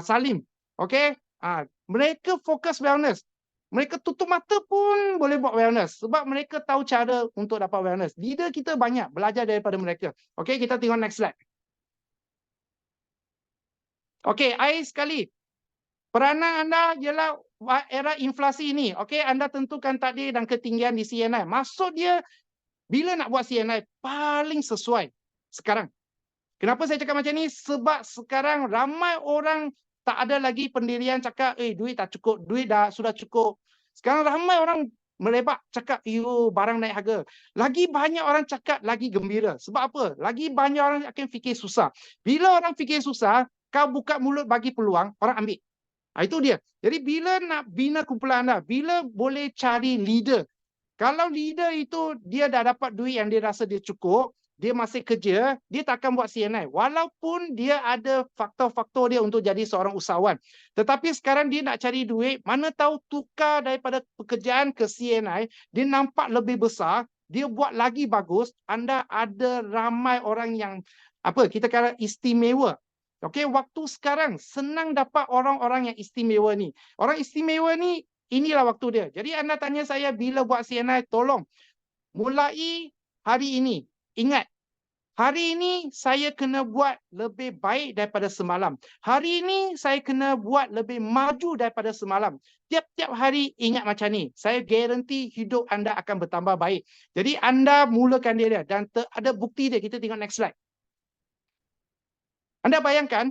Salim. Okay? Mereka fokus wellness. Mereka tutup mata pun boleh buat wellness. Sebab mereka tahu cara untuk dapat wellness. Leader kita banyak belajar daripada mereka. Okay? Kita tengok next slide. Okay, akhir sekali. Peranan anda ialah era inflasi ini. Okey, anda tentukan takdir dan ketinggian di CNI. Maksud dia, bila nak buat CNI, paling sesuai sekarang. Kenapa saya cakap macam ni? Sebab sekarang ramai orang tak ada lagi pendirian cakap, duit tak cukup, duit dah sudah cukup. Sekarang ramai orang merebak cakap, barang naik harga. Lagi banyak orang cakap, lagi gembira. Sebab apa? Lagi banyak orang akan fikir susah. Bila orang fikir susah, kau buka mulut bagi peluang, orang ambil. Itu dia. Jadi bila nak bina kumpulan anda, bila boleh cari leader. Kalau leader itu dia dah dapat duit yang dia rasa dia cukup, dia masih kerja, dia takkan buat CNI. Walaupun dia ada faktor-faktor dia untuk jadi seorang usahawan. Tetapi sekarang dia nak cari duit, mana tahu tukar daripada pekerjaan ke CNI, dia nampak lebih besar, dia buat lagi bagus, anda ada ramai orang yang kita kata istimewa. Okey, waktu sekarang senang dapat orang-orang yang istimewa ni. Orang istimewa ni, inilah waktu dia. Jadi anda tanya saya bila buat CNI, tolong mulai hari ini. Ingat, hari ini saya kena buat lebih baik daripada semalam. Hari ini saya kena buat lebih maju daripada semalam. Tiap-tiap hari ingat macam ni. Saya garanti hidup anda akan bertambah baik. Jadi anda mulakan dia dan ada bukti dia. Kita tengok next slide. Anda bayangkan,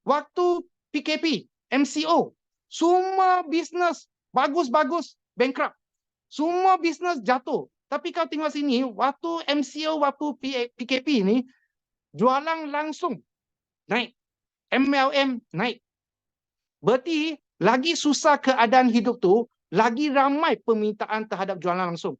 waktu PKP, MCO, semua bisnes bagus-bagus bankrupt. Semua bisnes jatuh. Tapi kau tengok sini, waktu MCO, waktu PKP ni, jualan langsung naik. MLM naik. Berarti, lagi susah keadaan hidup tu, lagi ramai permintaan terhadap jualan langsung.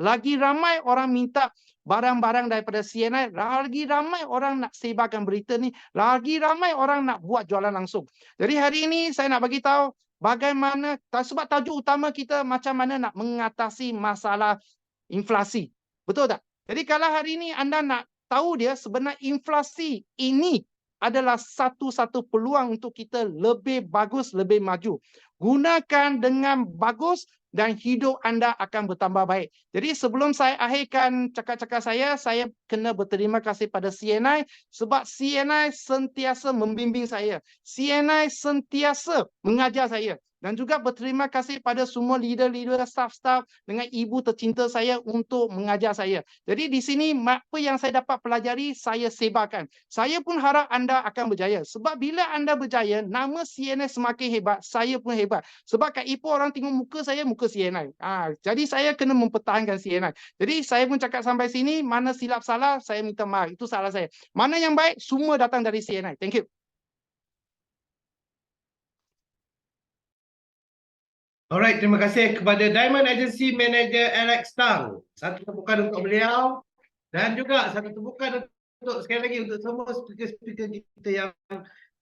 Lagi ramai orang minta barang-barang daripada CNI, lagi ramai orang nak sebarkan berita ni, lagi ramai orang nak buat jualan langsung. Jadi hari ini saya nak bagi tahu bagaimana, sebab tajuk utama kita macam mana nak mengatasi masalah inflasi. Betul tak? Jadi kalau hari ini anda nak tahu dia, sebenarnya inflasi ini adalah satu-satu peluang untuk kita lebih bagus, lebih maju. Gunakan dengan bagus dan hidup anda akan bertambah baik. Jadi sebelum saya akhirkan cakap-cakap saya kena berterima kasih pada CNI sebab CNI sentiasa membimbing saya. CNI sentiasa mengajar saya. Dan juga berterima kasih pada semua leader-leader, staff-staff dengan ibu tercinta saya untuk mengajar saya. Jadi di sini apa yang saya dapat pelajari, saya sebarkan. Saya pun harap anda akan berjaya. Sebab bila anda berjaya, nama CNI semakin hebat, saya pun hebat. Sebab kat Ipoh orang tengok muka saya, muka CNI. Jadi saya kena mempertahankan CNI. Jadi saya pun cakap sampai sini, mana silap salah, saya minta maaf. Itu salah saya. Mana yang baik, semua datang dari CNI. Thank you. Alright, terima kasih kepada Diamond Agency Manager Alex Tang. Satu tepukan untuk beliau dan juga satu tepukan untuk sekali lagi untuk semua speaker-speaker kita yang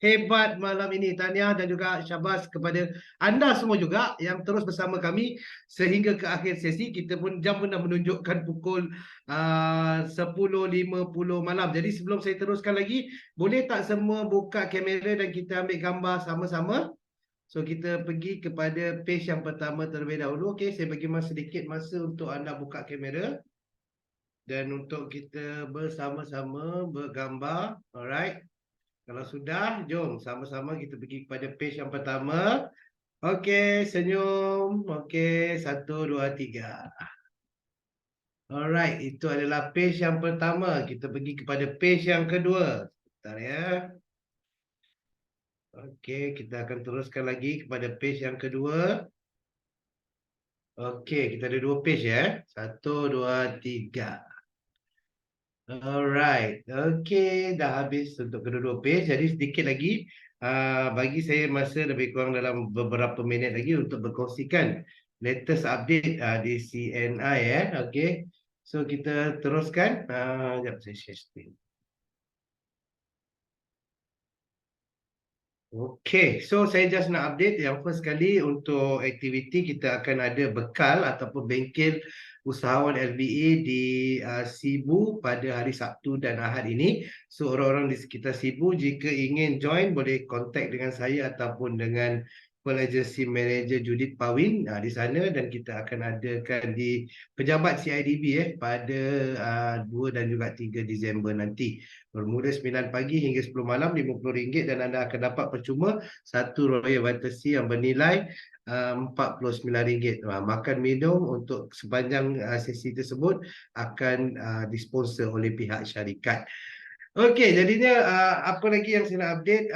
hebat malam ini, Tania dan juga Syabas, kepada anda semua juga yang terus bersama kami sehingga ke akhir sesi. Kita pun jam pun dah menunjukkan pukul 10.50 malam. Jadi sebelum saya teruskan lagi, boleh tak semua buka kamera dan kita ambil gambar sama-sama? So kita pergi kepada page yang pertama terlebih dahulu. Okey, saya bagi sedikit masa untuk anda buka kamera dan untuk kita bersama-sama bergambar. Alright. Kalau sudah, jom sama-sama kita pergi kepada page yang pertama. Okey, senyum. Okey, 1, 2, 3. Alright, itu adalah page yang pertama. Kita pergi kepada page yang kedua. Sebentar ya. Okey, kita akan teruskan lagi kepada page yang kedua. Okey, kita ada 2 page ya. 1, 2, 3. Alright, okey, dah habis untuk kedua-dua page. Jadi sedikit lagi, bagi saya masa lebih kurang dalam beberapa minit lagi untuk berkongsikan latest update di CNI ya. Okey, so kita teruskan. Sekejap saya share screen. Okey, so saya just nak update yang first kali untuk aktiviti kita akan ada bekal ataupun bengkel usahawan LBA di Sibu pada hari Sabtu dan Ahad ini. So orang-orang di sekitar Sibu jika ingin join boleh contact dengan saya ataupun dengan Agency Manager Judith Pawin di sana, dan kita akan adakan di Pejabat CIDB pada 2 dan juga 3 Disember nanti. Bermula 9 pagi hingga 10 malam, RM50, dan anda akan dapat percuma satu Royal Fantasy yang bernilai RM49. Makan minum untuk sepanjang sesi tersebut akan disponsor oleh pihak syarikat. Okey, jadinya apa lagi yang saya nak update,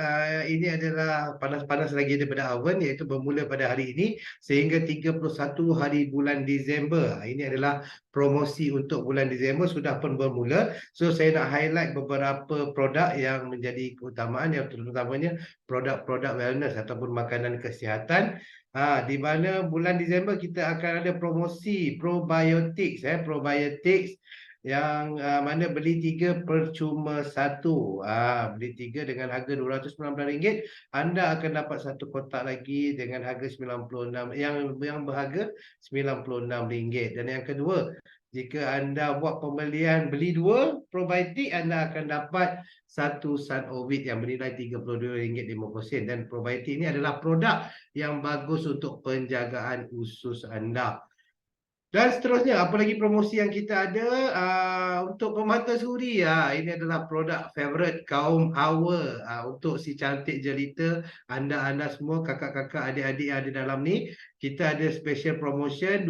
ini adalah panas-panas lagi daripada awan, iaitu bermula pada hari ini sehingga 31 hari bulan Disember. Ini adalah promosi untuk bulan Disember sudah pun bermula. So saya nak highlight beberapa produk yang menjadi keutamaan, yang terutamanya produk-produk wellness ataupun makanan kesihatan. Di mana bulan Disember kita akan ada promosi probiotics probiotics yang mana beli 3 percuma 1. Beli 3 dengan harga RM219, anda akan dapat satu kotak lagi dengan harga RM96, yang berharga RM96. Dan yang kedua, jika anda buat pembelian beli 2 probiotik, anda akan dapat satu Sunovit yang bernilai RM32.50. Dan probiotik ini adalah produk yang bagus untuk penjagaan usus anda. Dan seterusnya, apa lagi promosi yang kita ada untuk pemata suri. Ini adalah produk favorite kaum hawa, untuk si cantik jelita anda semua, kakak-kakak, adik-adik ada dalam ni. Kita ada special promotion,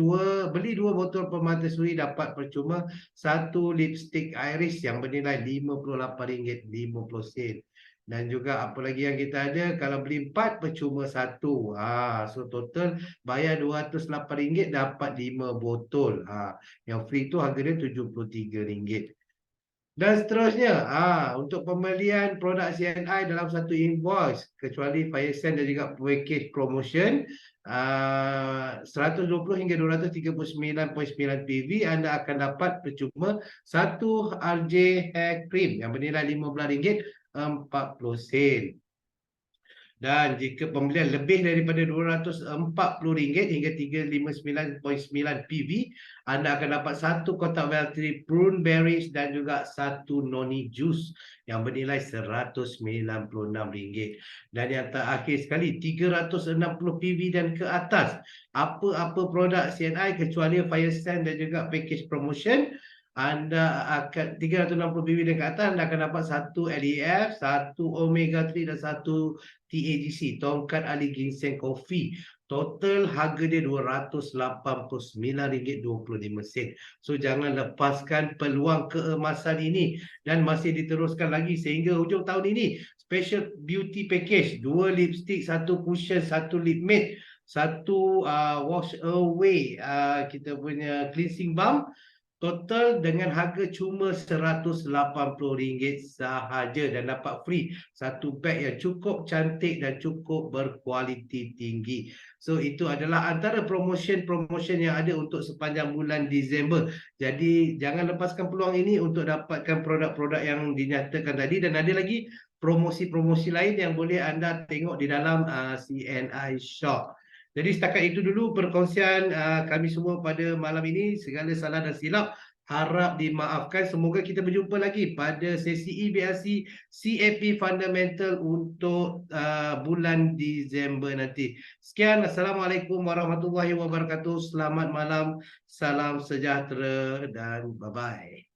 beli 2 botol pemata suri dapat percuma satu lipstick iris yang bernilai RM58.50. Dan juga apa lagi yang kita ada, kalau beli 4 percuma 1. So total bayar RM208 dapat 5 botol. Yang free tu harga dia RM73. Dan seterusnya, untuk pembelian produk CNI dalam satu invoice, kecuali Fire Send dan juga package promotion, 120 hingga 239.9 PV, anda akan dapat percuma satu RJ Hair Cream yang bernilai RM15.40. Dan jika pembelian lebih daripada RM240 hingga 359.9 PV, anda akan dapat satu kotak Veltri Prune Berries dan juga satu Noni Juice yang bernilai RM196. Dan yang terakhir sekali, 360 PV dan ke atas, apa-apa produk CNI kecuali Fire Sand dan juga package promotion, anda akan 360 PV dan ke atas, anda akan dapat satu LEF, satu Omega 3 dan satu TAGC, tongkat ali ginseng coffee. Total harga dia RM289.25. So jangan lepaskan peluang keemasan ini, dan masih diteruskan lagi sehingga hujung tahun ini. Special beauty package, 2 lipstick, 1 cushion, 1 lip matte, 1 wash away kita punya cleansing balm, Total dengan harga cuma RM180 sahaja dan dapat free satu beg yang cukup cantik dan cukup berkualiti tinggi. So itu adalah antara promotion-promotion yang ada untuk sepanjang bulan Disember. Jadi jangan lepaskan peluang ini untuk dapatkan produk-produk yang dinyatakan tadi, dan ada lagi promosi-promosi lain yang boleh anda tengok di dalam CNI Shop. Jadi setakat itu dulu perkongsian kami semua pada malam ini. Segala salah dan silap harap dimaafkan. Semoga kita berjumpa lagi pada sesi EBRC CAP Fundamental untuk bulan Disember nanti. Sekian, Assalamualaikum warahmatullahi wabarakatuh. Selamat malam, salam sejahtera dan bye-bye.